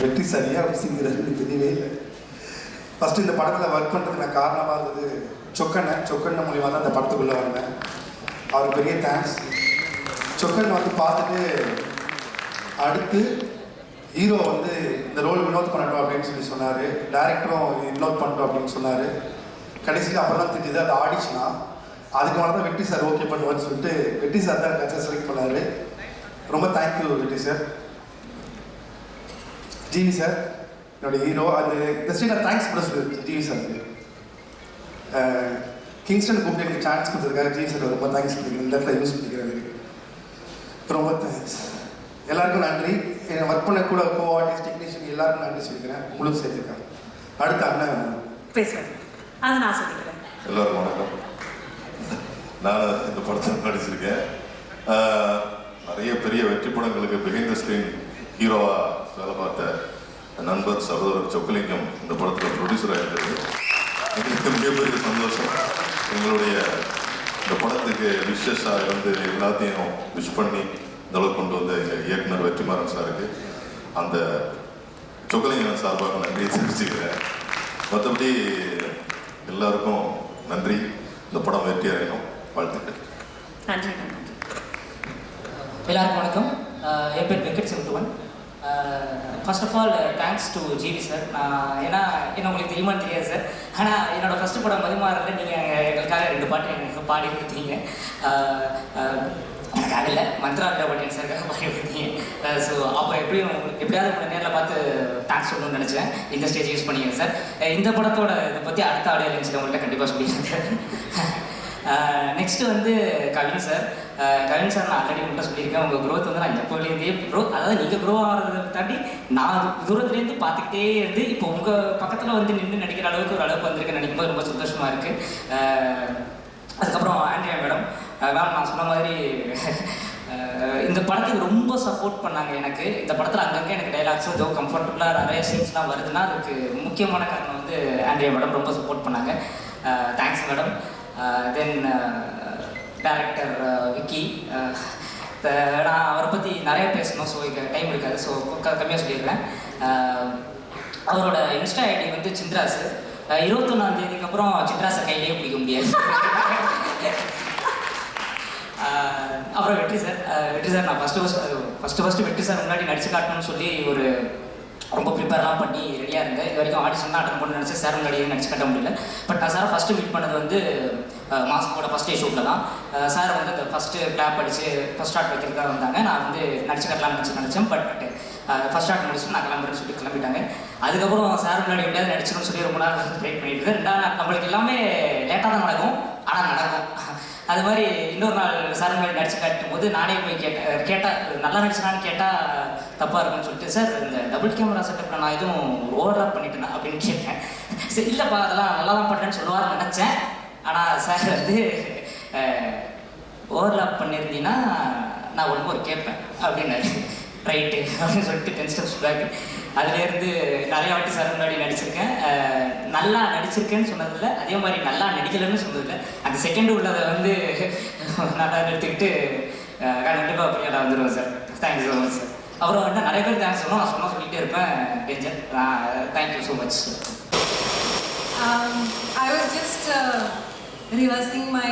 வெற்றி சரியாக மிஸ்ஸிங்கிறது தெரியவே இல்லை. ஃபஸ்ட்டு இந்த படத்தில் ஒர்க் பண்ணுறதுக்கு நான் காரணமாக இருந்தது சொக்கண்ண மூலிமா தான் அந்த படத்துக்குள்ளே வந்தேன். அவருக்கு பெரிய தேங்க்ஸ். சொக்கன் வந்து பார்த்துட்டு அடுத்து ஹீரோ வந்து இந்த ரோல் வினோத் பண்ணட்டும் அப்படின்னு சொல்லி சொன்னார். டேரக்டரும் வினோத் பண்ணட்டும் அப்படின்னு சொன்னார். கடைசியில் அப்புறம் தான் தெரிஞ்சது அது ஆடிஷனா. அதுக்கு மேலே தான் வெற்றி சார் ஓகே பண்ணுவான்னு சொல்லிட்டு வெற்றி சார் தான் எனக்கு செலக்ட் பண்ணார். ரொம்ப தேங்க்யூ வெற்றி சார். ஜிவி சார் என்னோடய ஹீரோ. அந்த இந்த ஸ்டேட் தேங்க்ஸ் ப்ளஸ் ஜிவி சாருக்கு. கிங்ஸ்டன் கூப்பிட்டு எனக்கு சான்ஸ் கொடுத்துருக்காரு. ஜிவி சார் ரொம்ப தேங்க்ஸ் பண்ணிக்கிறேன். இந்த இடத்துல யூஸ் பண்ணிக்கிறது ரொம்ப தேங்க்ஸ். எல்லாருக்கும் நன்றி. என்னை ஒர்க் பண்ண கூட கோ ஆர்டிஸ்ட் டெக்னீஷியன் எல்லாருக்கும் நன்றி சொல்லிக்கிறேன். முழு சேர்த்துருக்காங்க. அடுத்த அண்ணன் பேசுகிறேன். அதை நான் சொல்லிக்கிறேன். எல்லோருக்கும் வணக்கம். நான் இந்த படத்தில் நடிச்சிருக்கேன். நிறைய பெரிய வெற்றி படங்களுக்கு பிஹைண்ட் த ஸ்க்ரீன் ஹீரோவாக வேலை பார்த்த நண்பர் சகோதரர் சொக்கலிங்கம் இந்த படத்தில் ப்ரொடியூசராக இருக்கிறது. எங்களுக்கு மிகப்பெரிய சந்தோஷம். எங்களுடைய இந்த படத்துக்கு விஷஸாக இருந்து எல்லாத்தையும் விஷ் பண்ணி இந்த அளவுக்கு கொண்டு வந்த எங்கள் இயக்குனர் வெற்றிமாறன் சாருக்கு அந்த சொக்கலிங்கம் சார்பாக நன்றியை தெரிவிச்சுக்கிறேன். மற்றபடி எல்லாருக்கும் நன்றி. இந்த படம் வெற்றி அடையணும். வாழ்த்துக்கள். நன்றி. எல்லாருக்கும் வணக்கம். என் பேர் Venkat Sivathuvan. First of all thanks to GV sir. ஏன்னா உங்களுக்கு தெரியுமான்னு தெரியாது சார். ஆனால் என்னோடய ஃபஸ்ட்டு படம் மதுமாரில் நீங்கள் எங்களுக்காக 2 பாட்டு எனக்கு பாடி கொடுத்தீங்க. எனக்காக இல்லை, மந்த்ரா வீரபாண்டியன் சாருக்காக பாடி கொடுத்தீங்க. ஸோ அப்போ எப்படியாவது உங்களை நேரில் பார்த்து தேங்க்ஸ் சொல்லணும்னு நினச்சேன். இந்த ஸ்டேஜ் யூஸ் பண்ணிங்க சார். இந்த படத்தோட இதை பற்றி அடுத்த ஆடியோ லென்ஸில் உங்கள்கிட்ட கண்டிப்பாக சொல்லியிருக்கேன். நெக்ஸ்ட்டு வந்து கவின் சார். கவின் சார் நான் ஆல்ரெடி உங்கள்கிட்ட சொல்லியிருக்கேன். உங்கள் க்ரோத் வந்து நான் எப்போலேருந்தே அதாவது நீங்கள் க்ரோ ஆகிறத தாண்டி நான் தூரத்துலேருந்து பார்த்துக்கிட்டே இருந்து இப்போ உங்கள் பக்கத்தில் வந்து நின்று நடிக்கிற அளவுக்கு ஒரு அளவுக்கு வந்திருக்கேன் நினைக்கும்போது ரொம்ப சந்தோஷமாக இருக்குது. அதுக்கப்புறம் ஆண்ட்ரியா மேடம் நான் சொன்ன மாதிரி இந்த படத்துக்கு ரொம்ப சப்போர்ட் பண்ணாங்க. எனக்கு இந்த படத்தில் அங்கங்கே எனக்கு டைலாக்ஸும் ஏதோ கம்ஃபர்டபுளாக நிறைய சீன்ஸ்லாம் வருதுன்னா அதுக்கு முக்கியமான காரணம் வந்து ஆண்ட்ரியா மேடம் ரொம்ப சப்போர்ட் பண்ணாங்க. Thanks madam. Then director Vicky. நான் அவரை பற்றி நிறைய பேசணும். ஸோ இங்கே டைம் இருக்காது. ஸோ கம்மியாக சொல்லியிருக்கேன். அவரோட இன்ஸ்டா ஐடி வந்து சிந்த்ராஸ். 21ஆம் தேதிக்கு அப்புறம் சித்ராஸை கையிலேயே பிடிக்க முடியாது. அப்புறம் வெற்றி சார் நான் ஃபஸ்ட்டு வெற்றி சார் முன்னாடி நடிச்சு காட்டணும்னு சொல்லி ஒரு ரொம்ப ப்ரிப்பேர்லாம் பண்ணி ரெடியாக இருந்தேன். இது வரைக்கும் ஆடிஷன் தான் அட்டன் பண்ண நினச்சேன். சார் முன்னாடியே நடிச்சு காட்ட முடியல. பட் நான் சாரை ஃபஸ்ட்டு மீட் பண்ணது வந்து மாஸ்கோட ஃபஸ்ட் டே ஷூட்டில் தான். சார் வந்து இந்த ஃபஸ்ட்டு கிளாப் அடித்து ஃபஸ்ட் ஷாட் வைக்கிறதுக்காக வந்தாங்க. நான் வந்து நடிச்சு காட்டலாம்னு நினச்சேன். பட் ஃபஸ்ட் ஷாட் முடிச்சுட்டு நான் கிளம்புறேன்னு சொல்லி கிளம்பிட்டாங்க. அதுக்கப்புறம் சார் முன்னாடி எப்படியாவது நடிச்சிடணும்னு சொல்லி ரொம்ப நாள் ட்ரை பண்ணிட்டு இருக்கேன். 2 நாள் நம்மளுக்கு எல்லாமே லேட்டாக தான் நடக்கும், ஆனால் நடக்கும். அது மாதிரி இன்னொரு நாள் சார் முன்னாடி நடிச்சு காட்டும் போது நானே போய் கேட்டால் நல்லா நடிச்சுனான்னு கேட்டால் தப்பாக இருக்குன்னு சொல்லிட்டு, சார் இந்த டபுள் கேமரா செட்டப்பில் நான் எதுவும் ஓவர்லாப் பண்ணிட்டேனா அப்படின்னு கேட்டேன். சரி இல்லைப்பா அதெல்லாம் நல்லா தான் பண்ணுறேன்னு சொல்லுவார்னு நினச்சேன். ஆனால் சார் வந்து ஓவர்லாப் பண்ணியிருந்தீங்கன்னா நான் ஒரு கேட்பேன் அப்படின்னாரு. ரைட்டு அப்படின்னு சொல்லிட்டு 10 ஸ்டெப்ஸ் பேக். அதுலேருந்து நிறையா வாட்டி சார் முன்னாடி நடிச்சிருக்கேன். நல்லா நடிச்சிருக்கேன்னு சொன்னதில்லை, அதே மாதிரி நல்லா நடிக்கலைன்னு சொன்னதில்லை. அந்த செகண்ட் உள்ளதை வந்து நல்லா எடுத்துக்கிட்டு கண்டிப்பாக அப்படியே நான் வந்துடுவேன் sir. Thank you so much sir. அப்புறம் வந்து நிறைய பேர் தேங்க்ஸ் சொல்லணும். நான் சொல்லிகிட்டே இருப்பேன். Tension. Thank you so much. I was just rehearsing my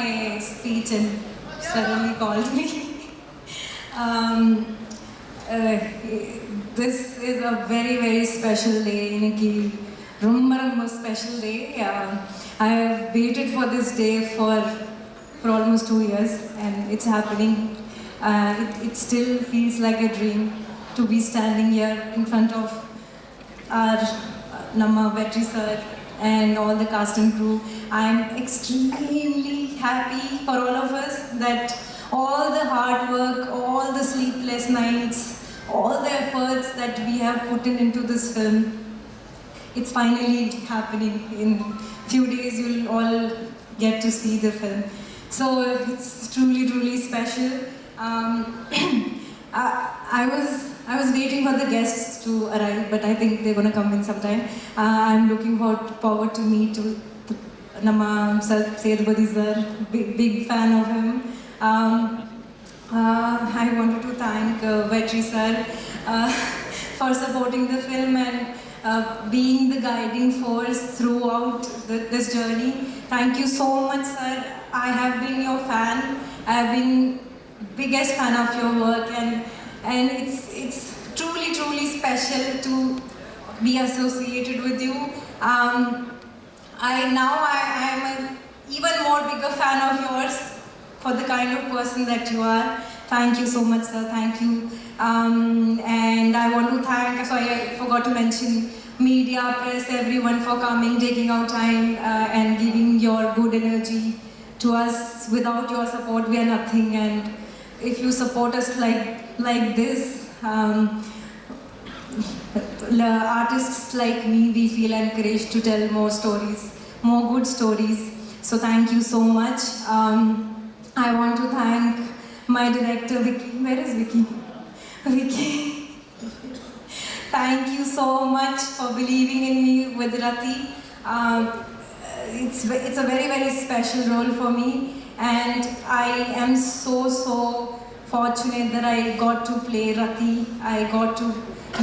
speech and suddenly called me. This is a very, very special day. Inaki ரொம்ப special day. I have waited for this day for almost 2 years and it's happening. It still feels like a dream to be standing here in front of our Namma Vetri sir and all the cast and crew. I am extremely happy for all of us that all the hard work, all the sleepless nights, all the efforts that we have put into this film, it's finally happening. In few days you'll all get to see the film. So it's truly, truly special. I was waiting for the guests to arrive, but I think they're going to come in sometime. I'm looking forward to meet Namma Sethupathi sir, big fan of him. I wanted to thank Vetri sir for supporting the film and being the guiding force throughout this journey. Thank you so much, sir. I have been your fan. I have been biggest fan of your work, and it's truly special to be associated with you. I am an even more bigger fan of yours for the kind of person that you are. Thank you so much, sir. Thank you. And I want to thank, sorry, I forgot to mention media, press, everyone for coming, taking out time and giving your good energy to us. Without your support, we are nothing. And if you support us like this, artists like me, we feel encouraged to tell more stories, more good stories. So thank you so much. I want to thank my director, Vicky. Where is Vicky? Vicky. Thank you so much for believing in me with Rati. It's a very special role for me, and I am so fortunate that I got to play Rati. I got to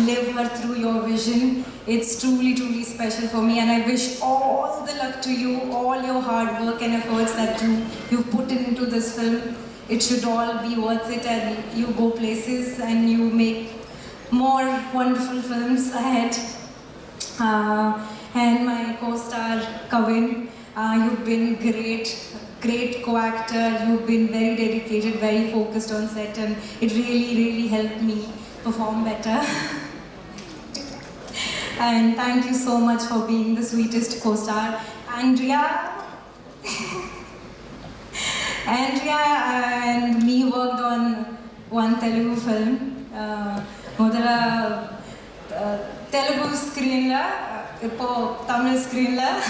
live her through your vision. It's truly special for me, and I wish all the luck to you, all your hard work and efforts that you've put into this film. It should all be worth it, and you go places and you make more wonderful films ahead. And my co-star Kavin, you've been great co-actor. You've been very dedicated, very focused on set, and it really helped me perform better. And thank you so much for being the sweetest co-star. Andrea and me worked on one Telugu film. Modala Telugu screen la, ipo Tamil screen la.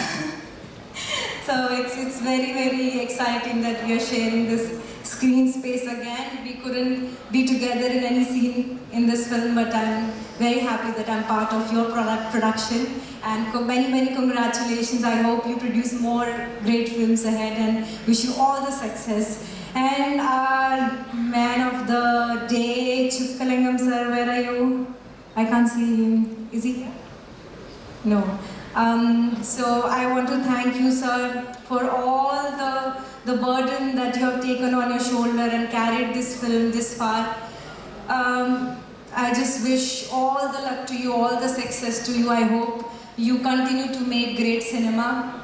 So it's very exciting that we are sharing this screen space again. We couldn't be together in any scene in this film, but I'm very happy that I'm part of your production. And many congratulations. I hope you produce more great films ahead, and wish you all the success. And our man of the day, Chukkalingam sir, where are you? I can't see him. Is he here? No. So I want to thank you, sir, for all the burden that you have taken on your shoulder and carried this film this far. I just wish all the luck to you, all the success to you. I hope you continue to make great cinema,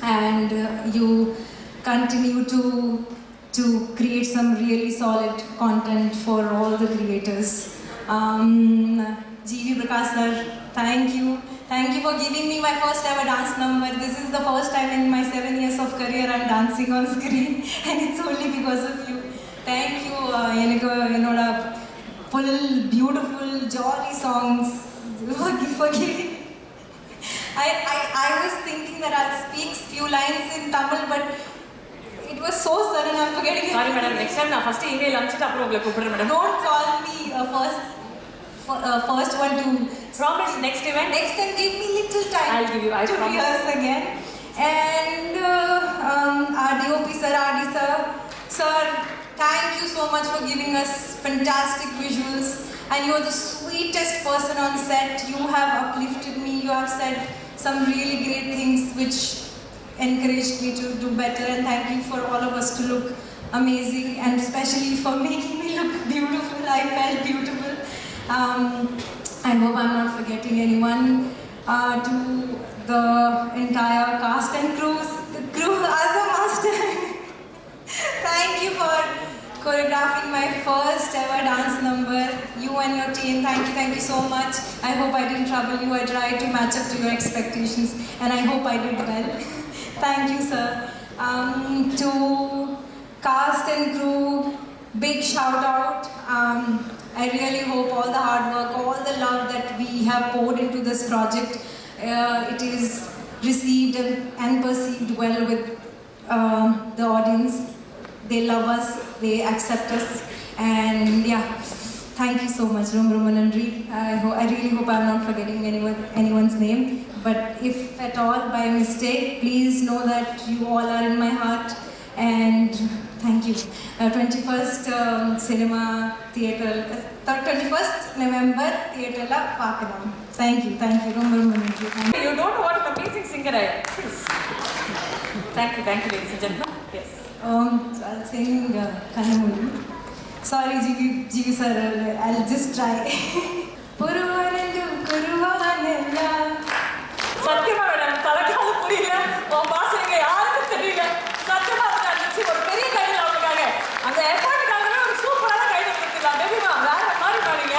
and you continue to create some really solid content for all the creators. G.V. Prakash sir, thank you. Thank you for giving me my first ever dance number. This is the first time in my 7 years of career I'm dancing on screen, and it's only because of you. Thank you, full, beautiful, jolly songs. For giving. I was thinking that I'll speak few lines in Tamil, but it was so sudden, I'm forgetting. Sorry, madam. Next time, I first email அனுப்பிச்சிட்டு அப்புறம் உங்களை கூப்பிடுறேன் madam. Don't call me first one to Promise next event. Next time, give me little time. I'll give you. I to promise. rehearse again. And our DOP sir, RD sir, thank you so much for giving us fantastic visuals. And you're the sweetest person on set. You have uplifted me. You have said some really great things which encouraged me to do better. And thank you for all of us to look amazing, and especially for making me look beautiful. I felt beautiful. I hope I'm not forgetting anyone. To the entire cast and crew, Asa Master. Thank you for choreographing my first ever dance number. You and your team, thank you so much. I hope I didn't trouble you. I tried to match up to your expectations, and I hope I did well. Thank you, sir. To cast and crew, big shout out. I really hope all the hard work, all the love that we have poured into this project, it is received and perceived well with the audience. They love us, they accept us, and yeah, thank you so much, Nandri. I really hope I'm not forgetting anyone's name, but if at all by mistake, please know that you all are in my heart, and Thank you. 21st cinema theater, 21st November theater la paakalam. Thank you. ரொம்ப நன்றி. You don't know what an amazing singer I am. Please. Thank you, ladies and gentlemen. Yes. So I'll sing Kanamuli. Sorry, G sir, I'll just try. Puruvarendu kuruvanella. சத்தியமா வேணும் தலைக்கால புரியல உன் பாசங்க யாருக்கும் தெரியல சத்தியமா இருந்துச்சு ஒரு பெரிய கையில் அவங்களுக்காக அந்த எஃபர்ட்டுக்காகவே ஒரு சூப்பரான கைது கொடுத்துக்கலாம் டெபிமா வேற மாதிரி பாடுங்க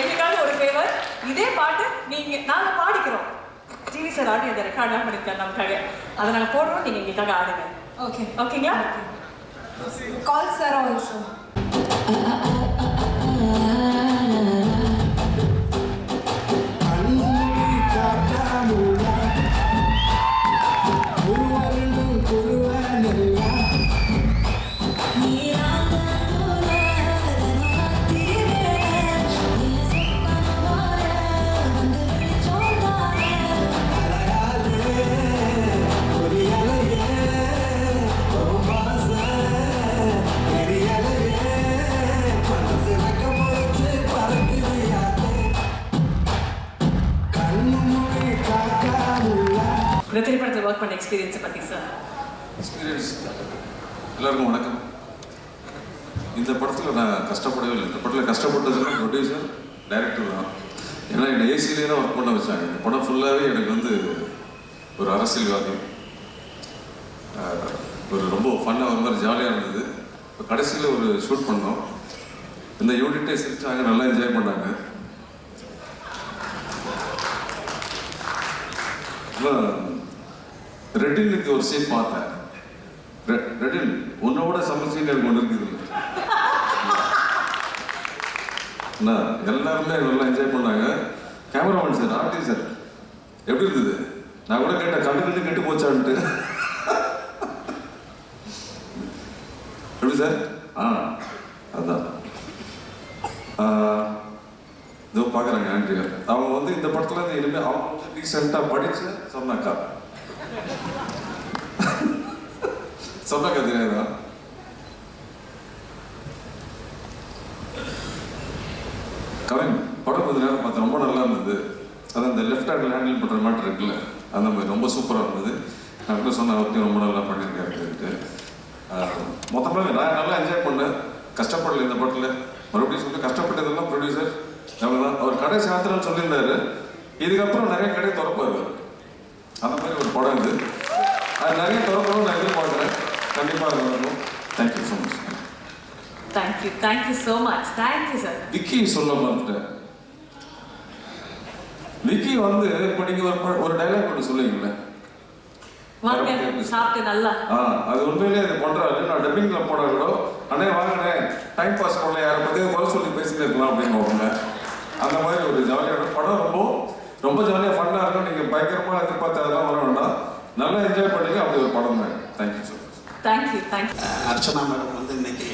எங்களுக்காக ஒரு ஃபேவர் இதே பாட்டு நீங்க நாங்க பாடிக்கிறோம் ஜிவி சார் ஆடி அந்த ரெக்கார்ட்லாம் பண்ணிருக்காரு நமக்காக அதை நாங்கள் போடுறோம் நீங்க எங்களுக்காக ஆடுங்க Okay. ஓகேங்களா Call sir also. இந்த திரைப்படத்தில் ஒர்க் பண்ண எக்ஸ்பீரியன்ஸை பற்றி சார் எக்ஸ்பீரியன்ஸ் எல்லாருக்கும் வணக்கம். இந்த படத்தில் நான் கஷ்டப்படவே இல்லை. இந்த படத்தில் கஷ்டப்பட்டதுன்னா ப்ரொடியூசர் டைரக்டர் தான். ஏன்னா என்னை ஏசியிலே தான் ஒர்க் பண்ண வச்சாங்க. இந்த படம் ஃபுல்லாகவே எனக்கு வந்து ஒரு அரசியல்வாதி ஒரு ரொம்ப ஃபன்னாக ஒரு மாதிரி ஜாலியாக இருந்தது. இப்போ கடைசியில் ஒரு ஷூட் பண்ணோம். இந்த யூனிட்டே சிரிச்சாங்க, நல்லா என்ஜாய் பண்ணாங்க. ரெட்டினுக்கு ஒரு சீன் பார்த்தேன். ரெட்டின் உன்னோட சமைச்சின்னு எனக்கு ஒன்று இருக்குது இல்லை எல்லாருமே நல்லா என்ஜாய் பண்ணாங்க. கேமராமேன் சார், ஆர்டி சார் எப்படி இருந்தது? நான் கூட கேட்டேன் கண்டு கெட்டு போச்சான்ட்டு. எப்படி சார்? அதுதான் இதோ பார்க்குறாங்க ஆண்ட்ரியா. அவங்க வந்து இந்த படத்தில் இருந்து இனிமேல் அவங்க வந்து ரீசெண்டாக படித்து சொன்னாக்கா சொன்னாக்கா தெரியாதா? கவின் படம் கொஞ்ச நேரம் பார்த்து ரொம்ப நல்லா இருந்தது. அதான் இந்த லெஃப்ட் ஹேண்டில் ஹேண்டில் பண்ணுற மாதிரி இருக்குல்ல, அந்த மாதிரி ரொம்ப சூப்பராக இருந்தது. நான் கூட சொன்னேன் அவர்கிட்ட ரொம்ப நல்லா பண்ணியிருக்காருன்ட்டு. மொத்தமாக நான் நல்லா என்ஜாய் பண்ணேன். கஷ்டப்படல இந்த படத்தில். மறுபடியும் சொல்லிட்டு கஷ்டப்பட்டதெல்லாம் ப்ரொடியூசர் அவங்க தான். அவர் கடை சாத்திரம்னு சொல்லியிருந்தாரு. இதுக்கப்புறம் நிறைய கடை திறப்பார். அந்த மாதிரி ஒரு படம் இது. அது நிறைய திறக்கணும்னு நான் எதிர்பார்க்குறேன். கண்டிப்பாக அது வரணும். Thank you so much. Thank you so much. Thank you sir. Vicky சொல்ல மறந்துட்டேன். விக்கி வந்து இப்போ நீங்கள் ஒரு டைலாக் ஒன்று சொல்லுவீங்களே, வாங்க சாப்பிட்டு நல்லா. அது உண்மையிலே அது பண்றாரு. நான் டப்பிங்ல போனா கூட அண்ணே வாங்கண்ணே டைம் பாஸ் பண்ணல, யாரை பற்றியும் குறை சொல்லி பேசிட்டு இருக்கலாம் அப்படின்னு போவாங்க. அந்த மாதிரி ஒரு ஜாலியான படம். ரொம்ப ஜாலியாக ஃபன்னாக இருக்கும். நீங்கள் பயங்கரமாக எதிர்பார்த்து அதெல்லாம் வர வேண்டாம். நல்லா என்ஜாய் பண்ணுங்க. அப்படி ஒரு படம் தான். Thank you so much. Thank you. Archana madam வந்து இன்னைக்கு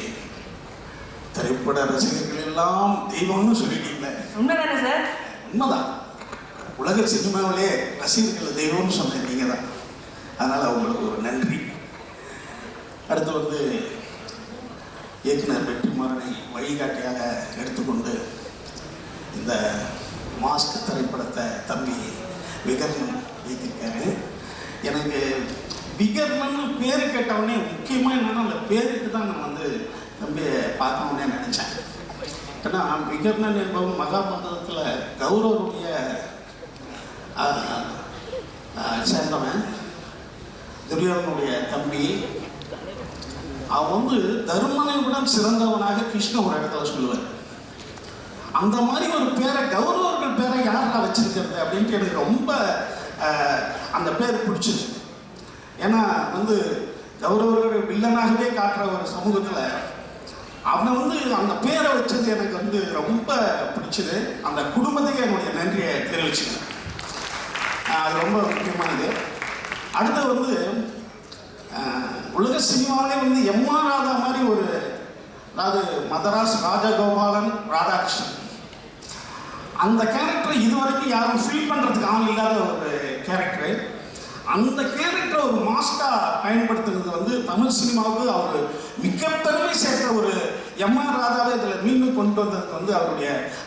திரைப்பட ரசிகர்கள் எல்லாம் தெய்வம்னு சொல்லிட்டீங்களே, உண்மைதானே சார்? உண்மைதான். உலக சினிமாவிலே ரசிகர்கள் தெய்வம்னு சொன்னேன் நீங்கள் தான். அதனால் அவங்களுக்கு ஒரு நன்றி. அடுத்து வந்து இயக்குனர் வெற்றிமாறனை வழிகாட்டியாக எடுத்துக்கொண்டு இந்த மாஸ்க் திரைப்படத்தை தம்பி விகர்ணன் இயக்கியிருக்காரு. எனக்கு விகர்ணன்னு பேர் கேட்டவுடனே முக்கியமாக என்னென்னா அந்த பேருக்கு தான் நான் வந்து தம்பியை பார்க்கணுன்னே நினச்சேன். ஏன்னா விகர்ணன் என்பவன் மகாபாரதத்தில் கௌரவருடைய சேர்ந்தவன், துரியோதனுடைய தம்பி. அவன் வந்து தர்மனை விட சிறந்தவனாக கிருஷ்ணன் ஒரு இடத்துல சொல்லுவார். அந்த மாதிரி ஒரு பேரை கௌரவர்கள் பேரை யாரா வச்சிருக்கிறது அப்படின்ட்டு எனக்கு ரொம்ப அந்த பேர் பிடிச்சிது. ஏன்னா வந்து கௌரவர்கள் வில்லனாகவே காட்டுற ஒரு சமூகத்தில் அவனை வந்து அந்த பேரை வச்சது எனக்கு வந்து ரொம்ப பிடிச்சது. அந்த குடும்பத்துக்கு என்னுடைய நன்றியை தெரிவிச்சுக்கிறேன். அது ரொம்ப முக்கியமானது. அடுத்து வந்து உலக சினிமாவிலே வந்து எம்ஆர் ராதா மாதிரி ஒரு, அதாவது மதராஸ் ராஜகோபாலன் ராதாகிருஷ்ணன், அந்த கேரக்டரை இதுவரைக்கும் யாரும் ஃபீல் பண்ணுறதுக்கு ஆள் இல்லாத ஒரு கேரக்டரு. அந்த கேரக்டரை ஒரு மாஸ்டா பயன்படுத்துறது வந்து தமிழ் சினிமாவுக்கு அவர் மிக பெருமை சேர்த்த ஒரு எம்ஆர் ராதாவை இதில் மீண்டும் கொண்டு வந்ததுக்கு வந்து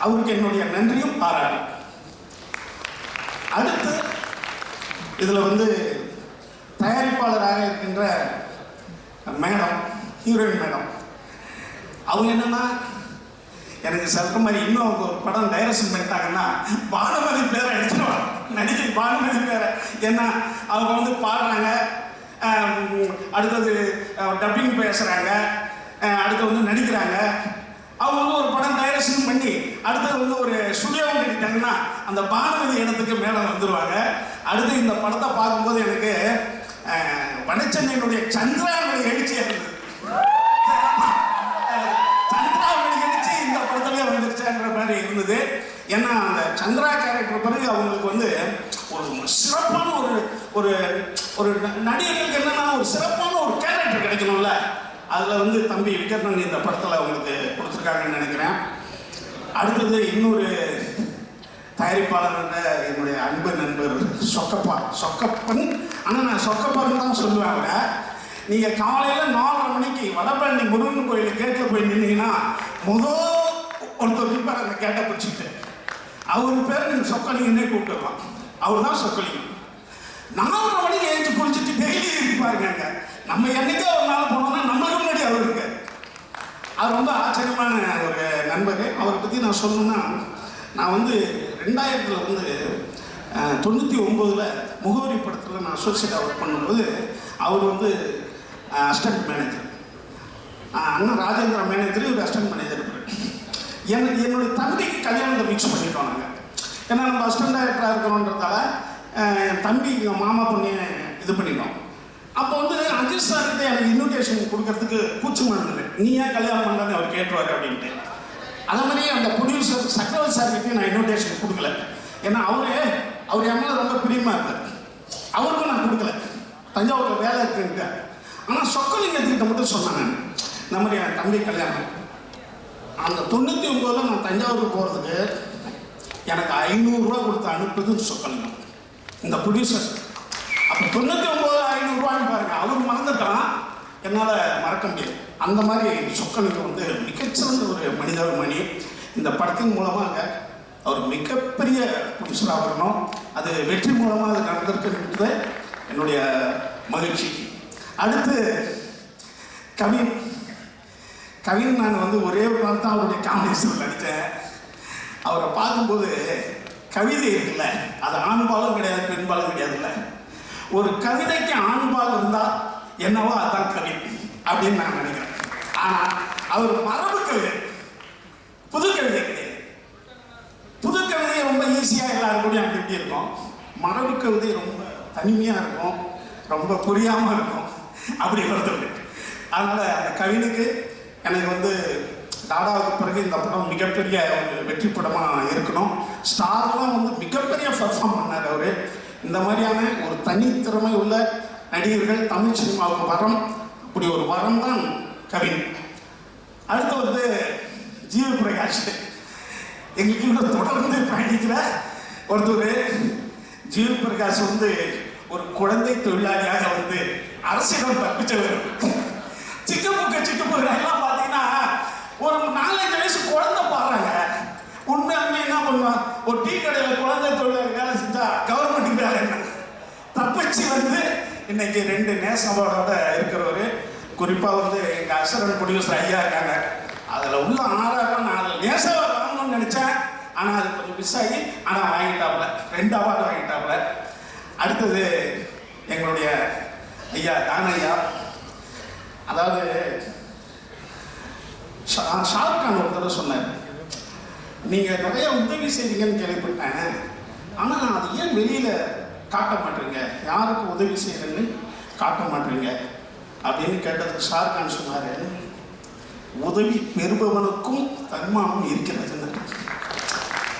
அவருக்கு என்னுடைய நன்றியும் பாராட்டும். அடுத்து இதில் வந்து தயாரிப்பாளராக இருக்கின்ற மேடம், ஹீரோயின் மேடம், அவங்க என்னன்னா எனக்கு சொல்கிற மாதிரி இன்னும் அவங்க ஒரு படம் டைரக்ஷன் பண்ணிட்டாங்கன்னா பானுமதி பேரை எடுத்துருவாங்க, நடிகை பானுமதி பேரை. ஏன்னா அவங்க வந்து பாடுறாங்க, அடுத்தது டப்பிங் பேசுகிறாங்க, அடுத்து வந்து நடிக்கிறாங்க. அவங்க வந்து ஒரு படம் டைரக்ஷன் பண்ணி அடுத்தது வந்து ஒரு ஸ்டுடியோவும் கட்டிட்டாங்கன்னா அந்த பானுமதி இடத்துக்கு மேலே வந்துடுவாங்க. அடுத்து இந்த படத்தை பார்க்கும்போது எனக்கு வடச்சென்னையினுடைய சந்திராவுடைய எழுச்சியாக இருந்தது. சந்திராவுடைய எழுச்சி இந்த படத்துலேயே வந்துருச்சுன்ற மாதிரி இருந்தது. ஏன்னா அந்த சந்திரா கேரக்டர் பிறகு அவங்களுக்கு வந்து ஒரு சிறப்பான ஒரு ஒரு நடிகர்களுக்கு என்னன்னா ஒரு சிறப்பான ஒரு கேரக்டர் கிடைக்கணும்ல. அதில் வந்து தம்பி விக்ரமன் இந்த படத்தில் அவங்களுக்கு கொடுத்துருக்காங்கன்னு நினைக்கிறேன். அடுத்தது இன்னொரு தயாரிப்பாளர் என்னுடைய அன்பு நண்பர் சொக்கப்பன். ஆனால் நான் சொக்கப்பான்னு தான் சொல்லுவாங்க. நீங்கள் காலையில் 4:30 மணிக்கு வடபழனி முருகன் கோயில் கேட்டில் போய் நின்னீங்கன்னா ஒருத்தர் இருப்பார் அந்த கேட்டை பிடிச்சிட்டு. அவர் பேர் நீங்கள் சொக்கலிங்கன்னே கூப்பிட்டுருவான். அவர் தான் சொக்கலிங்கம். 4:30 மணிக்கு எழுந்து குளிச்சுட்டு டெய்லி இருப்பாருங்க. நம்ம என்னைக்கே ஒரு நாள் போனோம்னா நம்மளுக்கு முன்னாடி அவர் இருக்கார். அது ரொம்ப ஆச்சரியமான ஒரு நண்பர். அவரை பற்றி நான் சொல்லணும்னா, நான் வந்து 2000 வந்து 99 முகவரி படத்தில் நான் அசோசியேட்டாக ஒர்க் பண்ணும்போது அவர் வந்து அசிஸ்டன்ட் மேனேஜர், அண்ணன் ராஜேந்திர மேனேஜர், ஒரு அசிஸ்டன்ட் மேனேஜர் இருப்பார். என்னுடைய தம்பிக்கு கல்யாணத்தை ஃபிக்ஸ் பண்ணிட்டோம் நாங்கள். ஏன்னா நம்ம அசிஸ்டன்ட் டைரக்டராக இருக்கிறோன்றதால என் தம்பி எங்கள் மாமா பொண்ணு இது பண்ணிட்டோம். அப்போ வந்து அஜித் சார்கிட்ட எனக்கு இன்விடேஷன் கொடுக்கறதுக்கு கூச்சமாக இருந்தது. நீ ஏன் கல்யாணம் பண்ணலன்னு அவர் கேட்டுருவாரு அப்படின்ட்டு. அதே மாதிரி அந்த ப்ரொடியூசர் சக்கரவர்த்தி சார்கிட்டையும் நான் இன்விடேஷன் கொடுக்கல. ஏன்னா அவர் என் மேலே ரொம்ப பிரியமாக இருப்பார். அவருக்கும் நான் கொடுக்கல, தஞ்சாவூரில் வேலை இருக்குன்ட்டு. ஆனால் சொக்கலிங்கத்துக்கிட்ட மட்டும் சொன்னாங்க, இந்த மாதிரி என் தம்பி கல்யாணம். அந்த 99 நான் தஞ்சாவூருக்கு போகிறதுக்கு எனக்கு 500 ரூபா கொடுத்து அனுப்புறது சொக்கலிங்கம், இந்த ப்ரொடியூசர். அப்போ 99 500 பாருங்க, அவர் மறந்துட்டான், என்னால் மறக்க முடியாது. அந்த மாதிரி சொக்கலிங்கம் வந்து மிகச்சிறந்த ஒரு மனிதாபிமானி. இந்த படத்தின் மூலமாக அவர் மிகப்பெரிய ப்ரொடியூசராக வரணும். அது வெற்றி மூலமாக அது நடந்திருக்குன்றது என்னுடைய மகிழ்ச்சி. அடுத்து கவின் நான் வந்து ஒரே ஒரு நாள் தான் அவருடைய காம்பினேஷன் நடித்தேன். அவரை பார்க்கும்போது கவிதை இருக்குல்ல, அது ஆண்பாலும் கிடையாது பெண்பாலும் கிடையாதுல்ல. ஒரு கவிதைக்கு ஆண்பால் இருந்தால் என்னவோ அதுதான் கவி அப்படின்னு நான் நினைக்கிறேன். ஆனால் அவர் மரபு கவிதை, புது கவிதை கிடையாது. புது கவிதை ரொம்ப ஈஸியாக எல்லாருக்கூடையும் அப்படி இப்படி இருக்கும். மரபு கவிதை ரொம்ப தனிமையாக இருக்கும், ரொம்ப புரியாமல் இருக்கும், அப்படி வருது. அதனால் அந்த கவினுக்கு எனக்கு வந்து டாடாவுக்கு பிறகு இந்த படம் மிகப்பெரிய ஒரு வெற்றி படமாக இருக்கணும். ஸ்டார்லாம் வந்து மிகப்பெரிய பர்ஃபார்ம் பண்ணார் அவர். இந்த மாதிரியான ஒரு தனித்திறமை உள்ள நடிகர்கள் தமிழ் சினிமாவுக்கு வரம், அப்படி ஒரு வரம் தான் கவின். அடுத்து வந்து ஜீவ பிரகாஷ், எங்களுக்கு தொடர்ந்து பயணிக்கிற ஒருத்தர். ஜீவ பிரகாஷ் வந்து ஒரு குழந்தை தொழிலாளியாக வந்து அரசிடம் தப்பிச்சவர். சிக்கப்புக்கு எல்லாம் பார்த்தீங்கன்னா ஒரு 4-5 வயசு குழந்தை பாடுறாங்க. உண்மையாலுமே என்ன பண்ணுவான், ஒரு டீ கடையில் குழந்தை தொழிலாளி வேலை செஞ்சா கவர்மெண்ட்டுக்கு வேலை என்ன, தப்பிச்சு வந்து இன்னைக்கு 2 நேஷ் அவார்டோட இருக்கிறவர். குறிப்பாக வந்து எங்கள் அசரன் ப்ரொடியூசர் ஐயா இருக்காங்க. அதில் உள்ள 6 நான் நேஷ் அவார்டு வாங்கணும்னு நினச்சேன். ஆனால் அது கொஞ்சம் மிஸ் ஆகி, ஆனால் வாங்கிட்டாப்புல 2 அவார்டு வாங்கிட்டாப்புல. அடுத்தது எங்களுடைய ஐயா தானையா, அதாவது ஷாருக்கான் ஒரு தடவை சொன்னார், நீங்கள் நிறைய உதவி செய்வீங்கன்னு கேள்விப்பட்டேன், ஆனால் அது ஏன் வெளியில் காட்ட மாட்டீங்க, யாருக்கு உதவி செய்யறேன்னு காட்ட மாட்டீங்க அப்படின்னு கேட்டதுக்கு ஷாருக்கான் சொன்னார், உதவி பெறுபவனுக்கும் தன்மானம் இருக்கிறதுன்னு.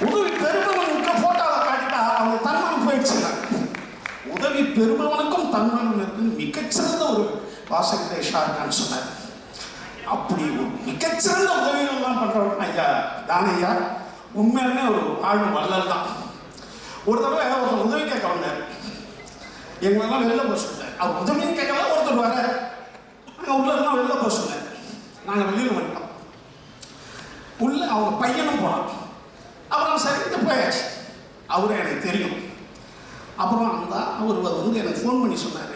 உதவி பெறுபவனுக்கு போட்டோவை காட்டிட்டா அவங்க தன்மானம் போயிடுச்சுங்க. உதவி பெறுபவனுக்கும் தன்மானம் இருக்குன்னு மிகச்சிறந்த ஒரு வாசகத்தை ஷாருக்கான் சொன்னார். அப்படி ஒரு மிகச்சிறந்த உதவிகள்லாம் பண்ணுறவங்க ஐயா தானையா உண்மையாலுமே ஒரு ஆளும் வல்லல் தான். ஒரு தடவை ஒருத்தர் உதவி கேட்க வந்தார், எங்களெல்லாம் வெளில போக சொல்லிட்டார். அவர் உதவின்னு கேட்கலாம், ஒருத்தர் அவங்க பையனும் போனான். அப்புறம் சரிட்டு போயாச்சு. அவரும் எனக்கு தெரியும். அப்புறம் அவர் வந்து எனக்கு ஃபோன் பண்ணி சொன்னார்,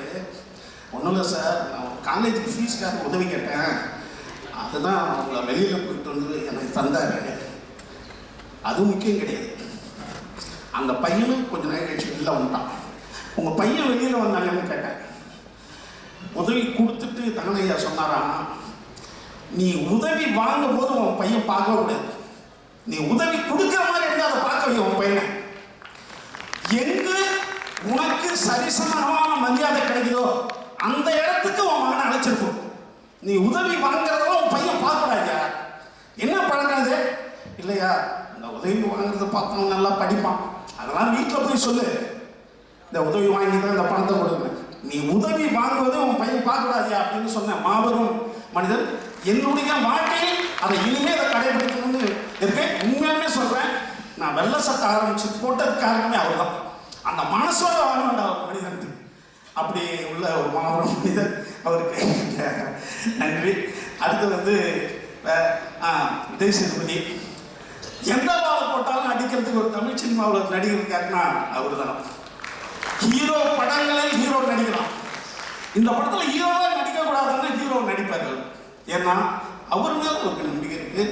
ஒன்றும் இல்லை சார், நான் காலேஜுக்கு ஃபீஸ்க்காக உதவி கேட்டேன், அதுதான் அவங்கள வெளியில் போயிட்டு வந்து எனக்கு தந்தார். அது முக்கியம் கிடையாது. அந்த பையனும் கொஞ்ச நேரம் கழிச்சு வெளியில் வந்துட்டான். உங்கள் பையன் வெளியில் வந்தாங்கன்னு கேட்டேன். உதவி கொடுத்துட்டு தங்கனையா சொன்னாராம், நீ உதவி வாங்கும் போது உன் பையன் பார்க்க கூடாது, நீ உதவி கொடுக்குற மாதிரி இருந்தால் அதை பார்க்க வை உன் பையனை. எங்கு உனக்கு சரிசமமான மரியாதை கிடைக்குதோ அந்த இடத்துக்கு உன் மகனை அழைச்சிருக்கும். நீ உதவி வாங்குறதும் உன் பையன் பார்க்கக்கூடாது. என்ன பழங்காது இல்லையா? இந்த உதவி வாங்குறத பார்த்தவங்க நல்லா படிப்பான், அதெல்லாம் வீட்டில் போய் சொல்லு, இந்த உதவி வாங்கி தான் இந்த பணத்தை கொடுங்க, நீ உதவி வாங்குவதை உன் பையன் பார்க்கக்கூடாது அப்படின்னு சொன்ன மாபெரும் மனிதன். என்னுடைய வாழ்க்கையில் அதை இனிமேல் அதை கடைபிடிக்கணும்னு இருக்கேன். உண்மையாலுமே சொல்கிறேன், நான் வெள்ளை சட்டை ஆரம்பிச்சு போட்டதுக்கு காரணமே அவர் தான். அந்த மனசோட வாழ்வாண்ட அவர் மனிதன். அப்படி உள்ள ஒரு மாபெரும் மனிதன், அவருக்கு நன்றி. அடுத்து வந்து தேசியபதி. எந்த பாலை போட்டாலும் அடிக்கிறதுக்கு ஒரு தமிழ் சினிமாவில் நடிகர் இருக்காருன்னா அவர் தான். ஹீரோ படங்களில் ஹீரோ நடிக்கலாம். இந்த படத்தில் ஹீரோவாக நடிக்கக்கூடாதுன்னா ஹீரோ நடிப்பார்கள். ஏன்னா அவர் மேலே ஒரு நம்பிக்கை இருக்கு.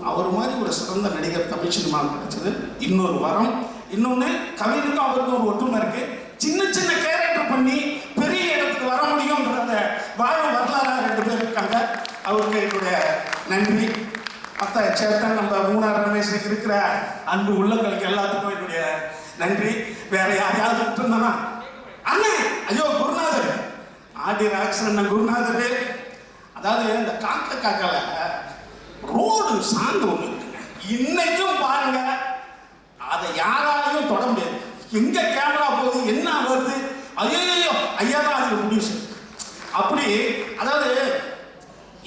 அவர் மாதிரி ஒரு சிறந்த நடிகர் தமிழ் சினிமாவுக்கு கிடைச்சது இன்னொரு வரம். இன்னொன்று, கவினுக்கும் அவருக்கும் ஒரு ஒற்றுமை இருக்கு. சின்ன சின்ன கேரக்டர் பண்ணி பெரிய இடத்துக்கு வர முடியும்ன்ற அந்த வாழும் வரலாறு 2 பேர் இருக்காங்க. அவருக்கு என்னுடைய நன்றி. மற்ற சேத்தன், நம்ம மூணார் ரமேஷ் இருக்கிற அன்பு உள்ளங்களுக்கு எல்லாத்துக்கும் என்னுடைய நன்றி. வேற யாரையாவது விட்டுருந்தானா? அண்ணன் ஐயோ குருநாதர், ஆடி ராக்ஷன் குருநாதர். அதாவது இந்த காக்கல ரோடு சார்ந்து ஒன்று இருக்குங்க. இன்னைக்கும் பாருங்க, அதை யாராலையும் தொட முடியாது. எங்க கேமரா போகுது, என்ன வருது, ஐயோ ஐயா தான் அதுக்கு ப்ரொடியூசர். அப்படி அதாவது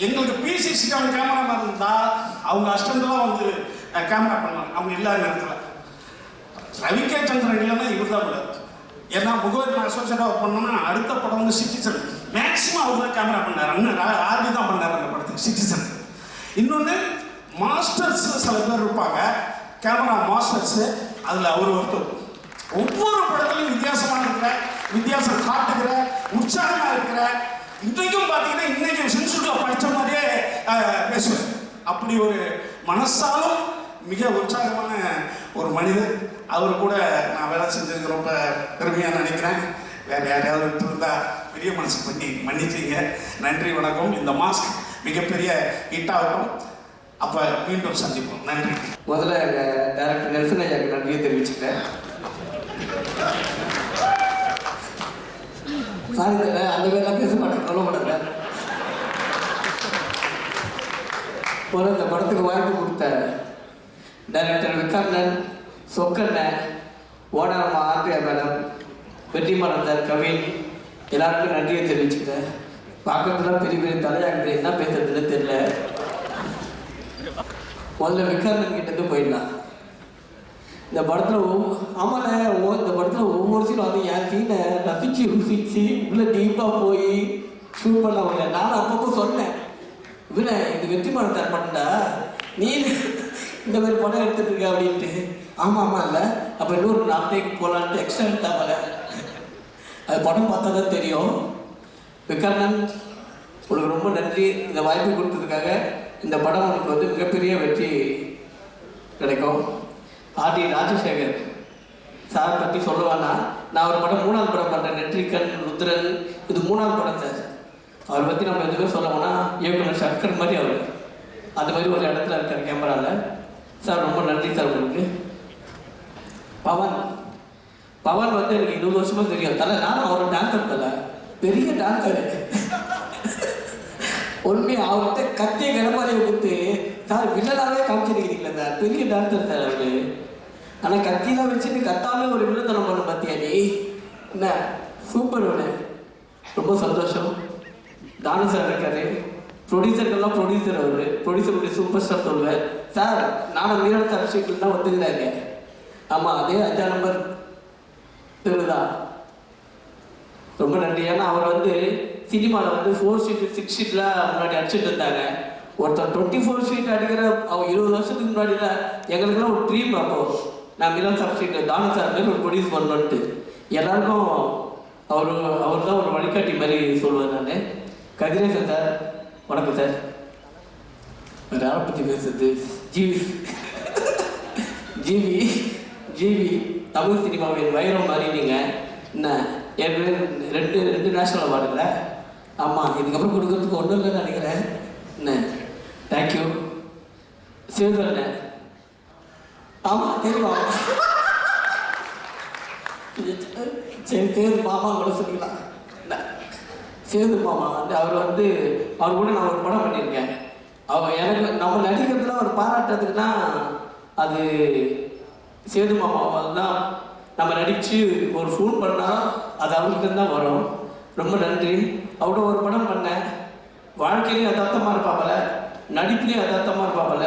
எங்களுக்கு பிசிசி கேமரா இருந்தால் அவங்க அஸ்டன்ட்லாம் வந்து கேமரா பண்ணலாம். அவங்க இல்லாத நேரத்தில் ரவிகே சந்திரன் இல்லைன்னா இவர் தான் கூடாது. ஏன்னா முகவரி அசோசியேட்டாக ஒர்க் பண்ணோம்னா அடுத்த படம் வந்து சிட்டிசன். மேக்ஸிமம் அவர் தான் கேமரா பண்ணார். அண்ணன் ஆர்வி தான் பண்ணார் அந்த படத்துக்கு சிட்டிசன். இன்னொன்று, மாஸ்டர்ஸ் சில பேர் இருப்பாங்க, கேமரா மாஸ்டர்ஸு. அதில் அவர் ஒருத்தர். ஒவ்வொரு படத்துலையும் வித்தியாசமாக இருக்கிற, வித்தியாசம் காட்டுகிற, உற்சாகமாக இருக்கிற, இன்றைக்கும் பார்த்தீங்கன்னா இன்னைக்கு சென்சுரில் படித்த மாதிரியே பேசுவேன். அப்படி ஒரு மனசாலும் மிக உற்சாகமான ஒரு மனிதர். அவர் கூட நான் வேலை செஞ்சதுக்கு ரொம்ப பெருமையாக நினைக்கிறேன். வேறு யாரையாவது விட்டுருந்தா பெரிய மனசு பண்ணி மன்னிச்சிங்க. நன்றி, வணக்கம். இந்த மாஸ்க் மிகப்பெரிய ஹிட்டாகட்டும். அப்போ மீண்டும் சந்திப்போம். நன்றி. முதல்ல டைரக்டர் நெல்சன் ஐயாவுக்கு நன்றியை தெரிவிச்சுக்கிறேன். சாரி இல்லை, அந்த பேர்லாம் பேச மாட்டேன், சொல்ல மாட்டேன். முதல்ல இந்த படத்துக்கு வாய்ப்பு கொடுத்த டைரக்டர் விக்ரமன், சொக்கண்ணன், ஓனரம்மா ஆர்பியா மேடம், வெற்றிமாறன் சார், கவின், எல்லாருக்கும் நன்றியை தெரிவிச்சுக்கிறேன். பார்க்கறதுலாம் பெரிய பெரிய தலையாகுது, என்ன பேசுறதுன்னு தெரியல. முதல்ல விக்ரமன் கிட்டேருந்து போயிடலாம். இந்த படத்தில் ஆமாண்ணே, இந்த படத்தில் ஒவ்வொரு சீனும் வந்து என் சீனை ரசிச்சு உள்ள டீப்பாக போய் ஷூட் பண்ண. நானும் அப்பப்போ சொன்னேன், இவனை இது வெற்றிமாறன் சார் பண்ணா, நீ இந்த மாதிரி படம் எடுத்துட்டு இருக்க அப்படின்ட்டு. ஆமாம் இல்லை, அப்போ இன்னொரு 4 டேக் போகலான்ட்டு எக்ஸ்ட்ரா எடுத்தாமல. அது படம் பார்த்தா தான் தெரியும். விக்ரமன், உங்களுக்கு ரொம்ப நன்றி இந்த வாய்ப்பு கொடுத்ததுக்காக. இந்த படம் உங்களுக்கு வந்து மிகப்பெரிய வெற்றி கிடைக்கும். ஆர்டி ராஜசேகர் சார் பற்றி சொல்லுவானா, நான் ஒரு படம் 3வது படம் பண்ணுறேன், நெற்றிக்கண், ருத்ரன், இது 3வது படம் சார். அவரை பற்றி நம்ம எதுவுமே சொல்லணும்னா இயக்குனர் சங்கர் மாதிரி அவர் அந்த மாதிரி ஒரு இடத்துல இருக்கார் கேமராவில். சார் ரொம்ப நன்றி சார் உங்களுக்கு. பவன் வந்து எனக்கு 20 வருஷமாக தெரியும் தலை. நானும் அவரோட டான்ஸர் தலை, பெரிய டான்ஸர். உண்மையாக அவர்கிட்ட கத்திய கிளம்பாரியை கொடுத்து சார் வில்லனாவே காமிச்சிருக்கிறீங்களா சார், பெரிய டான்ஸர் சார் அவரு. ஆனால் கத்தியெல்லாம் வச்சுட்டு கத்தாமே ஒரு வில்லத்தனம் பண்ண பார்த்தியா நீ, என்ன சூப்பர் ஒன்று. ரொம்ப சந்தோஷம். தானு சார் இருக்காரு, ப்ரொடியூசருக்கெல்லாம் ப்ரொடியூசர் அவர், ப்ரொடியூசருடைய சூப்பர் ஸ்டார் சொல்லுவேன் சார். நானும் மீரல் சார் ஸ்ட்ரீட்டில் தான் வந்துக்கிறாங்க. ஆமாம், அதே 5ஆம் நம்பர் தெருதா. ரொம்ப நன்றி. ஏன்னா அவர் வந்து சினிமாவில் வந்து 4 ஷீட் 6 ஷீட்லாம் முன்னாடி அடிச்சுட்டு இருந்தாங்க. ஒருத்தர் 24 ஷீட் அடிக்கிற அவர் 20 வருஷத்துக்கு முன்னாடியில் எங்களுக்குலாம் ஒரு ட்ரீம். அப்போது நான் மிலன் சார் ஷீட் தானு சார் ஒரு ப்ரொடியூஸ் பண்ணணுன்ட்டு எல்லாருக்கும் அவர் தான் ஒரு வழிகாட்டி மாதிரி சொல்லுவேன் நான். கதிரேசன் சார் வணக்கம் சார். வேறு யாரை பற்றி பேசுறது? ஜிவி தமிழ் சினிமாவின் வைரம் மாதிரி நீங்கள் என்ன ரெண்டு நேஷனல் அவார்டு இல்லை? ஆமாம், இதுக்கப்புறம் கொடுக்கறதுக்கு ஒன்றும் இல்லைன்னு நினைக்கிறேன். என்ன தேங்க்யூ. சிவதண்ண ஆமாம் தெரியுமா? சரி சேது மாமா கூட சொல்லிக்கலாம். சேது மாமா வந்து அவர் கூட நான் ஒரு படம் பண்ணியிருக்கேன். அவர் எனக்கு நம்ம நடிக்கிறதுலாம் ஒரு பாராட்டுறதுக்குன்னா அது சேது மாமா தான். நம்ம நடித்து ஒரு ஃபோன் பண்ணால் அது அவர்கிட்ட தான் வரும். ரொம்ப நன்றி. அவரோட ஒரு படம் பண்ணேன். வாழ்க்கையிலையும் யதார்த்தமாக இருப்பாப்பல, நடிப்புலையும் யதார்த்தமாக இருப்பாப்பல.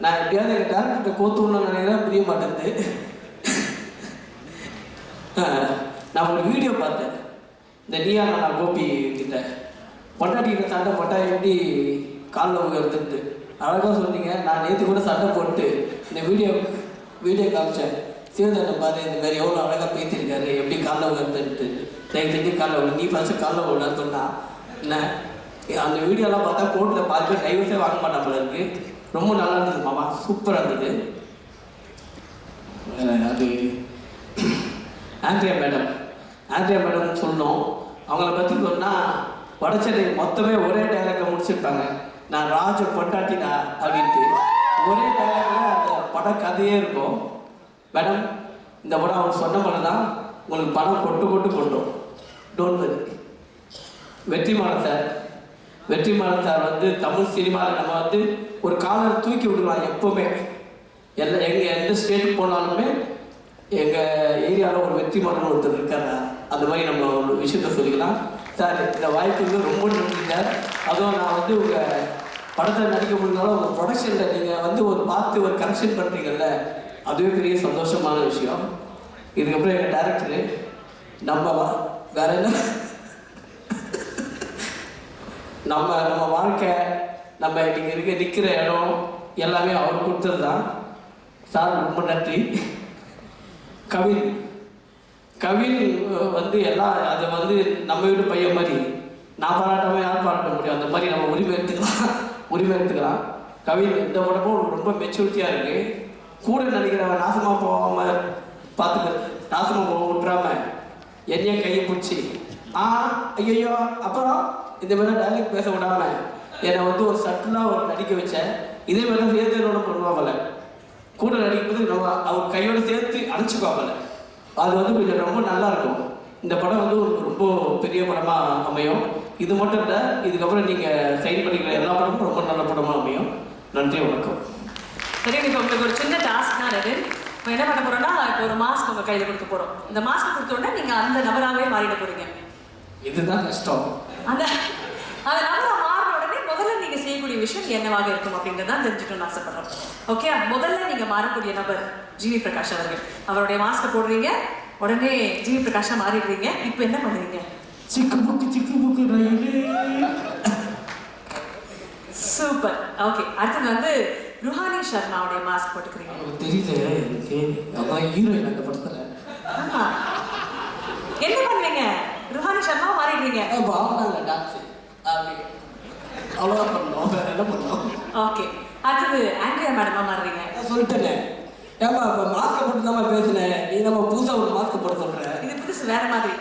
நான் எப்படியாவது எங்கள் டேரக்டர்கிட்ட கோத்துன்னு நினைக்கிறேன், புரிய மாட்டேங்குது. நான் ஒரு வீடியோ பார்த்தேன், இந்த நீயா நான் கோபி கிட்ட பொண்டாட்டிகிட்ட சண்டை போட்டால் எப்படி காலில் உயர்த்துட்டு அழகாக சொன்னீங்க. நான் நேற்று கூட சண்டை போட்டு இந்த வீடியோ காமிச்சேன். சிவதண்ணை பாரு இந்த மாதிரி எவ்வளோ அழகாக பேசியிருக்காரு, எப்படி காலில் உயர்த்துட்டு தயவு செஞ்சு காலில் நீ ஃபஸ்ட்டு காலில் விடலான்னு சொன்னால் என்ன. அந்த வீடியோலாம் பார்த்தா கோர்ட்டில் பார்த்து டைவர்ஸே வாங்க மாட்டாமல் இருக்கு. ரொம்ப நல்லா இருந்தது மாமா, சூப்பராக இருந்தது. அது ஆண்ட்ரியா மேடம் சொல்லணும். அவங்கள பற்றி சொன்னால் வடச்சென்னை மொத்தமே ஒரே டைலாக்ல முடிச்சிருப்பாங்க. நான் ராஜ பொண்டாட்டினா அப்படின்ட்டு ஒரே டைலாக்ல அந்த படம் கதையே இருக்கும். மேடம் இந்த படம் அவர் சொன்ன படம் தான், உங்களுக்கு பணம் கொட்டும். Don't worry. வெற்றிமாறன் சார் வந்து தமிழ் சினிமாவில் நம்ம வந்து ஒரு காலர் தூக்கி விட்டுக்கலாம். எப்போவுமே எந்த ஸ்டேட்டுக்கு போனாலுமே எங்கள் ஏரியாவில் ஒரு வெற்றிமாறன் ஒருத்தர் இருக்கார். அந்த மாதிரி நம்ம ஒரு விஷயத்த சொல்லிக்கலாம். சார் இந்த வாய்ப்புக்கு ரொம்ப நன்றி சார். அதுவும் நான் வந்து உங்கள் படத்தில் நடிக்க முடிந்தாலும் உங்கள் ப்ரொடக்ஷனில் நீங்கள் வந்து பார்த்து ஒரு கரெக்ஷன் பண்ணுறீங்கல்ல, அதுவே பெரிய சந்தோஷமான விஷயம். இதுக்கப்புறம் எங்கள் டேரக்டரு நம்ம வேற என்ன நம்ம வாழ்க்கை நம்ம நீங்கள் நிற்கிற இடம் எல்லாமே அவர் கொடுத்தது தான். சார் ரொம்ப நன்றி. கவின் வந்து எல்லாம் அதை வந்து நம்ம வீட்டு பையன் மாதிரி நான் பாராட்டாமல் யாரும் பாராட்ட முடியும். அந்த மாதிரி நம்ம உரிமை எடுத்துக்கலாம். கவின் இந்த உடம்பும் ரொம்ப மெச்சூரிட்டியாக இருக்குது. கூட நினைக்கிறவன் நாசமாக போகாமல் நாசமாக போக விட்டுறாம என்னையும் கையை பிடிச்சி ஐயோ அப்புறம் இந்த மாதிரி டைலாக் பேச விடாம என்னை வந்து ஒரு சட்டிலாக ஒரு நடிக்க வச்சேன். இதே மாதிரி சேர்த்து பண்ணுவாங்கல்ல, கூட நடிக்கும்போது நம்ம அவர் கையோடு சேர்த்து அணைச்சிக்குவாங்கல்ல, அது வந்து கொஞ்சம் ரொம்ப நல்லா இருக்கும். இந்த படம் வந்து ஒரு ரொம்ப பெரிய படமாக அமையும். இது மட்டும் இல்லை, இதுக்கப்புறம் நீங்கள் சைன் பண்ணிக்கிற எல்லா படமும் ரொம்ப நல்ல படமாக அமையும். நன்றி, வணக்கம். சரி, இப்போ உங்களுக்கு ஒரு சின்ன டாஸ்க் தான் அது. இப்போ என்ன பண்ண போகிறோம்னா, இப்போ ஒரு மாஸ்க் உங்கள் கையில் கொடுக்க போகிறோம். இந்த மாஸ்க் கொடுத்தோடனே நீங்கள் அந்த நபராகவே மாறிட போகிறீங்க. இதுதான் கஷ்டம். அந்த நபராக மாறின உடனே முதல்ல நீங்கள் செய்யக்கூடிய விஷயம் என்னவாக இருக்கும் அப்படிங்கிறதான் தெரிஞ்சுக்கணும்னு ஆசைப்படுறோம். ஓகே, முதல்ல நீங்கள் மாறக்கூடிய நபர் ஜிவி பிரகாஷ் அவர்கள். அவருடைய மாஸ்கை போடுறீங்க, உடனே ஜிவி பிரகாஷா மாறிடுறீங்க. இப்போ என்ன பண்ணுவீங்க? சிக்கு புக்கு ரயிலே. சூப்பர். ஓகே, அடுத்தது வந்து ருஹானி சர்மாவுடைய மாஸ்க் போட்டுக்கிறீங்க. தெரியல எனக்கு, அதான் ஹீரோயின் அந்த படத்தில். என்ன பண்ணுவீங்க? ருஹானி சர்மா மாறிடுறீங்க. ஆமாங்க, டான்ஸ் அவ்வளோதான் பண்ணோம், வேற என்ன பண்ணோம். ஓகே, அடுத்தது ஆண்ட்ரியா மேடமா மாறுறீங்க. சொல்லிட்டேனே, ஏமா இப்போ மாஸ்க் போட்டு தான் பேசுனேன், நீ நம்ம புதுசாக ஒரு மாஸ்க் போட சொல்கிறேன். இது புதுசு, வேற மாதிரி.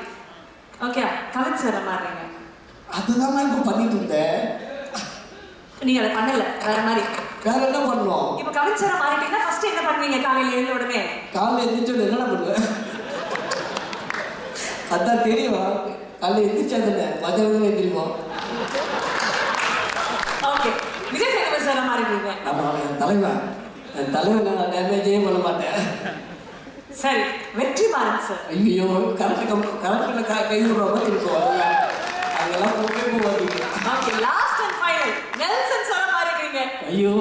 ஓகே, கவின் சார் மாறுறீங்க. அதுதான் இப்போ பண்ணிட்டு இருந்தேன். நீங்க அதை பண்ணல, வேற மாதிரி. வேற என்ன பண்ணோம்? இப்போ கவின் சார் மாறிட்டீங்கன்னா ஃபர்ஸ்ட் என்ன பண்ணுவீங்க? காலையில எழுந்த உடனே எந்திரிச்சு என்னடா பண்ணுவேன்? அதான் தெரியும், காலையில் எந்திரிச்சாதுல்ல, மதியம் எந்திரிப்போம். ஓகே, விஜய் சேகர் சார் மாறிடுவீங்க. என் தலைவன் நான் டேமேஜே பண்ண மாட்டேன். சரி, வெற்றிமாறன் சார். ஐயோ, கரெக்டாக கை விடுற மாதிரி இருக்கும். அதெல்லாம் போகவே போவாதீங்க. Okay, last and final Nelson sir மாறிடுவீங்க. ஐயோ,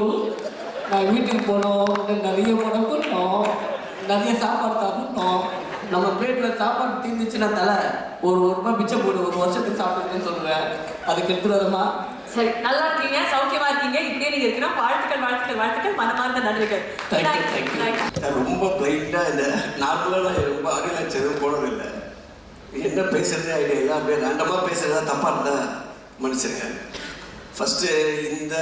நான் வீட்டுக்கு போனோம், நிறைய படம் பண்ணோம், நிறைய சாப்பாடு சாப்பிட்டோம். நம்ம பிளேட்டில் சாப்பாடு தீர்ந்துச்சுன்னா தலை ஒரு ரூபாய் பிச்சை போடு, ஒரு வருஷத்துக்கு சாப்பிடுறேன்னு சொல்லுவேன். அதுக்கு எடுத்துருமா சரி, நல்லா இருக்கீங்க, சௌக்கியமா இருக்கீங்க, இப்படியே நீங்க இருக்கணும். வாழ்த்துக்கள் வாழ்த்துக்கள் வாழ்த்துக்கள், மனமார்ந்த நன்றிகள். Thank you. ரொம்ப பிளைண்டாக இந்த நார்மலாக நான் ரொம்ப ஆடியோ எதுவும் போனதில்லை. என்ன பேசுகிறதே ஐடியா இல்லை. அப்படியே ரேண்டமாக பேசுகிறதா தப்பாக இருந்தால் மன்னிச்சிருங்க. ஃபஸ்ட்டு இந்த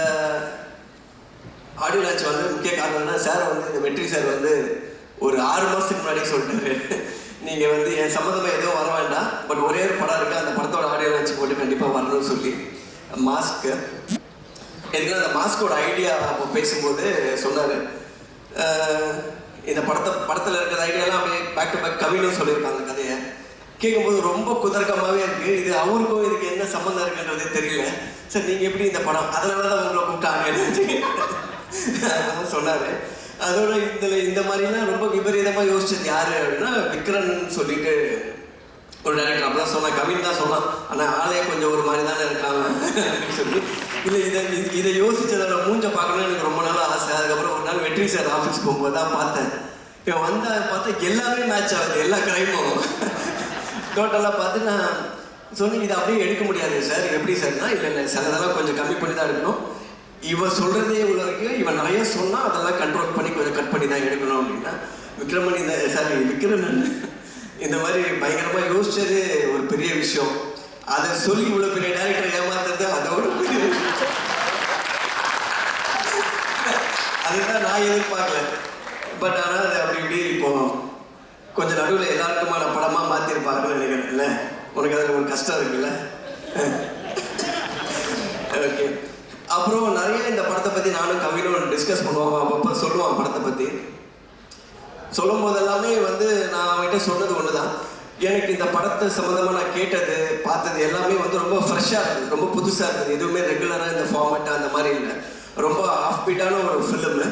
ஆடியோ லான்ச் வந்து முக்கிய காரணம்னா சார் வந்து இந்த வெற்றி சார் வந்து ஒரு 6 மாதத்துக்கு முன்னாடி சொல்லிட்டாரு, நீங்கள் வந்து என் சம்மந்தமாக எதுவும் வர வேண்டாம், பட் ஒரே ஒரு படம் இருக்குது, அந்த படத்தோட ஆடியோ லான்ச் போட்டு கண்டிப்பாக வரணும்னு சொல்லி. மாஸ்க்கு எதுக்குன்னா அந்த மாஸ்கோட ஐடியா அப்போ பேசும்போது சொன்னார், இந்த படத்தில் இருக்கிற ஐடியாலாம் அப்படியே பேக் டு பேக் கவினும் சொல்லியிருக்காங்க கதையை. கேட்கும்போது ரொம்ப குதர்க்கமாகவே இருக்குது. இது அவருக்கும் இதுக்கு என்ன சம்மந்தம் இருக்குன்றதே தெரியல. சார் நீங்கள் எப்படி இந்த படம், அதனால தான் உங்களை கூப்பிட்டாங்க அதான் சொன்னார். அதோட இந்த மாதிரிலாம் ரொம்ப விபரீதமாக யோசிச்சது யார் அப்படின்னா விக்ரன் சொல்லிட்டு ஒரு டைரக்டர். அப்போ தான் சொன்னான், கவின் தான் சொன்னான், ஆனால் ஆளே கொஞ்சம் ஒரு மாதிரி தானே இருக்காங்க அப்படின்னு சொல்லி. இல்லை இதை யோசிச்சதோட மூஞ்ச பார்க்கணும்னு எனக்கு ரொம்ப நாள் ஆசை. அதுக்கப்புறம் ஒரு நாள் வெற்றி சார் ஆஃபீஸ் போகும்போது தான் பார்த்தேன். இவன் வந்தால் பார்த்தா எல்லாமே மேட்ச் ஆகுது, எல்லா கிரைமும் டோட்டலாக பார்த்து நான் சொன்னேன், இதை அப்படியே எடுக்க முடியாது சார். எப்படி சார்னா, இல்லை சிலதெல்லாம் கொஞ்சம் கம்மி பண்ணி தான் எடுக்கணும், இவன் சொல்கிறதே உள்ள வரைக்கும் இவன் நிறைய சொன்னால் அதெல்லாம் கண்ட்ரோல் பண்ணி கொஞ்சம் கட் பண்ணி தான் எடுக்கணும் அப்படின்னா விக்ரமன் விக்ரமன் இந்த மாதிரி பயங்கரமாக யோசிச்சது ஒரு பெரிய விஷயம். அதை சொல்லி இவ்வளோ பெரிய டைரக்டர் ஏமாத்துறது அதோட பெரிய விஷயம். அதுதான் நான் எதிர்பார்க்கல. பட் ஆனால் அது அப்படி இப்படி இப்போ கொஞ்சம் நடுவில் எல்லாருக்குமான படமாக மாற்றிருப்பாங்கன்னு நினைக்கிறேன். இல்லை உனக்கு அதில் ஒரு கஷ்டம் இருக்குல்ல. ஓகே, அப்புறம் நிறைய இந்த படத்தை பற்றி நானும் கவினும் டிஸ்கஸ் பண்ணுவான். அப்பப்போ சொல்லுவான் படத்தை பற்றி. சொல்லும் போதெல்லாமே வந்து நான் அவன்கிட்ட சொன்னது ஒன்று தான், எனக்கு இந்த படத்தை சம்மந்தமாக நான் கேட்டது பார்த்தது எல்லாமே வந்து ரொம்ப ஃப்ரெஷ்ஷாக இருந்தது, ரொம்ப புதுசாக இருந்தது. எதுவுமே ரெகுலராக இந்த ஃபார்மேட்டு அந்த மாதிரி இல்லை, ரொம்ப ஆஃப் பீட்டான ஒரு ஃபிலிமு.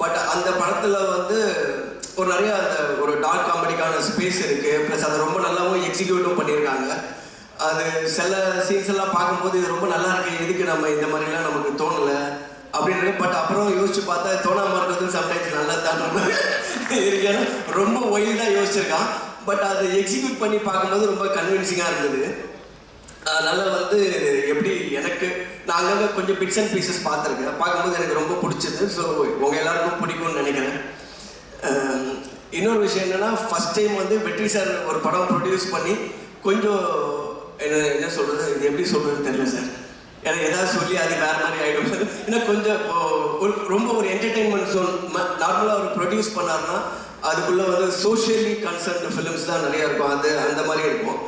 பட் அந்த படத்தில் வந்து ஒரு நிறையா அந்த ஒரு டார்க் காமெடிக்கான ஸ்பேஸ் இருக்குது. ப்ளஸ் அதை ரொம்ப நல்லாவும் எக்ஸிக்யூட்டும் பண்ணியிருக்காங்க. அது சில சீன்ஸ் எல்லாம் பார்க்கும்போது இது ரொம்ப நல்லா இருக்கு, எதுக்கு நம்ம இந்த மாதிரிலாம் நமக்கு தோணலை அப்படின்னு. பட் அப்புறம் யோசிச்சு பார்த்தா தோணாமல் இருக்கிறது சம்டைம்ஸ் நல்லா தான் இருக்கேன். ரொம்ப ஒயில்டாக யோசிச்சிருக்கான். பட் அதை எக்ஸிக்யூட் பண்ணி பார்க்கும்போது ரொம்ப கன்வின்சிங்காக இருந்தது. அதனால் வந்து எப்படி எனக்கு நான் அங்கங்கே கொஞ்சம் பிட்ஸ் அண்ட் பீசஸ் பார்த்துருக்கேன். பார்க்கும்போது எனக்கு ரொம்ப பிடிச்சது. ஸோ உங்கள் எல்லாருக்கும் பிடிக்கும்னு நினைக்கிறேன். இன்னொரு விஷயம் என்னென்னா, ஃபஸ்ட் டைம் வந்து வெற்றி சார் ஒரு படம் ப்ரொடியூஸ் பண்ணி கொஞ்சம் என்ன சொல்கிறது, இது எப்படி சொல்கிறதுன்னு தெரியல சார். ஏன்னா ஏதாவது சொல்லி அது வேறு மாதிரி ஆகிடும். ஏன்னா கொஞ்சம் ரொம்ப ஒரு என்டர்டெயின்மெண்ட் ஜோன் நார்மலாக அவர் ப்ரொடியூஸ் பண்ணார்னா அதுக்குள்ளே வந்து சோஷியலி கன்சர்ன்டு ஃபிலிம்ஸ் தான் நிறையா இருக்கும். அது அந்த மாதிரி இருக்கும்.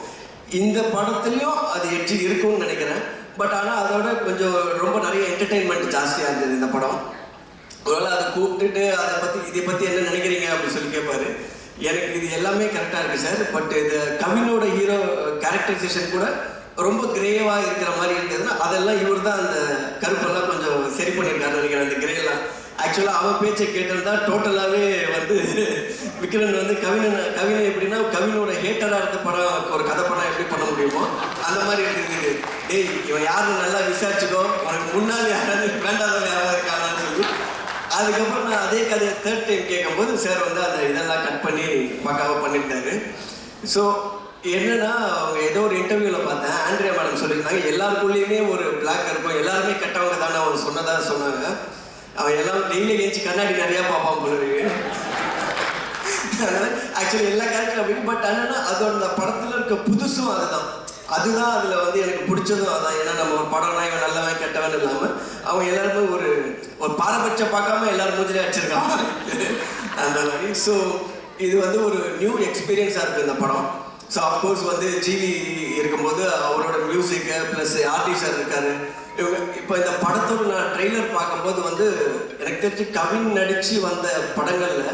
இந்த படத்துலையும் அது எட்ஜி இருக்கும்னு நினைக்கிறேன். பட் ஆனால் அதோட கொஞ்சம் ரொம்ப நிறைய என்டர்டெயின்மெண்ட் ஜாஸ்தியாக இருந்தது இந்த படம். ஒருவேளை அதை கூப்பிட்டுட்டு இதை பற்றி என்ன நினைக்கிறீங்க அப்படின்னு சொல்லி கேட்பாரு. எனக்கு இது எல்லாமே கரெக்டாக இருக்குது சார். பட் இந்த கவினோட ஹீரோ கேரக்டரைசேஷன் கூட ரொம்ப கிரேவாக இருக்கிற மாதிரி இருந்ததுன்னா அதெல்லாம் இவர் தான் அந்த கருப்பெல்லாம் கொஞ்சம் சரி பண்ணியிருக்காரு நினைக்கிறேன். அந்த கிரேலாம் ஆக்சுவலாக அவன் பேச்சை கேட்டிருந்தா டோட்டலாகவே வந்து விக்ரன் வந்து கவினை எப்படின்னா கவினோட ஹேட்டராக இருந்த படம் ஒரு கதை படம் எப்படி பண்ண முடியுமோ அந்த மாதிரி இருந்தது. டேய் இவன் யாரும் நல்லா விசாரிச்சுக்கோ, உனக்கு முன்னாடி யாராவது வேண்டாதவங்க யாராவது இருக்காங்கன்னு சொல்லி. அதுக்கப்புறம் நான் அதே கதையை 3rd டைம் கேட்கும்போது சார் வந்து அந்த இதெல்லாம் கட் பண்ணி பக்காவாக பண்ணியிருந்தாரு. ஸோ என்னன்னா, அவங்க ஏதோ ஒரு இன்டர்வியூவில் பார்த்தேன், ஆண்ட்ரியா மேடம் சொல்லியிருந்தாங்க எல்லாருக்குள்ளேயுமே ஒரு பிளாக் இருக்கும், எல்லாருமே கெட்டவங்க தானே அவங்க சொன்னாங்க. அவன் எல்லாம் டெய்லி ஏஞ்சி கண்ணாடி நிறையா பார்ப்பான் போல இருக்கு. ஆக்சுவலி எல்லா கேரக்டரும் அப்படின்னு. பட் என்னன்னா அதோட படத்தில் இருக்க புதுசும் அதுதான் அதில் வந்து எனக்கு பிடிச்சதும் அதான். ஏன்னா நம்ம ஒரு படம்னா இவன் நல்லவன் கெட்டவன் இல்லாமல் அவன் எல்லாருமே ஒரு பாரபட்சம் பார்க்காம எல்லாரும் மூஞ்சிலே அடிச்சிருக்கான் அந்த மாதிரி. ஸோ இது வந்து ஒரு நியூ எக்ஸ்பீரியன்ஸாக இருக்குது இந்த படம். ஸோ அஃப்கோர்ஸ் வந்து ஜிவி இருக்கும்போது அவரோட மியூசிக்கு ப்ளஸ் ஆர்டிஸ்டாக இருக்காரு. இவங்க இப்போ இந்த படத்தோட நான் ட்ரெய்லர் பார்க்கும்போது வந்து எனக்கு தெரிஞ்சு கவின் நடித்து வந்த படங்களில்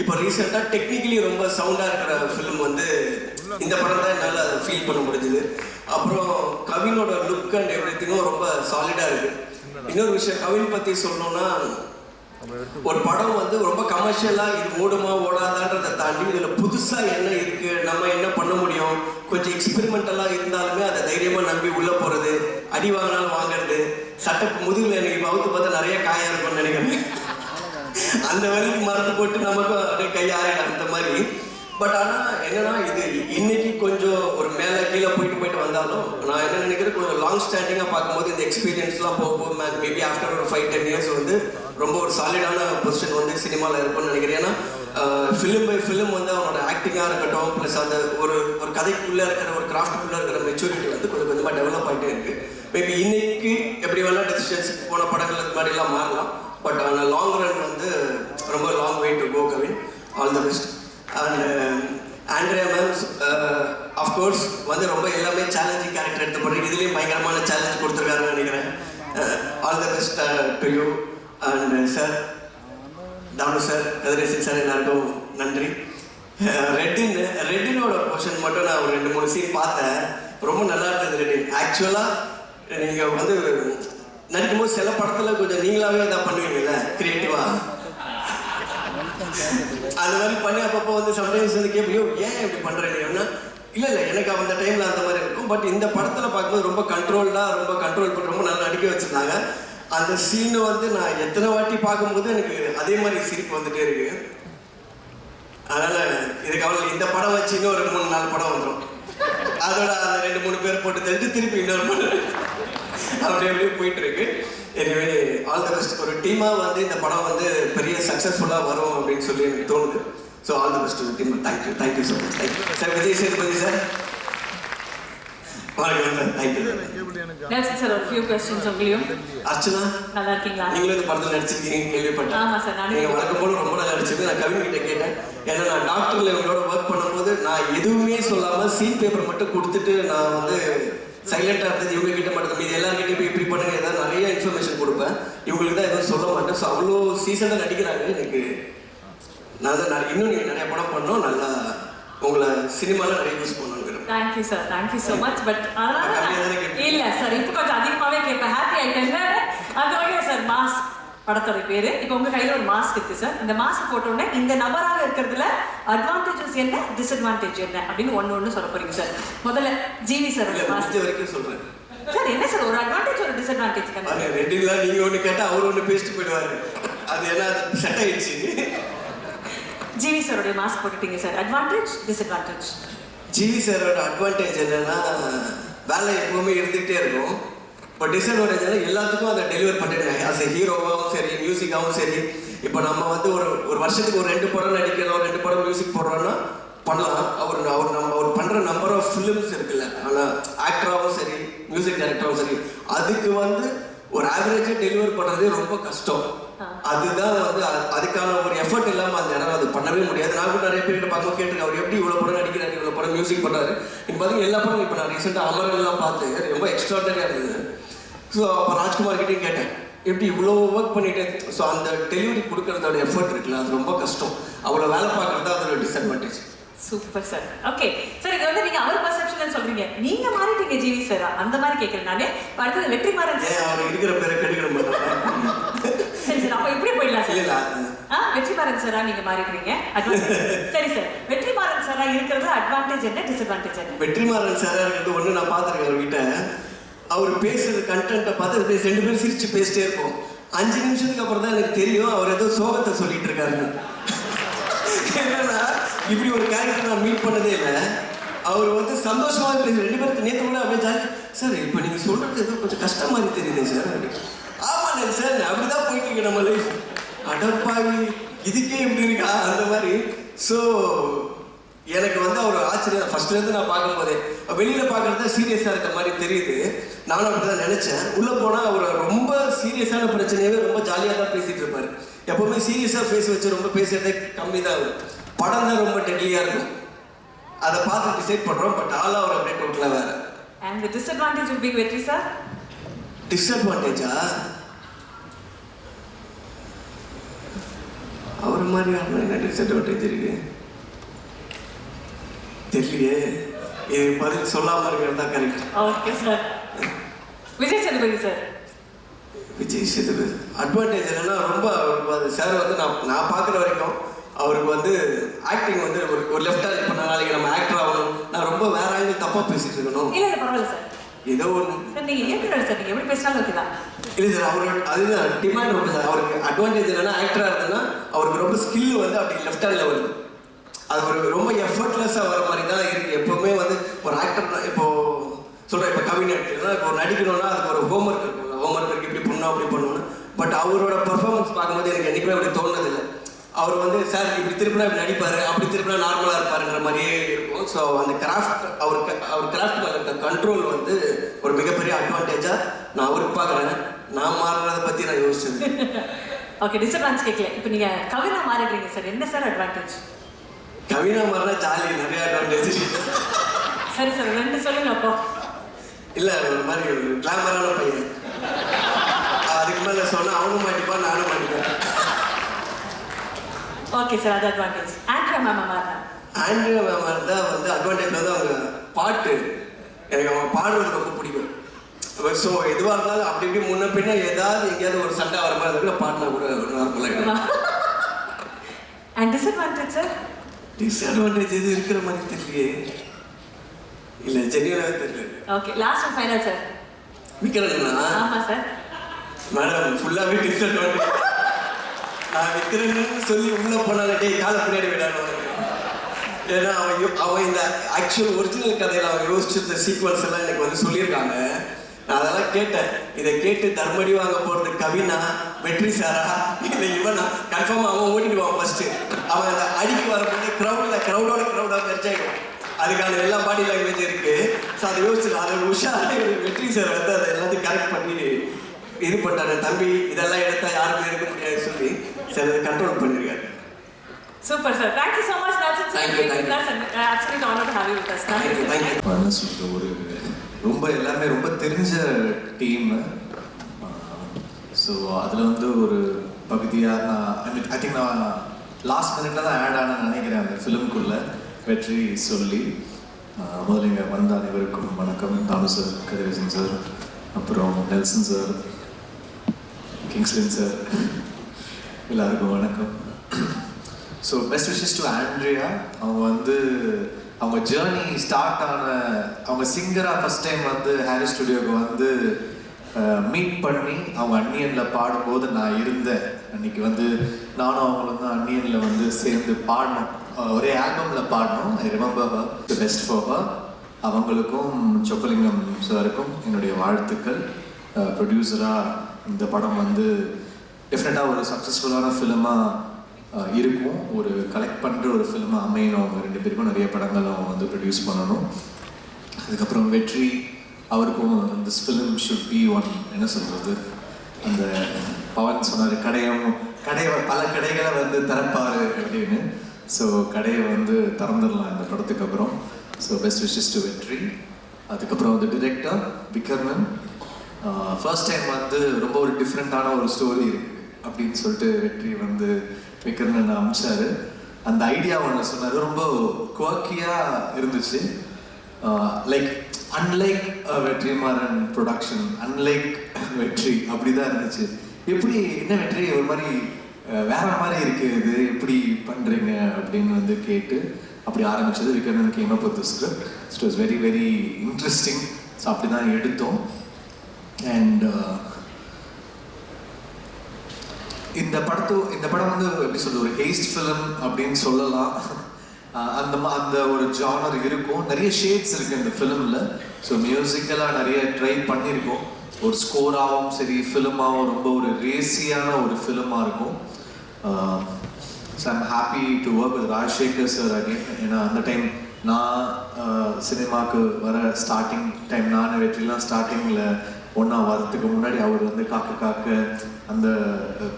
இப்போ ரீசெண்டாக டெக்னிக்கலி ரொம்ப சவுண்டாக இருக்கிற ஃபிலிம் வந்து இந்த படம் தான் என்னால் அதை ஃபீல் பண்ண முடிஞ்சுது. அப்புறம் கவினோட லுக் அண்ட் எவ்ரிதிங்கும் ரொம்ப சாலிடாக இருக்குது. இன்னொரு விஷயம் கவின் பற்றி சொல்லணும்னா, ஒரு படம் வந்து ரொம்ப கமர்ஷியலாக இது ஓடுமா ஓடாதான்றதை தாண்டி இதில் புதுசாக என்ன இருக்குது, நம்ம என்ன பண்ண முடியும், கொஞ்சம் எக்ஸ்பெரிமெண்டலாக இருந்தாலுமே அதை தைரியமாக நம்பி உள்ளே போகிறது, அடி வாங்கினாலும் வாங்கிறது, சட்டப்பு முதுகில் எனக்கு வகுத்து பார்த்தா நிறைய காயம் இருக்கும்னு நினைக்கிறேன். அந்த வரைக்கும் மறந்து போட்டு நமக்கும் அப்படியே கையாறிடும். அந்த மாதிரி பட் ஆனால் என்னன்னா இது இன்னைக்கு கொஞ்சம் ஒரு மேலே கீழே போயிட்டு வந்தாலும் நான் என்ன நினைக்கிறேன், கொஞ்சம் லாங் ஸ்டாண்டிங்காக பார்க்கும்போது இந்த எக்ஸ்பீரியன்ஸ்லாம் போகும்போது மேபி ஆஃப்டர் ஒரு 5-10 இயர்ஸ் வந்து ரொம்ப ஒரு சாலிடான பொசிஷன் வந்து சினிமாவில் இருக்கும்னு நினைக்கிறேன். ஏன்னா ஃபிலிம் பை ஃபிலிம் வந்து அவனோட ஆக்டிங்காக இருக்கட்டும், ப்ளஸ் அந்த ஒரு கதைக்குள்ளே இருக்கிற ஒரு கிராஃப்டுக்குள்ளே இருக்கிற மெச்சூரிட்டி வந்து கொஞ்சம் கொஞ்சமாக டெவலப் ஆகிட்டே இருக்குது. மேபி இன்னைக்கு எப்படி வேணால் டெசிஷன்ஸ் போன படங்கள் இது மாதிரிலாம் மாறலாம், பட் ஆனால் லாங் ரன் வந்து ரொம்ப long way to go Kavin. All the best. And Andrea ma'am of course வந்து ரொம்ப எல்லாமே சேலஞ்சிங் கேரக்டர் எடுத்து போடுறீங்க, இதுலேயும் பயங்கரமான சேலஞ்ச் கொடுத்துருக்காருன்னு நினைக்கிறேன். All the best to you. And sir Thanu sir, Kathiresan sir, எல்லாருக்கும் நன்றி. ரெட்டினோட போர்ஷன் மட்டும் நான் ஒரு 2-3 சீன் பார்த்தேன், ரொம்ப நல்லா இருந்தது. ரெட்டின் ஆக்சுவலாக நீங்கள் வந்து நடிக்கும்போது சில படத்தில் கொஞ்சம் நீங்களாகவே இதாக பண்ணுவீங்கல்ல க்ரியேட்டிவாக, அது மாதிரி பண்ணி அப்பப்போ வந்து சம்டைம்ஸ் வந்து கேட்பியோ ஏன் இப்படி பண்ணுறேன்னா இல்லை எனக்கு அந்த டைமில் அந்த மாதிரி இருக்கும். பட் இந்த படத்தில் பார்க்கும்போது ரொம்ப கண்ட்ரோல்டாக ரொம்ப கண்ட்ரோல் பண்ணி ரொம்ப நல்லா நடிக்க வச்சுருந்தாங்க. அந்த சீனை வந்து நான் எத்தனை வாட்டி பார்க்கும்போது எனக்கு அதே மாதிரி சிரிப்பு வந்துட்டே இருக்கு. அதனால் இதுக்கு அவ்வளோ இந்த படம் வச்சு இன்னும் ஒரு 3-4 படம் வந்துடும். அதோட அந்த 2-3 பேர் போட்டு தள்ளிட்டு திருப்பி இன்னொரு படம் அப்படியே போயிட்டு இருக்கு. Anyway all the best. ஒரு டீமாக வந்து இந்த படம் வந்து பெரிய சக்ஸஸ்ஃபுல்லாக வரும் அப்படின்னு சொல்லி எனக்கு தோணுது. So all the best team. Thank you so much. Thank you sir. Vijay Sethupathi sir, வணக்கம் சார். தேங்க்யூ. நெல்சன் சார், ஒரு ஃபியூ क्वेश्चंस உங்களையும். அர்ச்சனா, நல்லா இருக்கீங்களா? நீங்களும் இந்த படத்தில் நடிச்சிருக்கீங்க கேள்விப்பட்டேன். ஆமாம் சார், நான் நீங்கள் வழக்கம் போல ரொம்ப நல்லா நடிச்சது. நான் கவின் கிட்ட கேட்டேன், ஏன்னா நான் டாக்டரில் இவங்களோட ஒர்க் பண்ணும்போது நான் எதுவுமே சொல்லாமல் சீன் பேப்பர் மட்டும் கொடுத்துட்டு நான் வந்து சைலண்டாக இருந்தது. இவங்க கிட்ட மட்டும் இது எல்லாருக்கிட்டையும் போய் இப்படி பண்ணுங்க ஏதாவது நிறைய இன்ஃபர்மேஷன் கொடுப்பேன், இவங்களுக்கு தான் எதுவும் சொல்ல மாட்டேன். ஸோ அவ்வளோ சீசனாக நடிக்கிறாங்க. எனக்கு நான் தான் இன்னும் நீங்கள் நிறைய படம் பண்ணோம், நல்லா உங்களை சினிமாவில் நிறைய யூஸ் பண்ணணும். Thank you sir, thank you so much. But இல்லை சார், இப்போ கொஞ்சம் அதிகமாகவே கேட்பேன். ஹாப்பி ஆகிட்டேன். அது வகையாக சார், மாஸ்க் படத்தோட பேர். இப்போ உங்கள் கையில் ஒரு மாஸ்க் இருக்குது சார். இந்த மாஸ்க் போட்டோன்னே இந்த நபராக இருக்கிறதுல அட்வான்டேஜஸ் என்ன, டிஸ்அட்வான்டேஜ் என்ன அப்படின்னு ஒன்று சொல்ல போறீங்க சார். முதல்ல ஜிவி சார் மாஸ்க் வரைக்கும் சொல்கிறேன் சார். என்ன சார், ஒரு அட்வான்டேஜ் ஒரு டிஸ்அட்வான்டேஜ் தானே? ரெண்டுலாம் நீங்கள் ஒன்று கேட்டால் அவர் ஒன்று பேசிட்டு போயிடுவார். அது என்ன செட் ஆயிடுச்சு. ஜிவி சாரோடைய மாஸ்க் போட்டுட்டீங்க சார். Advantage, disadvantage. ஜிவி சாரோட அட்வான்டேஜ் என்னன்னா வேலை எப்பவுமே இருந்துகிட்டே இருக்கும். இப்போ டிஸ்அட்வான்டேஜ் எல்லாத்துக்கும் அதை டெலிவர் பண்ணிடுறேன். அஸ் எ ஹீரோவாகவும் சரி, மியூசிக்காகவும் சரி. இப்போ நம்ம வந்து ஒரு வருஷத்துக்கு ஒரு 2 படம் நடிக்கிறோம், 2 படம் மியூசிக் போடுறோன்னா பண்ணலாம். அவர் பண்ணுற நம்பர் ஆஃப் ஃபிலிம்ஸ் இருக்குல்ல, ஆனால் ஆக்டராகவும் சரி, மியூசிக் டைரக்டராகவும் சரி, அதுக்கு வந்து ஒரு ஆவரேஜாக டெலிவர் பண்ணுறதே ரொம்ப கஷ்டம். அதுதான் வந்து அதுக்கான ஒரு எஃபர்ட் இல்லாமல் அந்த இடம் அது பண்ணவே முடியாது. நான் கூட நிறைய பேர்கிட்ட பார்க்க கேட்டிருக்கேன், அவர் எப்படி இவ்வளோ படம் நடிக்கிறாரு, இவ்வளோ படம் மியூசிக் பண்ணுறாரு. இப்போ பார்த்தீங்கன்னா எல்லா படம் இப்போ நான் ரீசெண்டாக அமரெல்லாம் பார்த்து ரொம்ப எக்ஸ்ட்ராடனரியாக இருந்தது. ஸோ அப்போ ராஜ்குமார்கிட்டையும் கேட்டேன், எப்படி இவ்வளோ ஒர்க் பண்ணிட்டேன். ஸோ அந்த டெலிவரி கொடுக்குறதோட எஃபர்ட் இருக்குல்ல, அது ரொம்ப கஷ்டம். அவ்வளோ வேலை பார்க்குறது தான் அதோட disadvantage. Super sir. Okay sir, இது வந்து நீங்க அவர் பர்செப்ஷன் சொல்றீங்க, நீங்க மாறிட்டீங்க ஜிவி சார், அந்த மாதிரி கேட்கிறேன் நானே. அடுத்தது வெற்றிமாறன் சார். அவர் இருக்கிற பேரை கெடுக்கிற மாட்டேன். சரி சார், அப்போ இப்படி போயிடலாம் சார். வெற்றிமாறன் சாரா நீங்க மாறிடுறீங்க. சரி சார், வெற்றிமாறன் சாரா இருக்கிறதுல அட்வான்டேஜ் என்ன, டிஸ்அட்வான்டேஜ் என்ன? வெற்றிமாறன் சாரா இருக்கிறது ஒன்று நான் பார்த்துருக்கேன் அவர்கிட்ட. அவர் பேசுறது கண்டென்ட்டை பார்த்து 2 பேரும் சிரிச்சு பேசிட்டே இருப்போம். 5 நிமிஷத்துக்கு அப்புறம் தான் எனக்கு தெரியும் அவர் ஏதோ சோகத்தை சொல்லிட்டு இருக்காருன்னு. என்னன்னா இப்படி ஒரு கேரக்டர் நான் மீட் பண்ணதே இல்லை. அவர் வந்து சந்தோஷமாக பேசுற 2 பேருக்கு நேற்று கூட அப்படியே ஜாலி சார், இப்போ நீங்கள் சொல்கிறது ஏதோ கொஞ்சம் கஷ்டம் மாதிரி தெரியுது சார். ஆமாம் சார், அப்படிதான் போயிட்டு இருக்கு நம்ம லைஃப். அடப்பாவி இதுக்கே இப்படி இருக்கா அந்த மாதிரி. ஸோ எனக்கு வந்து அவர் ஆச்சரியம். ஃபர்ஸ்ட்லேருந்து நான் பார்க்கும்போதே வெளியில் பார்க்குறது சீரியஸாக இருக்க மாதிரி தெரியுது. நானும் அப்படி தான் நினச்சேன். உள்ளே போனால் அவர் ரொம்ப சீரியஸான பிரச்சனையாகவே ரொம்ப ஜாலியாக தான் பேசிகிட்டு இருப்பார். எப்போவுமே சீரியஸாக ஃபேஸ் வச்சு ரொம்ப பேசுகிறதே கம்மி தான். அவர் படம் தான் ரொம்ப டெட்லியாக இருக்கும். அதை பார்த்து டிசைட் பண்ணுறோம். பட் ஆளாக அவர் அப்படியே டோட்டலாக வேறு. அண்ட் டிஸ்அட்வான்டேஜ் would be வெற்றி சார். டிஸ்அட்வான்டேஜா? அவர் மாதிரி என்ன டிஸ்அட்வான்டேஜ் இருக்கு தெரியலையே. இது பதில் சொல்லாமல் இருக்கிறது தான் correct. Okay sir. Vijay Sethupathi sir. Vijay Sethupathi advantage என்னன்னா ரொம்ப அவருக்கு சார் வந்து நான் பார்க்குற வரைக்கும் அவருக்கு வந்து ஆக்டிங் வந்து ஒரு லெஃப்ட் ஹேண்ட். இப்போ நாளைக்கு நம்ம ஆக்டர் ஆகணும், நான் ரொம்ப வேற ஆங்கிள் தப்பாக பேசிட்டு இருக்கணும். இல்லை பரவாயில்ல சார், ஏதோ ஒன்று சார். நீங்கள் இயக்குனர் சார், நீங்கள் எப்படி பேசினாலும் இருக்குதான். இல்லை சார், அவருக்கு அதுதான் டிமாண்ட் ரொம்ப சார். அவருக்கு அட்வான்டேஜ் என்னன்னா ஆக்டராக இருந்ததுன்னா அவருக்கு ரொம்ப ஸ்கில் வந்து அப்படி லெஃப்ட் ஹேண்டில் வருது. அது ஒரு ரொம்ப எஃபர்ட்லெஸ்ஸாக வர மாதிரி தான் இருக்குது. எப்போவுமே வந்து ஒரு ஆக்டர் இப்போது சொல்கிறேன், இப்போ கவிஞர் எடுத்துக்கிட்டா இப்போ நடிக்கணும்னா அதுக்கு ஒரு ஹோம்ஒர்க் இருக்கும். ஹோம்ஒர்க் இருக்குது, இப்படி பண்ணணும் அப்படி பண்ணணும்னு. பட் அவரோட பர்ஃபார்மன்ஸ் பார்க்கும்போது எனக்கு என்றைக்குமே அப்படி தோணுனதில்லை. அவர் வந்து சார் இப்படி திருப்பினா இப்படி நடிப்பார், அப்படி திருப்பினா நார்மலாக இருப்பாருங்கிற மாதிரியே இருக்கும். ஸோ அந்த கிராஃப்ட் அவர் கிராஃப்ட் மேலே இருக்க கண்ட்ரோல் வந்து ஒரு மிகப்பெரிய அட்வான்டேஜாக நான் அவருக்கு பார்க்குறேன். நான் மாறுறதை பற்றி நான் யோசிச்சது. ஓகே, டிஸ்அட்வான்ஸ் கேட்கல. இப்போ நீங்கள் கவினா மாறிடுறீங்க சார், என்ன சார் அட்வான்டேஜ்? கவினா மாறினா ஜாலி, நிறைய அட்வான்டேஜ். சரி சார், 2 சொல்லுங்க அப்போ. இல்லை, ஒரு மாதிரி ஒரு கிளாமரான பையன். அதுக்கு மேலே சொன்னால் அவனும் மாட்டிப்பான், நானும் மாட்டிப்பேன். ஓகே சார், அது அட்வான்டேஜ். ஆண்ட்ரியா மேம் மாறினா? ஆண்ட்ரியா மேம் இருந்தால் வந்து அட்வான்டேஜ் வந்து அவங்க பாட்டு, எனக்கு அவங்க பாடுறது ரொம்ப பிடிக்கும். ஸோ எதுவாக இருந்தாலும் அப்படி இப்படி முன்ன பின்ன ஏதாவது எங்கேயாவது ஒரு சண்டை வர மாதிரி இருந்தால் பாட்டினா கூட நார்மலாக. And disadvantage sir? டிஸ்அட்வான்டேஜ் எது இருக்கிற மாதிரி தெரியலையே. இல்லை, ஜென்யூனாகவே தெரியல. Okay, last and final sir. விற்கிறேன்னா? ஆமாம் சார். மேடம் ஃபுல்லாகவே டிஸ்அட்வான்டேஜ். நான் விற்கிறேன்னு சொல்லி உள்ளே போனாலே காலை பின்னாடி விடாமல். ஏன்னா அவன் இந்த ஆக்சுவல் ஒரிஜினல் கதையில் அவன் யோசிச்சிருந்த சீக்வன்ஸ் எல்லாம் எனக்கு வந்து சொல்லியிருக்காங்க. நான் அதெல்லாம் கேட்டேன். இதை கேட்டு தர்மடி வாங்க போகிறது கவினா, வெற்றி சாரா, இல்லை இவனா? கன்ஃபார்மாக அவன் ஓட்டிடுவான் ஃபர்ஸ்ட்டு. அவன் அந்த அடிக்கு வரப்போது க்ரௌடோட மெர்ஜாயிடும். அதுக்கான எல்லா பாடி லாங்குவேஜ் இருக்குது. ஸோ அதை யோசிச்சு அதை உஷா வெற்றி சார் வந்து அதை எல்லாத்தையும் கரெக்ட் பண்ணி இது பண்ணிட்டாரு. தம்பி இதெல்லாம் எடுத்தால் யாருமே இருக்க முடியாது சொல்லி சார் அதை கண்ட்ரோல் பண்ணியிருக்காரு. Super sir, thank you so much. Thank you. ஒரு ரொம்ப எல்லாருமே ரொம்ப தெரிஞ்ச டீம். ஸோ அதில் வந்து ஒரு பகுதியாக ஐ திங்க் நான் லாஸ்ட் மினிட்ல தான் ஆட் ஆனேன்னு நினைக்கிறேன் அந்த ஃபிலிம்குள்ளே. வெற்றி சொல்லி முதல்ல இங்கே வந்த அனைவருக்கும் வணக்கம். தானு சார், கதிரேசன் சார், அப்புறம் நெல்சன் சார், கிங்ஸ்லின் சார், எல்லாருக்கும் வணக்கம். So best wishes to Andrea. அவங்க வந்து அவங்க ஜேர்னி ஸ்டார்ட் ஆன, அவங்க சிங்கராக ஃபஸ்ட் டைம் வந்து ஹாரிஸ் ஸ்டுடியோவுக்கு வந்து மீட் பண்ணி அவங்க அன்னியனில் பாடும்போது நான் இருந்தேன். அன்றைக்கி வந்து நானும் அவங்களும் தான் அன்னியனில் வந்து சேர்ந்து பாடினோம், ஒரே ஆல்பமில் பாடினோம். I remember her, the best for her. அவங்களுக்கும் சொக்கலிங்கம் சாருக்கும் என்னுடைய வாழ்த்துக்கள். ப்ரொடியூசராக இந்த படம் வந்து டெஃபினட்டாக ஒரு சக்ஸஸ்ஃபுல்லான ஃபிலிமாக இருக்கும், ஒரு கலெக்ட் பண்ணுற ஒரு ஃபிலிமாக அமையணும். அவங்க 2 பேருக்கும் நிறைய படங்கள் அவங்க வந்து ப்ரொடியூஸ் பண்ணணும். அதுக்கப்புறம் வெற்றி அவருக்கும் this film should be one, என்ன சொல்கிறது, அந்த பவன் சொன்னார் கடையை பல கடைகளை வந்து திறப்பார் அப்படின்னு. ஸோ கடையை வந்து திறந்துடலாம் இந்த படத்துக்கு அப்புறம். ஸோ பெஸ்ட் விஷஸ் டு வெற்றி. அதுக்கப்புறம் வந்து டிரெக்டர் விக்ரமன். ஃபர்ஸ்ட் டைம் வந்து ரொம்ப ஒரு டிஃப்ரெண்ட்டான ஒரு ஸ்டோரி இருக்குது அப்படின்னு சொல்லிட்டு வெற்றி வந்து விக்ரமன் அமிச்சார். அந்த ஐடியா ஒன்று சொன்னார், ரொம்ப குவர்க்கியாக இருந்துச்சு. Like unlike Vetrimaaran production, unlike வெற்றி அப்படி தான் இருந்துச்சு. எப்படி என்ன வெற்றி ஒரு மாதிரி வேற மாதிரி இருக்குது, இது எப்படி பண்ணுறீங்க அப்படின்னு வந்து கேட்டு அப்படி ஆரம்பித்தது. Vikraman came up with the script. It was very very interesting. So அப்படி தான் எடுத்தோம். அண்ட் இந்த படம் வந்து எப்படி சொல்றது, ஒரு ஹேஸ்ட் ஃபிலிம் அப்படின்னு சொல்லலாம். அந்த ஒரு ஜானர் இருக்கும், நிறைய ஷேட்ஸ் இருக்குது இந்த ஃபிலிமில். ஸோ மியூசிக்கலாக நிறைய ட்ரை பண்ணியிருக்கோம். ஒரு ஸ்கோராகவும் சரி, ஃபிலிமாகவும் ரொம்ப ஒரு ரேசியான ஒரு ஃபிலிமாக இருக்கும். So I'm happy to work with Rajasekar sir again. ஏன்னா அந்த டைம் நான் சினிமாவுக்கு வர ஸ்டார்டிங் டைம், நான் வெற்றிலாம் ஸ்டார்டிங்கில் ஒன்றா வரதுக்கு முன்னாடி அவர் வந்து காக்க அந்த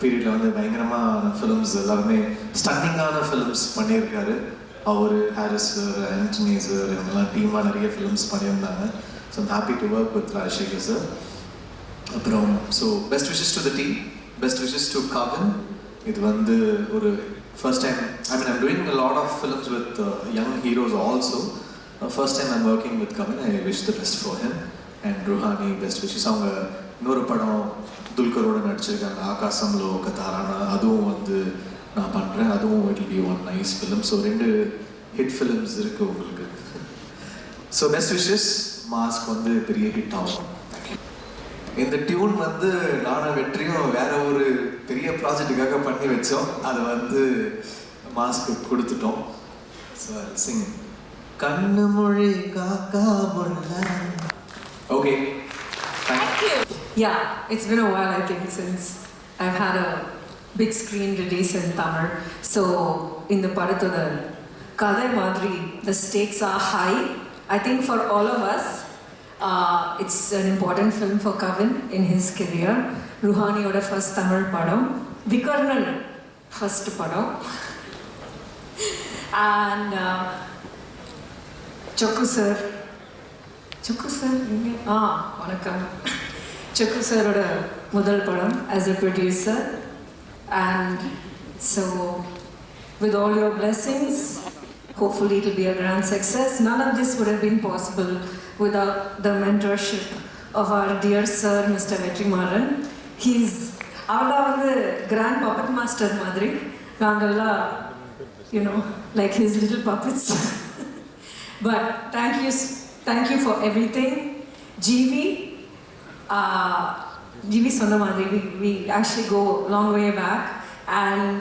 பீரியடில் வந்து பயங்கரமான ஃபிலிம்ஸ், எல்லாருமே ஸ்டன்னிங்கான ஃபிலிம்ஸ் பண்ணியிருக்காரு. அவர், ஹாரிஸ் சார், ஆண்டனி சார், இவங்கெல்லாம் டீமாக நிறைய ஃபிலிம்ஸ் பண்ணியிருந்தாங்க. So I'm happy to work with Rajasekar sir. அப்புறம் so best wishes to the team, best wishes to Kavin. இது வந்து ஒரு first time, I mean I'm doing a lot of films with young heroes also. First time I'm working with Kavin. I wish the best for him. And Ruhani, best wishes. அவங்க இன்னொரு படம் துல்கரோட நடிச்சிருக்காங்க, ஆகாசம்லோ கதாரானா, அதுவும் வந்து நான் பண்ணுறேன். அதுவும் it will be one nice film. So 2 hit films இருக்குது உங்களுக்கு. So best wishes. மாஸ்க் வந்து பெரிய ஹிட் ஆகும். இந்த டியூன் வந்து நானும் வெற்றியும் வேற ஒரு பெரிய ப்ராஜெக்டுக்காக பண்ணி வச்சோம். அதை வந்து மாஸ்க்கு கொடுத்துட்டோம். So I'll sing கண்ணு மொழி காக்கா முள்ள. Okay. Thank you. Yeah, it's been a while, I think, since I've had a big screen release in Tamil. So, in the Padathoda Kadai Madri, the stakes are high. I think for all of us, it's an important film for Kavin in his career. Ruhani oda first Tamil padam, Vikarnan first padam, and Chokku sir, vanakkam. Chokku sir oda முதல் படம் as a producer, and so with all your blessings, hopefully it will be a grand success. None of this would have been possible without the mentorship of our dear sir, Mr. Vetrimaran. He's the grand puppet master madri. Nangalla, you know, like his little puppets. But thank you for everything. GV சொன்ன மாதிரி we actually go long way back, and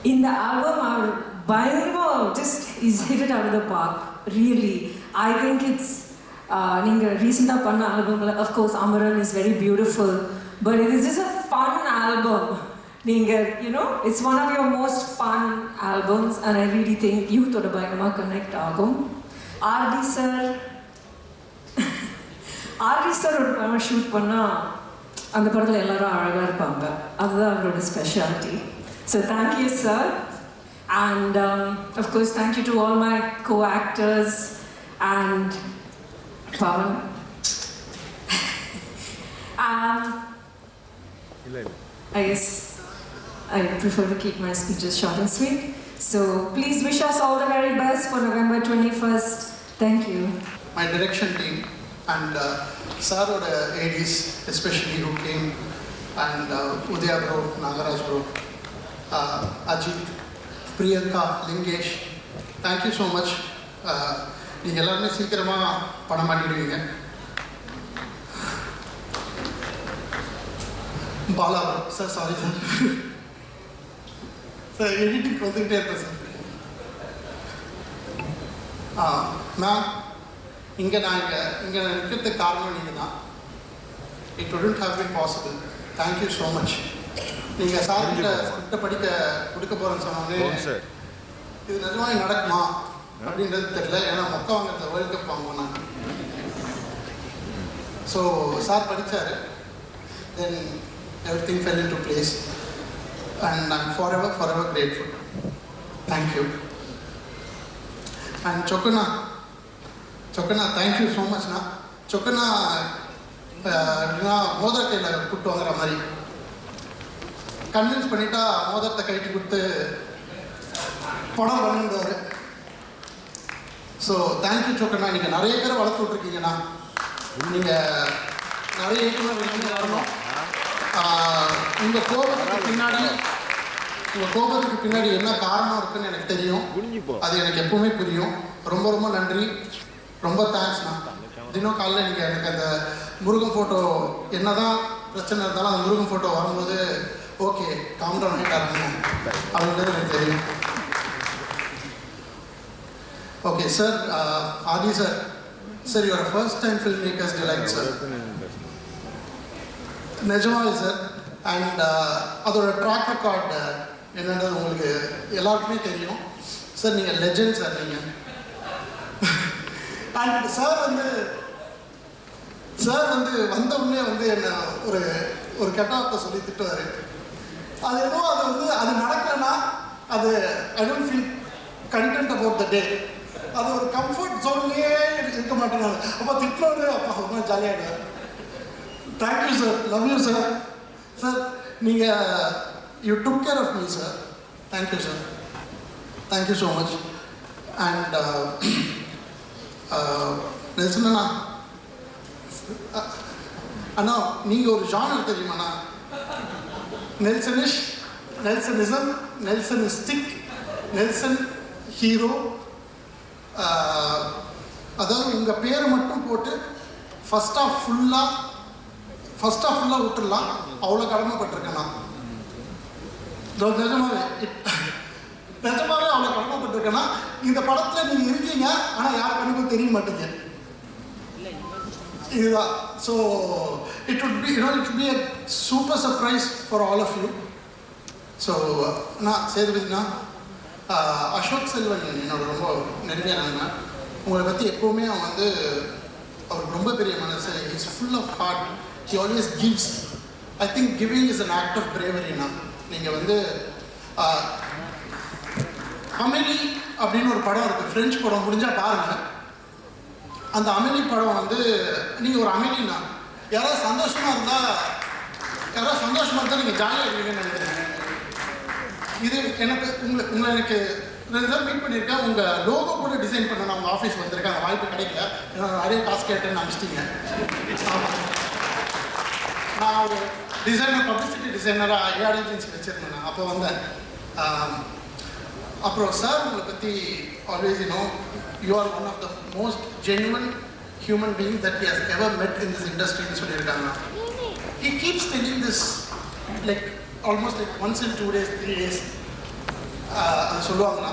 in the album our பயங்கரமா just is hit it out of the park. Really, I think it's நீங்க ரீசெண்டா பண்ண ஆல்பம்ல of course Amaran is very beautiful, but it is just a fun album. நீங்க you know, it's one of your most fun albums, and I really think youth oda பயங்கரமா connect ஆகும். RD sir ஒரு படம் shoot பண்ணா அந்த படத்துல எல்லாரும் அழகா இருப்பாங்க. அதுதான் அவரோட speciality. So thank you, sir. And of course, thank you to all my co-actors and Pawan. I guess I prefer to keep my speeches short and sweet. So please wish us all the very best for November 21st. Thank you. My direction team and sir oda ADs especially who came, and Udaya bro, Nagaraj bro, Ajit, Priyanka, Lingesh, thank you so much. நீங்கள் எல்லாருமே சீக்கிரமாக படம் பண்ணிடுவீங்க. Bala sir, sorry sir, sir editing வந்துக்கிட்டே இருக்கேன் sir. Ma'am, இங்கே நிற்கிறதுக்கு காரணம் நீங்கள் தான். It wouldn't have been possible. Thank you so much. நீங்கள் சார்கிட்ட ஸ்கிரிப்டை கொடுக்க போகிறேன்னு சொன்னாலே இது நிஜமாக நடக்குமா அப்படின்றது தெரியல. ஏன்னா மொக்க வாங்கிறத வேர்ல்டு கப் வாங்குவோம் நாங்கள். ஸோ சார் படித்தார், தென் everything fell into place, and I'm forever grateful. Thank you. And Chokkana, thank you so much. Chokkana மோதிர கையில் கூப்பிட்டு வாங்குற மாதிரி கன்வின்ஸ் பண்ணிட்டா மோதிரத்தை கைட்டு கொடுத்து படம் பண்ணியிருந்தாரு. So thank you Chokkana. நீங்கள் நிறைய பேரை வளர்த்து விட்ருக்கீங்கண்ணா. நீங்கள் நிறைய இயக்குனர் வரணும். உங்கள் கோபத்துக்கு பின்னாடி என்ன காரணம் இருக்குன்னு எனக்கு தெரியும். அது எனக்கு எப்பவுமே புரியும். ரொம்ப ரொம்ப நன்றி, ரொம்ப தேங்க்ஸ்ண்ணா. தினம் காலையில் நீங்கள் எனக்கு அந்த முருகன் ஃபோட்டோ என்ன தான் பிரச்சனை இருந்தாலும் அந்த முருகன் ஃபோட்டோ வரும்போது ஓகே காம் டவுன் ஆகிட்டாருங்க அப்படின்றது எனக்கு தெரியும். Okay sir, Aadhi sir, sir your first time film makers delight sir. நிஜமாவே சார். அண்ட் அதோட ட்ராக் ரெக்கார்ட் என்னன்றது உங்களுக்கு எல்லாருக்குமே தெரியும் சார். நீங்கள் லெஜெண்ட் சார் நீங்கள். அண்ட் சார் வந்த உடனே என்ன ஒரு கெட்ட வார்த்தை சொல்லி திட்டுவார். அது என்னவோ அது நடக்கலைன்னா அது I don't feel content about the day. அது ஒரு கம்ஃபர்ட் ஜோன்லேயே இருக்க மாட்டேங்க. அப்போ திட்டோடு அப்போ ரொம்ப ஜாலியாகிடுவார். Thank you sir, love you sir. Sir நீங்கள் you took care of me sir. Thank you sir, thank you so much. And Nelson அண்ணா, நீங்கள் ஒரு ஜானர் தெரியுமாண்ணா? நெல்சனிசம், நெல்சனிஸ்டிக், நெல்சன் ஹீரோ. அதாவது உங்கள் பேரை மட்டும் போட்டு ஃபஸ்ட் ஆஃப் ஃபுல்லாக விட்டுடலாம். அவ்வளோ கடமைப்பட்டிருக்கேன் நான். நிஜமாவே நிஜமாவே அவ்வளோ கடமைப்பட்டிருக்கேன்னா இந்த படத்தில் நீங்கள் இருக்கீங்க, ஆனால் யார் கண்ணுக்கும் தெரிய மாட்டீங்க. இதுதான். So it would be a super surprise for all of you. So நான் சேதுபதினா அசோக் செல்வன் என்னோட ரொம்ப நெருங்கிய நண்பன். உங்களை பற்றி எப்போவுமே அவன் வந்து அவருக்கு ரொம்ப பெரிய மனசு. It's full of heart. He always gives. I think giving is an act of பிரேவரினா. நீங்கள் வந்து அமெலி அப்படின்னு ஒரு படம் இருக்குது, ஃப்ரெஞ்சு படம், முடிஞ்சால் பாருங்கள். அந்த அமெலி படம் வந்து நீங்கள் ஒரு அமெலினா யாராவது சந்தோஷமாக இருந்தால் நீங்கள் ஜாலியாக இருக்கீங்கன்னு நினைக்கிறேன். இது எனக்கு உங்களை எனக்கு 2 தடவை மீட் பண்ணியிருக்கேன். உங்கள் லோகோ கூட டிசைன் பண்ண நான் உங்கள் ஆஃபீஸ் வந்திருக்கேன். அந்த வாய்ப்பு கிடைக்கல, ஏன்னா நிறைய காசு கேட்டேன்னு அனுப்பிச்சிட்டிங்க. நான் ஒரு டிசைனர், பப்ளிசிட்டி டிசைனராக ஏஆர் ஏஜென்சி வச்சுருந்தேன், அப்போ வந்தேன். அப்புறம் சார் உங்களை பற்றி always you are one of the most genuine human beings that he has ever met in this industry ன்னு சொல்லியிருக்காங்க. He keeps telling this like almost like once in 2 days, 3 days அது சொல்லுவாங்களா.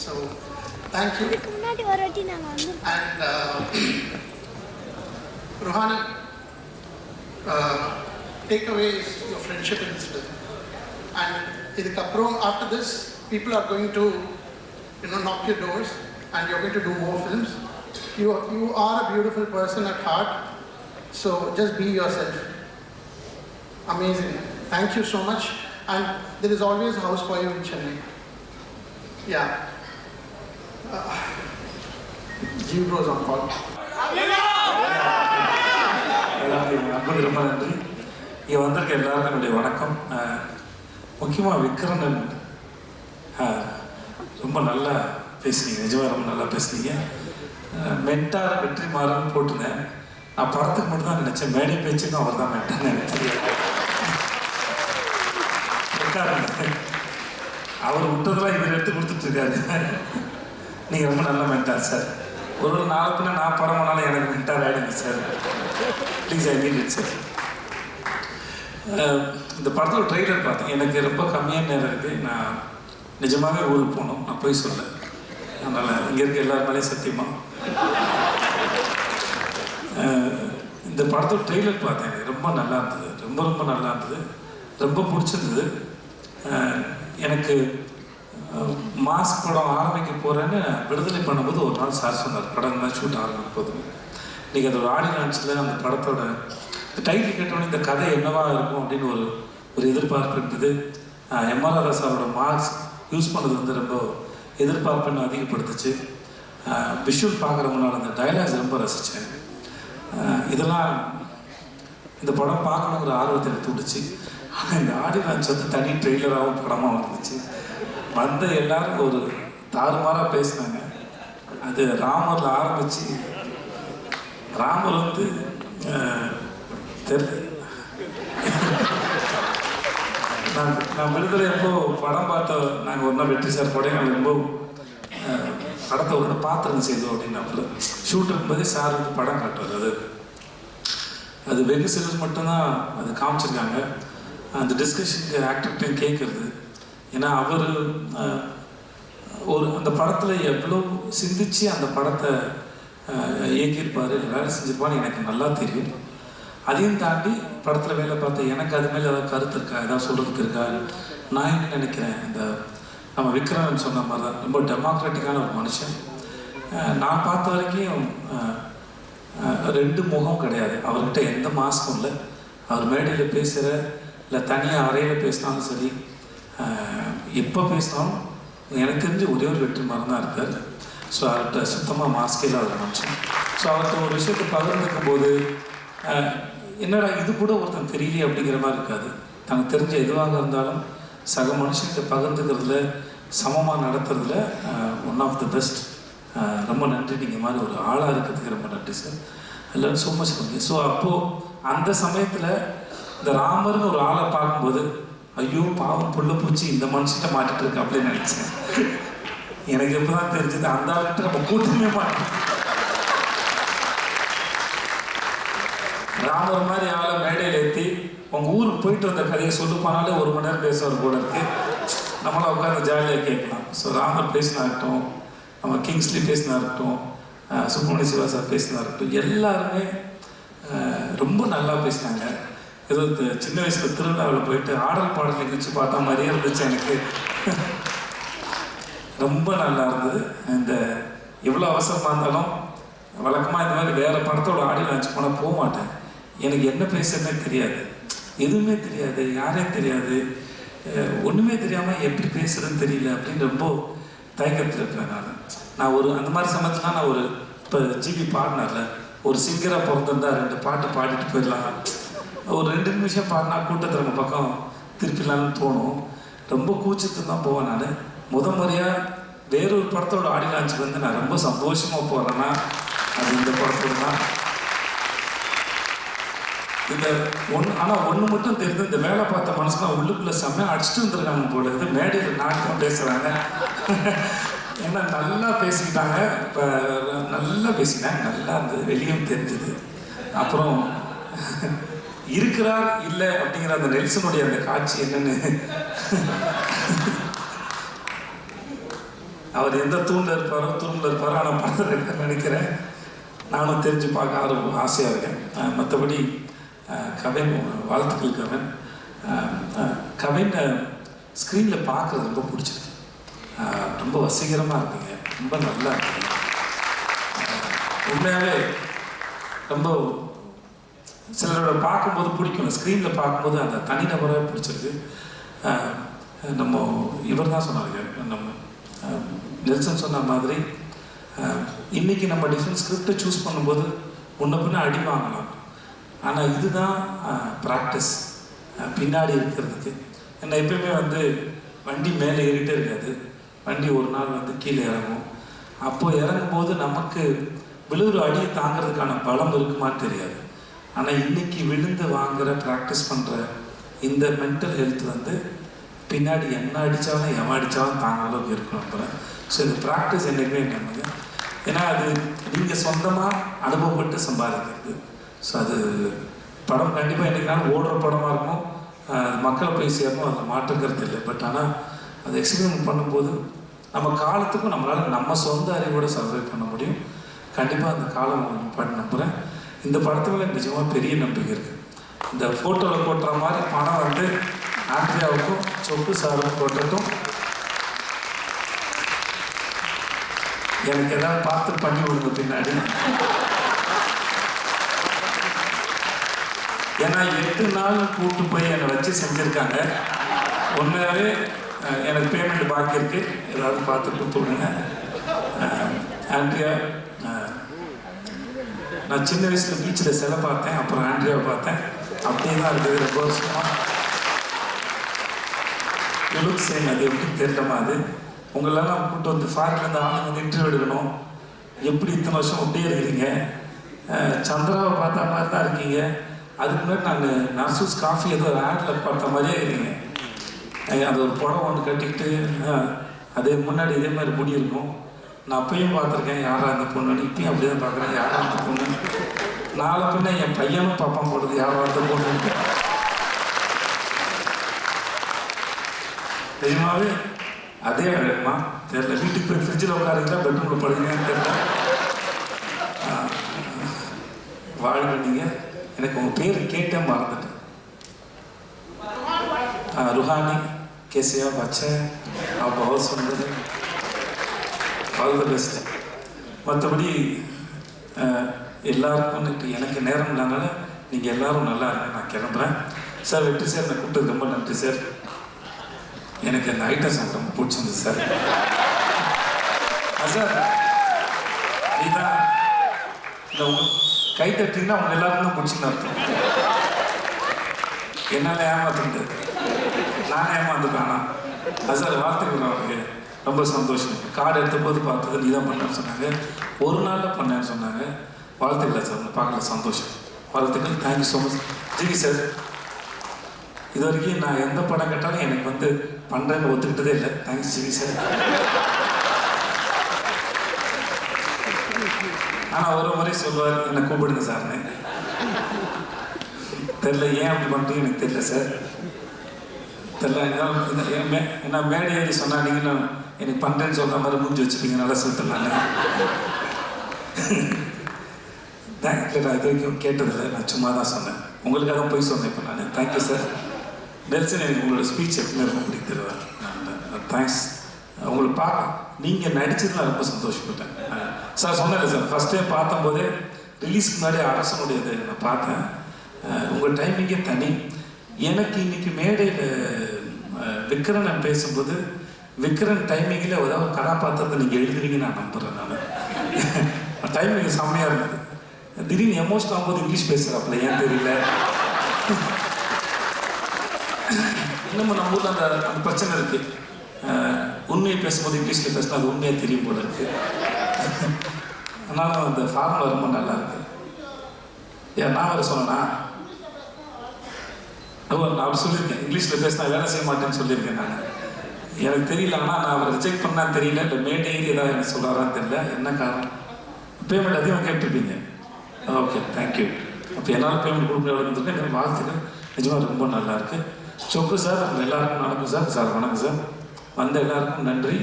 So thank you. And Rouhani, take away is your friendship in this film. And இதுக்கப்புறம் after this people are going to knock your doors and you're going to do more films. You are a beautiful person at heart, so just be yourself. Amazing. Thank you so much. And there is always a house for you in Chennai. Yeah. Jeev Bros on call. அன்புக்கு ரொம்ப நன்றி. இங்கே வந்திருக்க எல்லாருக்கும் என்னுடைய வணக்கம். முக்கியமாக விக்ரமன் ரொம்ப நல்லா பேசுனீங்க, நிஜமாக ரொம்ப நல்லா பேசுனீங்க. மென்டார் வெற்றிமாறன் போட்டுனேன். நான் படத்துக்கு மட்டும் தான் நினச்சேன், மேடை பேச்சுக்கும் அவர் தான் மென்டார்னு எனக்கு தெரியாது. அவர் விட்டதெல்லாம் இவர் எடுத்து கொடுத்துட்ருக்காரு. நீங்கள் ரொம்ப நல்ல மென்டார் சார். ஒரு நாளுக்குன்னா நான் படம் பண்ணாலும் எனக்கு மென்டார் ஆகிடுங்க sir. Please I need it sir. இந்த படத்தோட ட்ரெய்லர் பார்த்தேன், எனக்கு ரொம்ப கம்மியான நேரம் இருக்குது. நான் நிஜமாகவே ஊருக்கு போகணும், நான் போய் சொல்ல. அதனால் இங்கே இருக்க எல்லார் மேலேயும் சத்தியமாக இந்த படத்தோட ட்ரெய்லர் பார்த்தேன், எனக்கு ரொம்ப நல்லா இருந்தது, ரொம்ப ரொம்ப நல்லா இருந்தது, ரொம்ப பிடிச்சிருந்தது. எனக்கு மாஸ் படம் ஆரம்பிக்க போகிறேன்னு விடுதலை பண்ணும்போது ஒரு நாள் சார் சொன்னார், படம் தான் ஷூட் ஆரம்பிக்க போகுது. இன்றைக்கி அதோட ஆடியோ லான்ச்சில் அந்த படத்தோட டைட்டில் கேட்டோன்னே இந்த கதை என்னவா இருக்கும் அப்படின்னு ஒரு எதிர்பார்ப்பு இருந்தது. எம்ஆர் ராதா சாரோட மார்க்ஸ் யூஸ் பண்ணது வந்து ரொம்ப எதிர்பார்ப்புன்னு அதிகப்படுத்துச்சு. விஷுவல் பார்க்குற முன்னால் அந்த டைலாக்ஸ் ரொம்ப ரசித்தேன். இதெல்லாம் இந்த படம் பார்க்கணுங்கிற ஆர்வத்தை எடுத்து விட்டுச்சு. ஆனால் இந்த ஆடியோ லான்ச் வந்து தனி ட்ரெய்லராகவும் படமாக வந்துச்சு. வந்த எல்லாரும் ஒரு தாறுமாறாக பேசினாங்க. அது ராமரில் ஆரம்பித்து ராமர் வந்து நான் விடுதலை எப்போ படம் பார்த்தோம், நாங்கள் ஒரு நாள் வெற்றி சார் படம் நாங்கள் ரொம்ப படத்தை ஒரு பாத்திரம் செய்தோம் அப்படின்னா ஷூட் இருக்கும்போதே சார் வந்து படம் காட்டுவார். அது வெகு சிலர் மட்டும்தான் அது காமிச்சிருக்காங்க. அந்த டிஸ்கஷனுக்கு ஆக்டர்கிட்டையும் கேட்குறது. ஏன்னா அவர் அந்த படத்தில் எவ்வளோ சிந்திச்சு அந்த படத்தை இயக்கியிருப்பார், வேலை செஞ்சிருப்பான்னு எனக்கு நல்லா தெரியும். அதையும் தாண்டி படத்தில் வேலை பார்த்த எனக்கு அது மேலே ஏதாவது கருத்து இருக்கா, ஏதாவது சொல்கிறதுக்கு இருக்கா. நான் என்ன நினைக்கிறேன், இந்த நம்ம விக்ரமன் சொன்ன மாதிரி தான் ரொம்ப டெமோக்ராட்டிக்கான ஒரு மனுஷன். நான் பார்த்த வரைக்கும் 2 முகம் கிடையாது அவர்கிட்ட, எந்த மாஸ்க்கும் இல்லை. அவர் மேடையில் பேசுகிற இல்லை தனியாக அறையில் பேசினாலும் சரி, எப்போ பேசினாலும் எனக்கு தெரிஞ்சு ஒரே ஒரு வெற்றிமாறன் தான் இருக்கார். ஸோ அவர்கிட்ட சுத்தமாக மாஸ்கே இல்லாத மனுஷன். ஸோ அவர்கிட்ட ஒரு விஷயத்தை பகிர்ந்துக்கும் போது என்னடா இது கூட ஒருத்தன் தெரியலையே அப்படிங்கிற மாதிரி இருக்காது. தனக்கு தெரிஞ்ச எதுவாக இருந்தாலும் சக மனுஷன்கிட்ட பகிர்ந்துக்கிறதுல, சமமாக நடத்துறதுல ஒன் ஆஃப் த பெஸ்ட். ரொம்ப நன்றி. நீங்கள் மாதிரி ஒரு ஆளாக இருக்கிறதுக்கு ரொம்ப நன்றி சார். எல்லோரும் ஸோ மச் நன்றி. ஸோ அப்போது அந்த சமயத்தில் இந்த ராமர்னு ஒரு ஆளை பார்க்கும்போது ஐயோ பாவம் புள்ள பூச்சி இந்த மனுஷன்கிட்ட மாட்டிட்டு இருக்கு அப்படின்னு நினச்சேன். எனக்கு எப்போ தான் தெரிஞ்சது அந்த ஆள்கிட்ட நம்ம கூட்டமே மாட்டோம். ராமர் மாதிரி ஆளை மேடையில் ஏற்றி உங்கள் ஊருக்கு போயிட்டு வந்த கதையை சொல்லு போனாலே 1 மணி நேரம் பேசுவார் போல இருக்கு. நம்மளாம் உட்காந்து ஜாலியாக கேட்கலாம். ஸோ ராமர் பேசினா இருக்கட்டும், நம்ம கிங்ஸ்லி பேசினா இருக்கட்டும், சுப்பிரமணிய சிவா சார் பேசினா இருக்கட்டும், எல்லாருமே ரொம்ப நல்லா பேசினாங்க. ஏதோ சின்ன வயசில் திருவிழாவில் போயிட்டு ஆடல் பாடல் நிகழ்ச்சி பார்த்தா மாதிரியே இருந்துச்சு எனக்கு. ரொம்ப நல்லா இருந்தது. இந்த எவ்வளோ அவசரமாக இருந்தாலும் வழக்கமாக இந்த மாதிரி வேறு படத்தோட ஆடியோ லான்ச் போனால் போக மாட்டேன். எனக்கு என்ன பேசுறதுனே தெரியாது, எதுவுமே தெரியாது, யாரையும் தெரியாது, ஒன்றுமே தெரியாமல் எப்படி பேசுகிறதுன்னு தெரியல அப்படின்னு ரொம்ப தயக்கத்தில் இருக்கிறேன். நான் ஒரு அந்த மாதிரி சமயத்தில் நான் ஒரு இப்போ ஜிபி பாடினார்ல, ஒரு சிங்கராக பிறந்திருந்தா 2 பாட்டு பாடிட்டு போயிடலாம், ஒரு 2 நிமிஷம் பாடினா கூட்டத்தை நம்ம பக்கம் திருப்பிடலான்னு தோணும். ரொம்ப கூச்சத்து தான் போவேன். நான் முறையாக வேறொரு படத்தோட ஆடியோ லான்ச்சுக்கு வந்து நான் ரொம்ப சந்தோஷமாக போகிறேன்னா அது இந்த படத்தோடு தான். இந்த ஆனால் ஒன்று மட்டும் தெரியுது, இந்த வேலை பார்த்த மனசுலாம் உள்ளுக்குள்ளே செம்மையாக அடிச்சுட்டு வந்துருக்காங்க போல இருக்குது. மேடையில் நாட்டம் பேசுகிறாங்க, ஏன்னா நல்லா பேசிக்கிட்டாங்க. இப்போ நல்லா பேசினாங்க, நல்லா இருந்தது, வெளியும் தெரிஞ்சுது. அப்புறம் இருக்கிறார் இல்லை அப்படிங்கிற அந்த நெல்சனுடைய அந்த காட்சி என்னன்னு, அவர் எந்த தூண்டில் இருப்பாரோ துரும்பில் இருப்பாரோ, ஆனால் படத்தில் இருக்கான்னு நினைக்கிறேன். நானும் தெரிஞ்சு பார்க்க ஆசையாக இருக்கேன். மற்றபடி கவின் வாழ்த்துக்கள். கவின் ஸ்க்ரீனில் பார்க்குறது ரொம்ப பிடிச்சிருக்கு. ரொம்ப வசீகரமாக இருக்குங்க, ரொம்ப நல்லா இருக்குங்க. உண்மையாகவே ரொம்ப சிலரோட பார்க்கும்போது பிடிக்கும், ஸ்க்ரீனில் பார்க்கும்போது அந்த தனிநபராக பிடிச்சிருக்கு. நம்ம இவர் தான் சொன்னாங்க, நம்ம நெல்சன் சொன்ன மாதிரி இன்றைக்கி நம்ம டிஃப்ரெண்ட் ஸ்கிரிப்டை சூஸ் பண்ணும்போது முன்ன பின்ன அடி வாங்கலாம். ஆனால் இதுதான் ப்ராக்டிஸ் பின்னாடி இருக்கிறதுக்கு. ஏன்னா எப்பயுமே வந்து வண்டி மேலே ஏறிட்டே இருக்காது, வண்டி ஒரு நாள் வந்து கீழே இறங்கும். அப்போது இறங்கும்போது நமக்கு விழுகிற அடியை தாங்கிறதுக்கான பலம் இருக்குமான்னு தெரியாது. ஆனால் இன்றைக்கி விழுந்து வாங்குகிற ப்ராக்டிஸ் பண்ணுற இந்த மென்டல் ஹெல்த் வந்து பின்னாடி என்ன அடித்தாலும் எவன் அடித்தாலும் தாங்க அளவுக்கு இருக்கணும் நம்புகிறேன். ஸோ இந்த ப்ராக்டிஸ் என்றைக்குமே நம்புங்க. ஏன்னா அது நீங்கள் சொந்தமாக அனுபவப்பட்டு சம்பாதிக்கிறது. ஸோ அது படம் கண்டிப்பாக என்றைக்குனாலும் ஓடுற படமாக இருக்கும், மக்களை போய் சேரணும், அதில் மாற்றுக்கிறது இல்லை. பட் ஆனால் அது எக்ஸ்பீரியன்ஸ் பண்ணும்போது நம்ம காலத்துக்கும் நம்மளால் நம்ம சொந்த அறிவோடு சர்வை பண்ண முடியும். கண்டிப்பாக அந்த காலம் பண்ண நம்புகிறேன். இந்த படத்துல நிஜமாக பெரிய நம்பிக்கை இருக்குது. இந்த ஃபோட்டோவில் போட்டுற மாதிரி பணம் வந்து ஆண்ட்ரியாவுக்கும் சொப்பு சாருக்கும் போட்டட்டும். எனக்கு எதாவது பார்த்து பண்ணி விடுங்க பின்னாடி. ஏன்னா 8 நாள் கூப்பிட்டு போய் என்னை வச்சு செஞ்சுருக்காங்க. உண்மையாகவே எனக்கு பேமெண்ட் பாக்கி இருக்குது, ஏதாவது பார்த்து கொடுத்து விடுங்க. ஆண்ட்ரியா, நான் சின்ன வயசில் பீச்சில் சிலை பார்த்தேன், அப்புறம் ஆண்ட்ரியாவை பார்த்தேன், அப்படியே தான் இருக்குது. ரொம்ப வருஷமாக லுக் சேம், அது எப்படி தெரியலமா? அது உங்களெல்லாம் கூப்பிட்டு வந்து ஃபாரின்லேருந்து ஆளுங்க வந்து இன்டர்வியூ எடுக்கணும். எப்படி இத்தனை வருஷம் அப்படியே இருக்கிறீங்க? சந்திராவை பார்த்த மாதிரி தான் இருக்கீங்க. அதுக்கு முன்னாடி நாங்கள் நர்சூஸ் காஃபி ஏதோ ஆடில் பார்த்த மாதிரியே இருக்கீங்க. அது ஒரு புடம் ஒன்று கட்டிக்கிட்டு அதே முன்னாடி இதே மாதிரி முடி இருக்கும். நான் அப்பயும் பார்த்துருக்கேன் யாரா அந்த பொண்ணுன்னு, இப்பயும் அப்படியே தான் பார்க்குறேன் யாரா அந்த பொண்ணு. நாளை பின்ன என் பையனும் பாப்பான் போடுறது யாரா அந்த பொண்ணு. நிஜமாவே அதே அழகுமா தெரியல. வீட்டுக்கு போய் ஃப்ரிட்ஜில் உட்காருங்களா பெட்ரூமில் படுங்கன்னு தெரியல. வாழ்க நீங்கள். எனக்கு உங்கள் பேர் கேட்டே மறந்துட்டேன். रूहानी कैसे आप? अच्छा है, आप बहुत सुंदर है, ऑल द बेस्ट. மற்றபடி எல்லாருக்கும் எனக்கு நேரம் இல்லாதனால நீங்கள் எல்லோரும் நல்லா இருங்க. நான் கிளம்புறேன் சார். வெற்றி சார், நான் கூப்பிட்டது ரொம்ப நன்றி சார். எனக்கு அந்த ஐட்டம் சார் ரொம்ப பிடிச்சிருந்தது சார். சார் இதுதான் இந்த கை தட்டிங்கன்னா அவங்க எல்லாருக்கும் தான் பிடிச்சின்னு அர்த்தம். என்னால் ஏமாற்ற முடியாது, நான் ஏமாந்துப்பேன். ஆனால் சார் வாழ்த்துக்கள், அவருக்கு ரொம்ப சந்தோஷம். கார்டு எடுத்த போது பார்த்தது நீ தான் பண்ணேன்னு சொன்னாங்க, ஒரு நாளில் பண்ணேன்னு சொன்னாங்க. வாழ்த்துக்கள் சார், உங்களை பார்க்கல சந்தோஷம். வாழ்த்துக்கள், thank you so much. GV sir, இது வரைக்கும் நான் எந்த படம் கேட்டாலும் எனக்கு வந்து பண்ணுறேன்னு ஒத்துக்கிட்டதே இல்லை. Thanks GV sir. ஆனால் ஒரு முறை சொல்லுவார், என்னை கூப்பிடுங்க சார்னு. தெரில ஏன் அப்படி பண்ணுறீங்க எனக்கு தெரியல சார். தெரியல. என்ன மேடை ஏறி சொன்னா நீங்களும் எனக்கு பண்ணுறேன்னு சொல்கிற மாதிரி மூஞ்சி வச்சுப்பீங்க. நல்லா சொல்லிட்டேன் நான். தேங்க்யூ. நான் இது வரைக்கும் கேட்டதில்லை, நான் சும்மா தான் சொன்னேன். உங்களுக்காக போய் சொன்னேன் இப்போ நான். Thank you sir. நெல்சன், எனக்கு உங்களோட ஸ்பீச் எப்பவுமே ரொம்ப பிடிக்கிறேன். தேங்க்ஸ். உங்களுக்கு நீங்கள் நடிச்சது நான் ரொம்ப சந்தோஷப்பட்டேன் சார். சொன்னேன் சார், ஃபஸ்ட் டைம் பார்த்தம்போதே ரிலீஸ்க்கு முன்னாடி அரசனுடையது நான் பார்த்தேன். உங்கள் டைமிங்கே தனி. எனக்கு இன்னைக்கு மேடையில் விக்ரன் பேசும்போது விக்ரன் டைமிங்கில் ஏதாவது ஒரு கதாபாத்திரத்தை நீங்கள் எழுதுவீங்கன்னு நான் நம்புகிறேன். நான் டைமிங் செம்மையாக இருந்தது. திடீர்னு எமோஷன் ஆகும்போது இங்கிலீஷ் பேசுகிறாப்புல, ஏன் தெரியல. இன்னமும் நம்ம ஊரில் அந்த பிரச்சனை இருக்குது. உண்மையை பேசும்போது இங்கிலீஷில் பேசினா அது உண்மையாக தெரியும் போல இருக்கு. அதனால அந்த ஃபார்முலா ரொம்ப நல்லா இருக்கு. ஏன் நான் வேறு சொன்னேன்னா, நான் அவர் சொல்லியிருக்கேன் இங்கிலீஷில் பேசினா வேலை செய்ய மாட்டேன்னு சொல்லியிருக்கேன் நான். எனக்கு தெரியல, ஆனால் நான் அவரை ரிஜெக்ட் பண்ணான்னு தெரியல, இல்லை மேடை ஏறி ஏதாவது எனக்கு சொல்கிறாரான்னு தெரியல. என்ன காரணம்? பேமெண்ட் அதிகமாக கேட்டிருப்பீங்க. Okay, thank you. அப்போ என்னால் பேமெண்ட் கொடுக்க எவ்வளோன்னு எனக்கு வாழ்த்துக்கள். நிஜமாக ரொம்ப நல்லா இருக்குது. சொக்கு சார், அவங்க எல்லாருக்கும் வணக்கம் சார். சார் வணக்கம் சார். வந்த எல்லாருக்கும் நன்றி.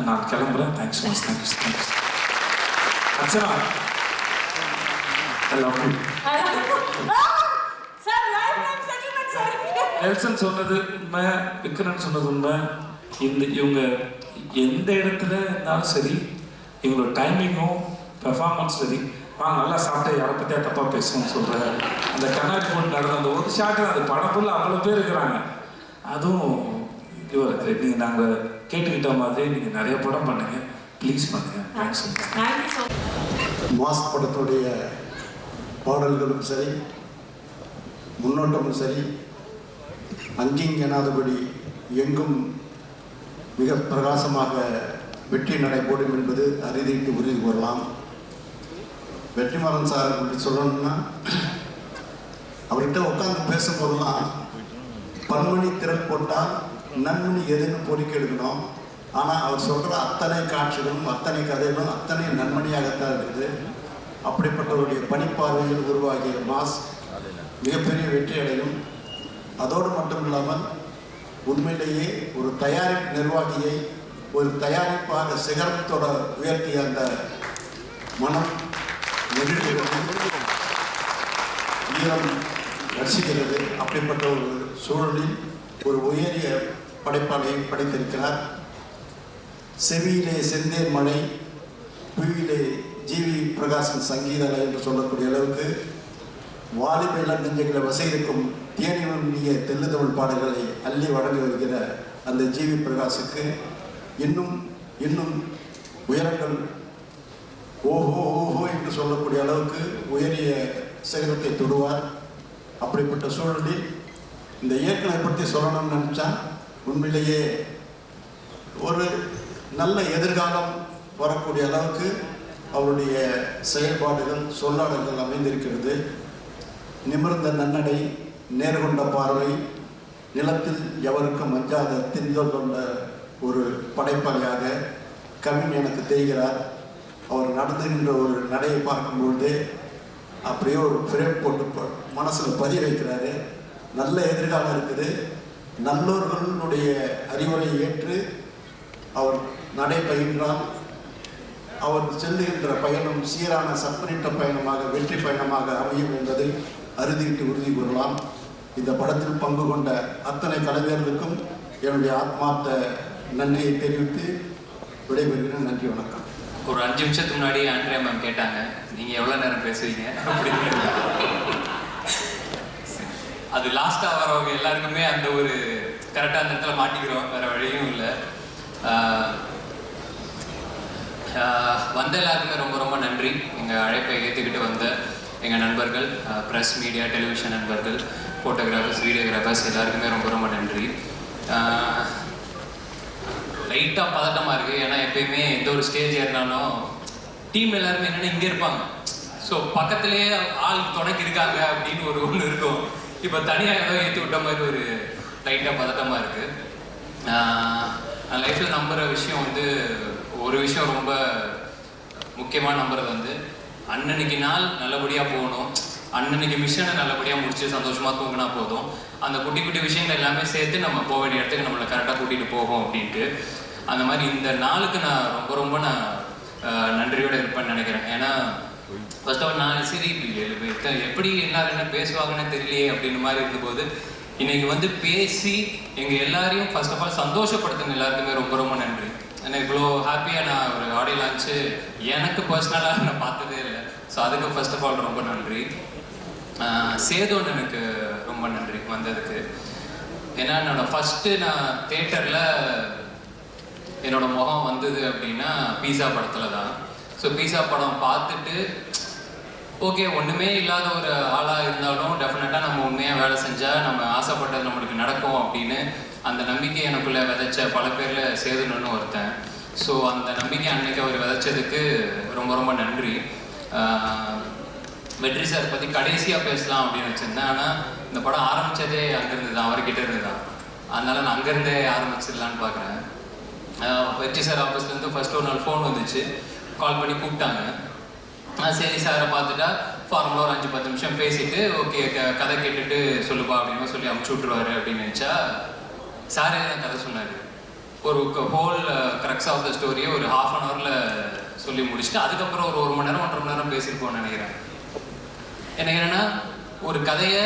நான் கிளம்புறேன். Thanks much. Thank you. Thanks Archana. Nelson சொன்னது உண்மை, விக்ரன் சொன்னது உண்மை. இவங்க எந்த இடத்துல இருந்தாலும் சரி, இவங்களோட டைமிங்கும் பெர்ஃபார்மன்ஸ் சரி. நல்லா சாப்பிட்டு யாரை பற்றியா தப்பாக பேசணும்னு சொல்கிற அந்த கண்ணாடி போட்டு நடந்த அந்த ஒரு ஷாட்டு, அது படம் ஃபுல்லாக அவ்வளோ பேர் இருக்கிறாங்க. அதுவும் இதுவாக இருக்குது. நீங்கள் நாங்கள் கேட்டுக்கிட்ட மாதிரி நீங்கள் நிறைய படம் பண்ணுங்க, ப்ளீஸ் பண்ணுங்க. தேங்க்ஸ். மாஸ் படத்துடைய பாடல்களும் சரி, முன்னோட்டமும் சரி, அங்கிங் எனாதபடி எங்கும் மிக பிரகாசமாக வெற்றி நடைபோடும் என்பது அறுதிட்டு உறுதி கூறலாம். வெற்றிமாறன் சார் அப்படி சொல்லணும்னா, அவர்கிட்ட உட்காந்து பேசும்போதெல்லாம் பன்மணி திறன் போட்டால் நன்மணி எதுன்னு பொறுக்கி எடுக்கணும். ஆனால் அவர் சொல்கிற அத்தனை காட்சிகளும் அத்தனை கதைகளும் அத்தனை நன்மணியாகத்தான் இருக்குது. அப்படிப்பட்டவருடைய பணிப்பார்வையில் உருவாகிய மாஸ் மிகப்பெரிய வெற்றி அடையும். அதோடு மட்டும் இல்லாமல் உண்மையிலேயே ஒரு தயாரிப்பு நிர்வாகியை ஒரு தயாரிப்பாக சிகரத்தோட உயர்த்திய அந்த மனம் நெகிழ்கிறது, ஈரம் ரசிக்கிறது. அப்படிப்பட்ட ஒரு சூழலில் ஒரு உயரிய படைப்பாளையை படைத்திருக்கிறார். செவியிலே செந்தேன் மழை, புவியிலே ஜிவி பிரகாசன் சங்கீதலை என்று சொல்லக்கூடிய அளவுக்கு வாலிப இளம் நெஞ்சங்களை வசையிருக்கும் தேனிய தெல்லு தமிழ் பாடல்களை அள்ளி வழங்கி வருகிற அந்த ஜிவி பிரகாஷுக்கு இன்னும் இன்னும் உயரங்கள் ஓஹோ ஓஹோ என்று சொல்லக்கூடிய அளவுக்கு உயரிய சிகரத்தை தொடுவார். அப்படிப்பட்ட சூழலில் இந்த இயக்குனை பற்றி சொல்லணும்னு நினச்சா உண்மையிலேயே ஒரு நல்ல எதிர்காலம் வரக்கூடிய அளவுக்கு அவருடைய செயல்பாடுகள் சொல்லாடல்கள் அமைந்திருக்கிறது. நிமிர்ந்த நன்னடை, நேர்கொண்ட பார்வை, நிலத்தில் எவருக்கும் அஞ்சாத திங்கள் கொண்ட ஒரு படைப்பாளியாக கவின் எனக்கு தெரிகிறார். அவர் நடந்துகின்ற ஒரு நடையை பார்க்கும்பொழுது அப்படியே ஒரு ஃப்ரேம் போட்டு மனசில் பதிய வைக்கிறாரு. நல்ல எதிர்காலம் இருக்குது. நல்லோர்களுடைய அறிவுரை ஏற்று அவர் நடை பயின்றால் அவர் செல்லுகின்ற பயணம் சீரான சப்பனிட்ட பயணமாக வெற்றி பயணமாக அமையும் என்பதை அறுதிட்டு உறுதி கூறலாம். இந்த படத்தில் பங்கு கொண்ட அத்தனை கலைஞர்களுக்கும் என்னுடைய ஆத்மார்த்த நன்றியை தெரிவித்து விடைபெறுகிறேன். நன்றி, வணக்கம். ஒரு 5 நிமிஷத்துக்கு முன்னாடி ஆண்ட்ரியா மேம் கேட்டாங்க, நீங்கள் எவ்வளோ நேரம் பேசுவீங்க அப்படின்னு. அது லாஸ்ட்டாக வரவங்க எல்லாருக்குமே அந்த ஒரு கரெக்டாக அந்த இடத்துல மாட்டிக்கிறோம், வேறு வழியும் இல்லை. வந்த எல்லாருக்குமே ரொம்ப ரொம்ப நன்றி. எங்கள் அழைப்பை ஏற்றுக்கிட்டு வந்த எங்கள் நண்பர்கள், ப்ரெஸ், மீடியா, டெலிவிஷன் நண்பர்கள், ஃபோட்டோகிராஃபர்ஸ், வீடியோகிராஃபர்ஸ் எல்லாருக்குமே ரொம்ப ரொம்ப நன்றி. லைட்டாக பதட்டமாக இருக்குது. ஏன்னா எப்பயுமே எந்த ஒரு ஸ்டேஜ் ஏறினாலும் டீம் எல்லாருமே என்னென்னா இங்கே இருப்பாங்க. ஸோ பக்கத்துலேயே ஆள் தொடக்கி இருக்காங்க அப்படின்னு ஒன்று இருக்கும். இப்போ தனியாக ஏதோ ஏற்றி விட்ட மாதிரி ஒரு லைட்டாக பதட்டமாக இருக்குது. நான் லைஃப்பில் நம்புகிற விஷயம் வந்து ஒரு விஷயம் ரொம்ப முக்கியமாக நம்புறது வந்து அன்னன்னைக்கு நாள் நல்லபடியாக போகணும். அன்னன்னைக்கு மிஷனை நல்லபடியாக முடிச்சு சந்தோஷமாக தூங்கினா போதும். அந்த குட்டி குட்டி விஷயங்கள் எல்லாமே சேர்த்து நம்ம போக வேண்டிய இடத்துக்கு நம்மளை கரெக்டாக கூட்டிகிட்டு போகும் அப்படின்ட்டு. அந்த மாதிரி இந்த நாளுக்கு நான் ரொம்ப ரொம்ப நன்றியோடு இருப்பேன்னு நினைக்கிறேன். ஏன்னா ஃபர்ஸ்ட் ஆஃப் ஆல் நான் சரி எப்படி எல்லாரும் என்ன பேசுவாங்கன்னு தெரியலையே அப்படின்னு மாதிரி இருந்தபோது இன்னைக்கு வந்து பேசி எங்கள் எல்லாரையும் ஃபர்ஸ்ட் ஆஃப் ஆல் சந்தோஷப்படுத்துங்க எல்லாருக்குமே ரொம்ப ரொம்ப நன்றி. ஏன்னா இவ்வளோ ஹாப்பியாக நான் ஒரு ஆடியோ லான்ச்சு எனக்கு பர்சனலாக நான் பார்த்ததே இல்லை. ஸோ அதுக்கு ஃபர்ஸ்ட் ஆஃப் ஆல் ரொம்ப நன்றி. சேதோன்னு எனக்கு ரொம்ப நன்றி வந்ததுக்கு. ஏன்னா என்னோட ஃபஸ்ட்டு நான் தேட்டரில் என்னோட முகம் வந்தது அப்படின்னா பீஸா படத்தில் தான். ஸோ பீஸா படம் பார்த்துட்டு ஓகே ஒன்றுமே இல்லாத ஒரு ஆளாக இருந்தாலும் டெஃபினட்டாக நம்ம உண்மையாக வேலை செஞ்சால் நம்ம ஆசைப்பட்டது நம்மளுக்கு நடக்கும் அப்படின்னு அந்த நம்பிக்கை எனக்குள்ளே விதைச்ச பல பேரில் சேதுன்னு ஒருத்தன். ஸோ அந்த நம்பிக்கை அன்னைக்கு அவர் விதைச்சதுக்கு ரொம்ப ரொம்ப நன்றி. வெற்றி சார் பற்றி கடைசியாக பேசலாம் அப்படின்னு வச்சுருந்தேன். ஆனால் இந்த படம் ஆரம்பித்ததே அங்கேருந்து தான், அவர்கிட்ட இருந்து தான். அதனால் நான் அங்கேருந்தே ஆரம்பிச்சிடலான்னு பார்க்குறேன். வெற்றி சார் ஆஃபீஸ்லேருந்து ஃபஸ்ட்டு ஒரு நாள் ஃபோன் வந்துச்சு, கால் பண்ணி கூப்பிட்டாங்க. சரி சாரை பார்த்துட்டா ஃபார்முலா ஒரு 5-10 நிமிஷம் பேசிட்டு ஓகே கதை கேட்டுட்டு சொல்லுப்பா அப்படின்னு சொல்லி அமுச்சு விட்ருவாரு அப்படின்னு நினச்சா சாரே தான் கதை சொன்னார். ஒரு ஹோல் க்ரக்ஸ் ஆஃப் த ஸ்டோரியை ஒரு ½ அன் ஹவரில் சொல்லி முடிச்சுட்டு அதுக்கப்புறம் ஒரு 1 மணி நேரம் 1.5 மணி நேரம் பேசியிருப்போம்னு நினைக்கிறேன். எனக்கு என்னென்னா ஒரு கதையை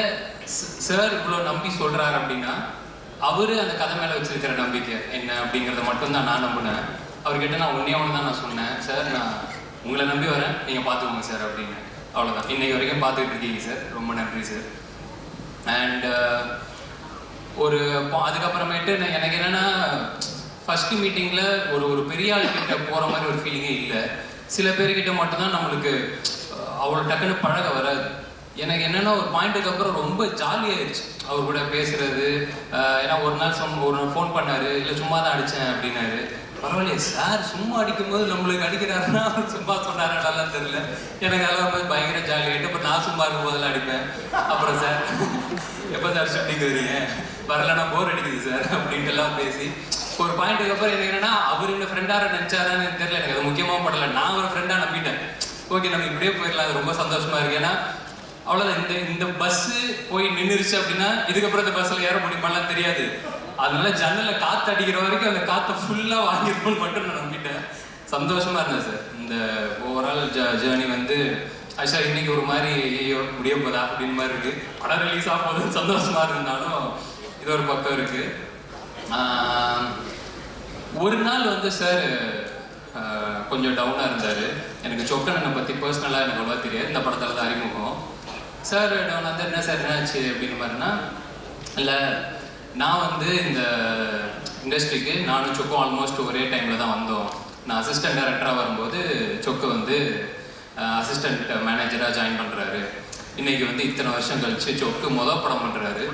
சார் இவ்வளோ நம்பி சொல்கிறாரு அப்படின்னா அவர் அந்த கதை மேலே வச்சிருக்கிற நம்பிக்கை என்ன அப்படிங்கிறத மட்டும்தான் நான் நம்பினேன். அவர்கிட்ட நான் ஒன்றே ஒன்று தான் நான் சொன்னேன், சார் நான் உங்களை நம்பி வரேன், நீங்கள் பார்த்துக்கோங்க சார் அப்படின்னு. அவ்வளோதான். இன்னைக்கு வரைக்கும் பார்த்துக்கிட்டு இருக்கீங்க சார், ரொம்ப நன்றி சார். அண்ட் அதுக்கப்புறமேட்டு நான் எனக்கு என்னென்னா ஃபஸ்ட்டு மீட்டிங்கில் ஒரு பெரிய ஆள்கிட்ட போகிற மாதிரி ஒரு ஃபீலிங்கே இல்லை. சில பேர்கிட்ட மட்டும்தான் நம்மளுக்கு அவ்வளோ டக்குன்னு பழக வராது. எனக்கு என்னென்னா ஒரு பாயிண்ட்டுக்கு அப்புறம் ரொம்ப ஜாலியாகிடுச்சு அவர் கூட பேசுகிறது. ஏன்னா ஒரு நாள் ஃபோன் பண்ணார், இல்லை சும்மா தான் அடித்தேன் அப்படின்னாரு. பரவாயில்லையே சார் சும்மா அடிக்கும்போது நம்மளுக்கு அடிக்கிறாருன்னா சும்மா சொன்னாராலாம் தெரியல. எனக்கு அதெல்லாம் போய் பயங்கர ஜாலியாகிட்டு அப்புறம் நான் சும்மா இருக்கும்போதெல்லாம் அடிப்பேன். அப்புறம் சார் எப்போ சார் ஷூட்டிங் வரீங்க, வரலன்னா போர் அடிக்குது சார் அப்படின்ட்டு எல்லாம் பேசி ஒரு பாயிண்ட்டுக்கு அப்புறம் எனக்கு என்னன்னா அவர் என்ன ஃப்ரெண்டாக நினச்சாரான்னு தெரியல. எனக்கு அது முக்கியமாக படலை, நான் ஒரு ஃப்ரெண்டாக நம்பிட்டேன். ஓகே நம்ம இப்படியே போயிடலாம், அது ரொம்ப சந்தோஷமா இருக்கு. ஏன்னா அவ்வளோதான், இந்த பஸ்ஸு போய் நின்றுருச்சு அப்படின்னா இதுக்கப்புறம் இந்த பஸ்ஸில் ஏற முடியுமாலாம் தெரியாது. அதனால ஜன்னலில் காற்று அடிக்கிற வரைக்கும் அந்த காற்றை ஃபுல்லாக வாங்கிருப்போம்னு மட்டும் நான் நம்பிட்டேன். சந்தோஷமா இருந்தேன் சார். இந்த ஓவரால் ஜேர்னி வந்து ஆக்சுவலாக இன்னைக்கு ஒரு மாதிரி ஐயோ முடிய போதா அப்படின்னு மாதிரி இருக்கு. படம் ரிலீஸ் ஆகும்போது சந்தோஷமா இருந்தாலும் இது ஒரு பக்கம் இருக்கு. ஒரு நாள் வந்து சார் கொஞ்சம் டவுனாக இருந்தார். எனக்கு சொக்கனனை பற்றி பர்சனலாக எனக்கு அவ்வளோவா தெரியாது, இந்த படத்தில் தான் அறிமுகம். சார் டவுன் வந்து என்ன சார் என்னாச்சு அப்படின்னு மாதிரினா, இல்லை நான் வந்து இந்த இண்டஸ்ட்ரிக்கு நானும் சொக்கும் ஆல்மோஸ்ட் ஒரே டைமில் தான் வந்தோம். நான் அசிஸ்டன்ட் டைரக்டராக வரும்போது சொக்கு வந்து அசிஸ்டண்ட் மேனேஜராக ஜாயின் பண்ணுறாரு. இன்றைக்கி வந்து இத்தனை வருஷம் கழித்து சொக்கு படம் பண்ணுறாரு.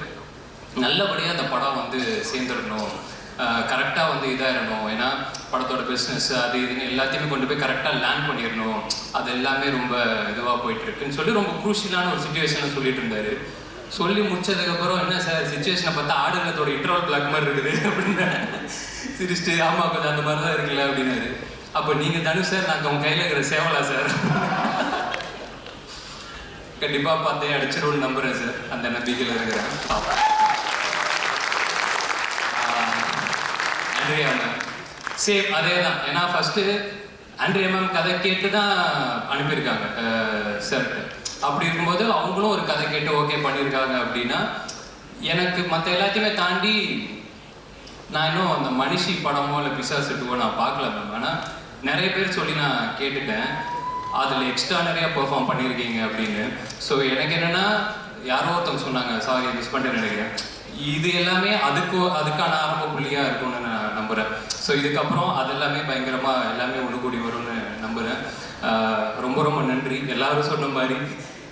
நல்லபடியாக அந்த படம் வந்து சேர்ந்துடணும், கரெக்டாக வந்து இதாகிடணும். ஏன்னா படத்தோட பிஸ்னஸ் அது இதுன்னு எல்லாத்தையுமே கொண்டு போய் கரெக்டாக லேண்ட் பண்ணிடணும். அது எல்லாமே ரொம்ப இதுவாக போயிட்டுருக்குன்னு சொல்லி ரொம்ப குரூஷியலான ஒரு சுச்சுவேஷனை சொல்லிட்டு இருந்தார். சொல்லி முடிச்சதுக்கப்புறம் என்ன சார் சுச்சுவேஷனை பார்த்தா ஆடுகளத்தோட இன்டர்வல் பிளாக் மாதிரி இருக்குது அப்படின்னு சிரிச்சுட்டு ஆமாம் கொஞ்சம் அந்த மாதிரி தான் இருக்குல்ல அப்படின்னாரு. அப்போ நீங்கள் தானே சார் நாங்கள் உங்கள் கையில் இருக்கிற சேவலா சார்? கண்டிப்பாக பார்த்தே அடிச்சிருவோன்னு நம்புகிறேன் சார், அந்த நம்பிக்கையில் இருக்கிறேன். ஆண்ட்ரியா மேம் சேம் அதே தான். ஏன்னா ஃபஸ்ட்டு ஆண்ட்ரியா மேம் கதை கேட்டு தான் அனுப்பியிருக்காங்க சார்கிட்ட. அப்படி இருக்கும்போது அவங்களும் ஒரு கதை கேட்டு ஓகே பண்ணியிருக்காங்க அப்படின்னா எனக்கு மற்ற எல்லாத்தையுமே தாண்டி நான் இன்னும் அந்த மனுஷி படமோ இல்லை பிசாசுட்டுவோ நான் பார்க்கல மேம். ஆனால் நிறைய பேர் சொல்லி நான் கேட்டுட்டேன் அதில் எக்ஸ்ட்ரானரியாக பெர்ஃபார்ம் பண்ணியிருக்கீங்க அப்படின்னு. ஸோ எனக்கு என்னென்னா யாரோ ஒருத்தவங்க சொன்னாங்க, சாரி மிஸ் பண்ணிட்டு நினைக்கிறேன், இது எல்லாமே அதுக்கான ஆரம்ப புள்ளியாக இருக்கும்னு நான் நம்புகிறேன். ஸோ இதுக்கப்புறம் அது எல்லாமே பயங்கரமாக எல்லாமே ஒன்று கூடி வரும்னு நம்புகிறேன். ரொம்ப ரொம்ப நன்றி. எல்லாரும் சொன்ன மாதிரி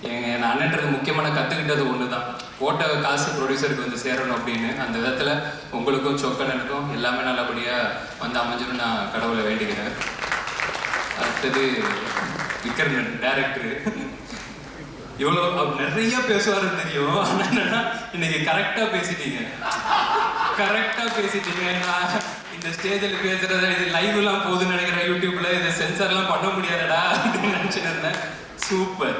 எங்கள் அண்ணன்றது முக்கியமான கற்றுக்கிட்டது ஒன்று தான், போட்ட காசு ப்ரொடியூசருக்கு வந்து சேரணும் அப்படின்னு. அந்த விதத்தில் உங்களுக்கும் சொக்கனனுக்கும் எல்லாமே நல்லபடியாக வந்து அமைஞ்சிடும் நான் கடவுளை வேண்டிக்கிறேன். அடுத்தது விக்ரமன் டைரக்டரு, இவ்வளோ அவர் நிறைய பேசுவாருன்னு தெரியும். ஆனால் என்னன்னா இன்னைக்கு கரெக்டாக பேசிட்டீங்க. நான் இந்த ஸ்டேஜில் பேசுறத இது லைவ்லாம் போகுதுன்னு நினைக்கிறேன் யூடியூப்ல, இதை சென்சர்லாம் பண்ண முடியாதடா அப்படின்னு நினச்சிட்டு இருந்தேன். சூப்பர்.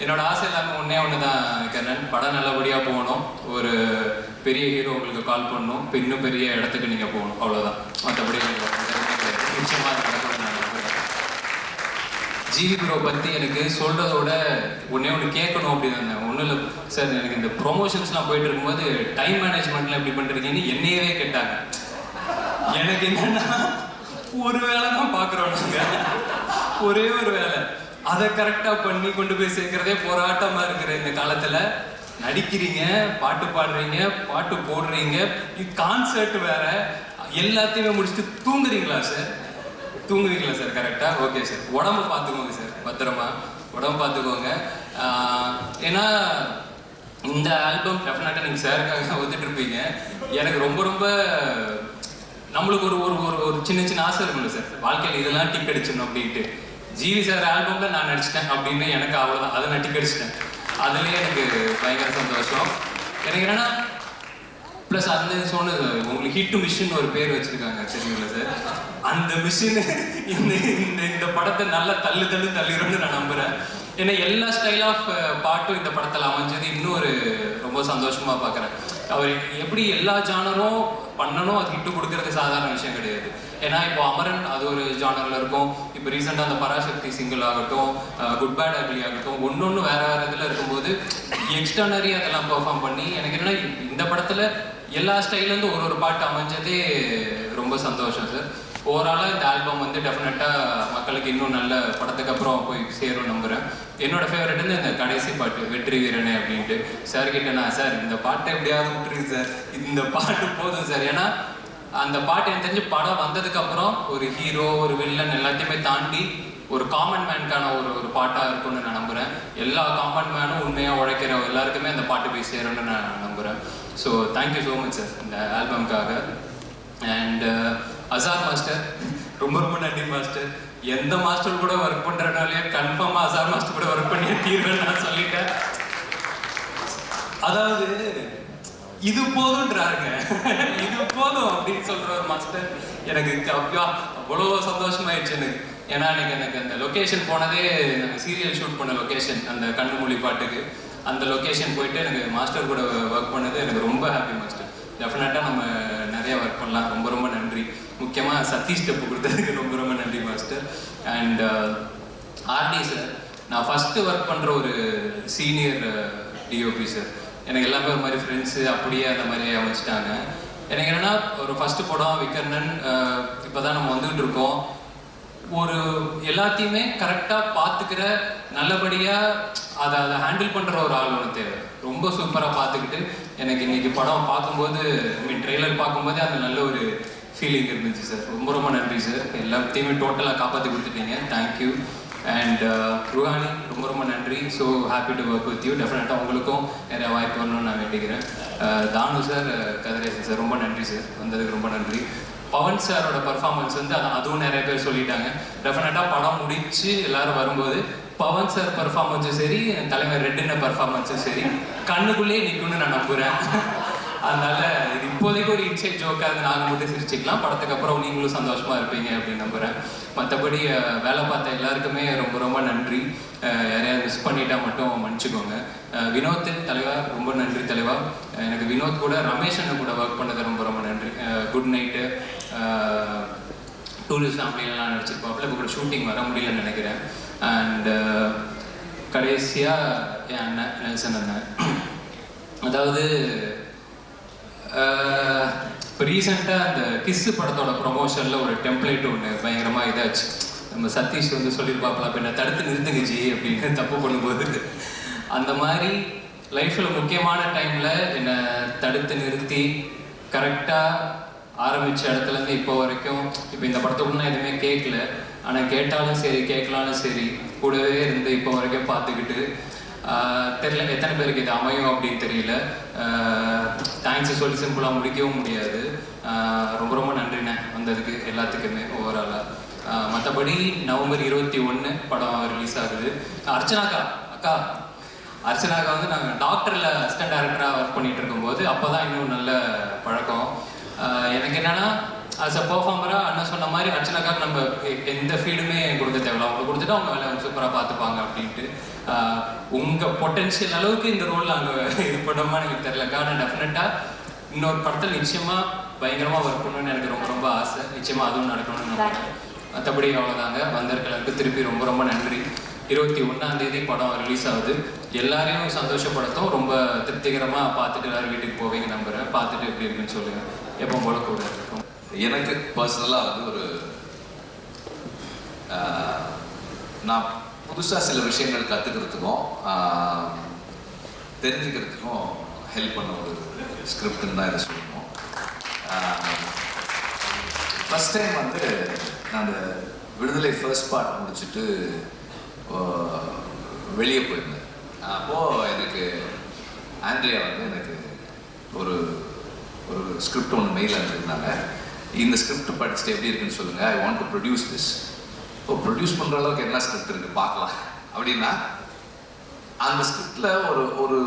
என்னோட ஆசை எல்லாமே ஒன்று தான் கண்ணன், படம் நல்லபடியாக போகணும், ஒரு பெரிய ஹீரோ உங்களுக்கு கால் பண்ணணும், இன்னும் பெரிய இடத்துக்கு நீங்கள் போகணும், அவ்வளோதான். மற்றபடி நிச்சயமாக நடக்கும். நான் ஜிவி ப்ரோ பற்றி எனக்கு சொல்கிறதோட ஒன்று கேட்கணும் அப்படின்னு ஒன்றும் இல்லை சார். எனக்கு இந்த ப்ரொமோஷன்ஸ்லாம் போயிட்டு இருக்கும்போது டைம் மேனேஜ்மெண்ட்லாம் எப்படி பண்ணுறீங்கன்னு என்னையவே கேட்டாங்க. எனக்கு என்னன்னா ஒரு வேலை தான் பார்க்குறோம் நாங்கள், ஒரே ஒரு வேலை, அதை கரெக்டாக பண்ணி கொண்டு போய் சேர்க்கிறதே போராட்டமாக இருக்கிற இந்த காலத்தில் நடிக்கிறீங்க, பாட்டு பாடுறீங்க, பாட்டு போடுறீங்க, கான்சர்ட் வேற, எல்லாத்தையுமே முடிச்சுட்டு தூங்குறீங்களா சார்? தூங்குவீங்களா சார்? கரெக்டாக ஓகே சார். உடம்பு பார்த்துக்கோங்க சார், பத்திரமா உடம்பு பார்த்துக்கோங்க. ஏன்னா இந்த ஆல்பம் டெஃபினட்டாக நீங்கள் சாருக்காக வந்துட்டு இருப்பீங்க. எனக்கு ரொம்ப ரொம்ப நம்மளுக்கு ஒரு ஒரு ஒரு சின்ன சின்ன ஆசை இருக்குல்ல சார், வாழ்க்கையில் இதெல்லாம் டிக் அடிச்சிடணும் அப்படின்ட்டு. ஜிவி சார் ஆல்பமில் நான் நடிச்சிட்டேன் அப்படின்னு எனக்கு அவ்வளோதான், அதை நான் டிக் அடிச்சிட்டேன். அதுலேயே எனக்கு பயங்கர சந்தோஷம். எனக்கு என்னென்னா ப்ளஸ் அந்த சொன்னது உங்களுக்கு ஹிட் மிஷின் ஒரு பேர் வச்சுருக்காங்க தெரியுங்களா சார்? அந்த மிஷின் இந்த படத்தை நல்லா தள்ளிடும்னு நான் நம்புகிறேன். ஏன்னா எல்லா ஸ்டைல் ஆஃப் பாட்டும் இந்த படத்தில் அமைஞ்சது இன்னும் ஒரு ரொம்ப சந்தோஷமாக பார்க்குறேன். அவர் எப்படி எல்லா ஜானரும் பண்ணணும், அது ஹிட்டு கொடுக்கறது சாதாரண விஷயம் கிடையாது. ஏன்னா இப்போ அமரன் அது ஒரு ஜானரில் இருக்கும், இப்போ ரீசெண்டாக அந்த பராசக்தி சிங்கிள் ஆகட்டும், குட் பேட் அக்லி ஆகட்டும், ஒன்று வேறு இதில் இருக்கும்போது எக்ஸ்டர்னரி அதெல்லாம் பெர்ஃபார்ம் பண்ணி எனக்கு என்னென்னா இந்த படத்தில் எல்லா ஸ்டைல்லேருந்து ஒரு பாட்டு அமைஞ்சதே ரொம்ப சந்தோஷம் சார். ஓவராலாக இந்த ஆல்பம் வந்து டெஃபினட்டாக மக்களுக்கு இன்னும் நல்ல படத்துக்கு அப்புறம் போய் சேரும் நம்புகிறேன். என்னோட ஃபேவரட் இந்த கடைசி பாட்டு வெற்றி வீரனே அப்படின்ட்டு சார் கிட்ட நான் சார் இந்த பாட்டை எப்படியாவது விட்டுருக்கு சார், இந்த பாட்டு போதும் சார். ஏன்னா அந்த பாட்டு எனக்கு தெரிஞ்சு படம் வந்ததுக்கப்புறம் ஒரு ஹீரோ ஒரு வில்லன் எல்லாத்தையுமே தாண்டி ஒரு காமன் மேனுக்கான ஒரு பாட்டாக இருக்கும்னு நான் நம்புகிறேன். எல்லா காமன் மேனும் உண்மையாக உழைக்கிற எல்லாருக்குமே அந்த பாட்டு போய் சேரும்னு நான் நம்புகிறேன். So thank you so much sir இந்த ஆல்பம்காக. அண்ட் அசார் மாஸ்டர் ரொம்ப ரொம்ப நன்றி மாஸ்டர். எந்த மாஸ்டர் கூட ஒர்க் பண்ணுறனாலே கன்ஃபார்மாக அசார் மாஸ்டர் கூட ஒர்க் பண்ணியே தீர்வேன்னு நான் சொல்லிட்டேன். அதாவது இது போதுன்றாருங்க, இது போதும் அப்படின்னு சொல்கிற ஒரு மாஸ்டர் எனக்கு அவ்வளோ சந்தோஷமாயிடுச்சு எனக்கு. ஏன்னா எனக்கு அந்த லொக்கேஷன் போனதே நாங்கள் சீரியல் ஷூட் பண்ண லொக்கேஷன், அந்த கண்ணுமொழி பாட்டுக்கு அந்த லொக்கேஷன் போயிட்டு எனக்கு மாஸ்டர் கூட ஒர்க் பண்ணது எனக்கு ரொம்ப ஹாப்பி மாஸ்டர். டெஃபினட்டாக நம்ம நிறையா ஒர்க் பண்ணலாம். ரொம்ப ரொம்ப நன்றி. முக்கியமாக சதீஷ் ஸ்டெப்பு கொடுத்ததுக்கு ரொம்ப ரொம்ப நன்றி மாஸ்டர். அண்ட் ஆர்டி சார், நான் ஃபஸ்ட்டு ஒர்க் பண்ணுற ஒரு சீனியர் டிஓபி சார். எனக்கு எல்லாமே ஒரு மாதிரி ஃப்ரெண்ட்ஸு அப்படியே அந்த மாதிரி அமைச்சிட்டாங்க. எனக்கு என்னென்னா ஒரு ஃபஸ்ட்டு படம் விக்கர்ணன், இப்போ தான் நம்ம வந்துகிட்டு இருக்கோம். ஒரு எல்லாத்தையுமே கரெக்டாக பார்த்துக்கிற நல்லபடியாக அதை ஹேண்டில் பண்ணுற ஒரு ஆள் ஒன்று தேவை. ரொம்ப சூப்பராக பார்த்துக்கிட்டு எனக்கு இன்றைக்கி படம் பார்க்கும்போது ட்ரெய்லர் பார்க்கும்போதே அந்த நல்ல ஒரு ஃபீலிங் இருந்துச்சு சார். ரொம்ப ரொம்ப நன்றி சார், எல்லாத்தையுமே டோட்டலாக காப்பாற்றி கொடுத்துட்டீங்க. தேங்க்யூ. அண்ட் ருஹானி ரொம்ப ரொம்ப நன்றி. So happy to work with you. டெஃபினட்டாக உங்களுக்கும் நிறையா வாய்ப்பு வரணும்னு நான் வேண்டிக்கிறேன். தானு சார், கதிரேசன் சார் ரொம்ப நன்றி சார், வந்ததுக்கு ரொம்ப நன்றி. பவன் சாரோட பர்ஃபார்மன்ஸ் வந்து அதுவும் நிறைய பேர் சொல்லிட்டாங்க. டெஃபினட்டாக படம் முடிச்சு எல்லாரும் வரும்போது பவன் சார் பர்ஃபார்மன்ஸும் சரி, தலைவர் ரெட்டின பர்ஃபார்மன்ஸும் சரி கண்ணுக்குள்ளேயே நிற்கும்னு நான் நம்புகிறேன். அதனால இது இப்போதைக்கு ஒரு இன்சைட் ஜோக்காக இருந்து நாங்கள் மட்டும் சிரிச்சுக்கலாம், படத்துக்கு அப்புறம் நீங்களும் சந்தோஷமாக இருப்பீங்க அப்படின்னு நம்புகிறேன். மற்றபடி வேலை பார்த்த எல்லாருக்குமே ரொம்ப ரொம்ப நன்றி. யாரையாவது மிஸ் பண்ணிட்டா மட்டும் மன்னிச்சுக்கோங்க. வினோத் தலைவா ரொம்ப நன்றி தலைவா. எனக்கு வினோத் கூட ரமேஷனை கூட ஒர்க் பண்ணது ரொம்ப ரொம்ப நன்றி. குட் நைட்டு, டூரிஸ்ட் ஃபேமிலியெல்லாம் நடிச்சிருப்பாப்புல. இப்போ கூட ஷூட்டிங் வர முடியலன்னு நினைக்கிறேன். அண்ட் கடைசியாக என் அண்ணன் நெல்சன் அண்ணன், அதாவது இப்போ ரீசெண்டாக அந்த கிஸ்ஸு படத்தோட ப்ரொமோஷனில் ஒரு டெம்ப்ளேட் ஒன்று பயங்கரமாக இதாச்சு. நம்ம சதீஷ் வந்து சொல்லியிருப்பாப்புல, அப்போ என்னை தடுத்து நிறுத்துங்கச்சி அப்படின்னு தப்பு பண்ணும்போது, அந்த மாதிரி லைஃப்பில் முக்கியமான டைமில் என்னை தடுத்து நிறுத்தி கரெக்டாக ஆரம்பித்த இடத்துலேருந்து இப்போ வரைக்கும், இப்போ இந்த படத்துக்கு நான் எதுவுமே கேட்கல, ஆனால் கேட்டாலும் சரி கேட்கலாலும் சரி கூடவே இருந்து இப்போ வரைக்கும் பார்த்துக்கிட்டு, தெரியல எத்தனை பேருக்கு இது அமையும் அப்படின்னு தெரியல. தேங்க்ஸ் சொல்லி சிம்பிளாக முடிக்கவும் முடியாது. ரொம்ப ரொம்ப நன்றிண்ணே வந்ததுக்கு எல்லாத்துக்குமே ஓவராலாக. மற்றபடி நவம்பர் 21 படம் ரிலீஸ் ஆகுது. அர்ச்சனாக்கா வந்து நாங்கள் டாக்டரில் அசிஸ்டன்ட் டைரக்டராக ஒர்க் பண்ணிகிட்டு இருக்கும்போது அப்போ தான் இன்னும் நல்ல பழக்கம். எனக்கு என்னென்னா ஆஸ் அ பெர்ஃபார்மராக அண்ணன் சொன்ன மாதிரி அர்ச்சனாக்காக நம்ம எந்த ஃபீடுமே கொடுக்க தேவையில்ல, அவங்க கொடுத்துட்டு அவங்க வேலை சூப்பராக பார்த்துப்பாங்க அப்படின்ட்டு. உங்கள் பொட்டன்ஷியல் அளவுக்கு இந்த ரோலில் அங்கே இது பண்ணோமா எனக்கு தெரியலக்கா. ஆனால் டெஃபினட்டாக இன்னொரு படத்தில் நிச்சயமாக பயங்கரமாக ஒர்க் பண்ணணும்னு எனக்கு ரொம்ப ரொம்ப ஆசை. நிச்சயமாக அதுவும் நடக்கணும்னு நான் மற்றபடி அவ்வளோதாங்க. வந்திருக்கலருக்கு திருப்பி ரொம்ப ரொம்ப நன்றி. 21ஆம் படம் ரிலீஸ் ஆகுது. எல்லாரையும் சந்தோஷப்படுத்தும். ரொம்ப திருப்திகரமாக பார்த்துட்டு எல்லாரும் வீட்டுக்கு போவீங்க நம்புகிறேன். பார்த்துட்டு எப்படி இருக்குன்னு சொல்லுங்கள். எப்போ போல கூட இருக்கும். எனக்கு பர்சனலாக வந்து ஒரு நான் புதுசாக சில விஷயங்கள் கற்றுக்கிறதுக்கும் தெரிஞ்சுக்கிறதுக்கும் ஹெல்ப் பண்ண ஒரு ஸ்கிரிப்டுன்னு தான் இதை சொல்லணும். ஃபஸ்ட் டைம் வந்து நான் அந்த விடுதலை ஃபர்ஸ்ட் பார்ட் முடிச்சுட்டு வெளியே போயிருந்தேன். அப்போது எனக்கு ஆண்ட்ரியா வந்து எனக்கு ஒரு ஒரு ஸ்கிரிப்ட் ஒன்று மெயில் அனுப்பியிருந்தாங்க. இந்த ஸ்கிரிப்ட் படிச்சுட்டு எப்படி இருக்குன்னு சொல்லுங்கள், ஐ வாண்ட் டு ப்ரொடியூஸ் திஸ். இப்போ ப்ரொடியூஸ் பண்ணுற அளவுக்கு என்ன ஸ்கிரிப்ட் இருக்குது பார்க்கலாம் அப்படின்னா, அந்த ஸ்கிரிப்டில் ஒரு ஒரு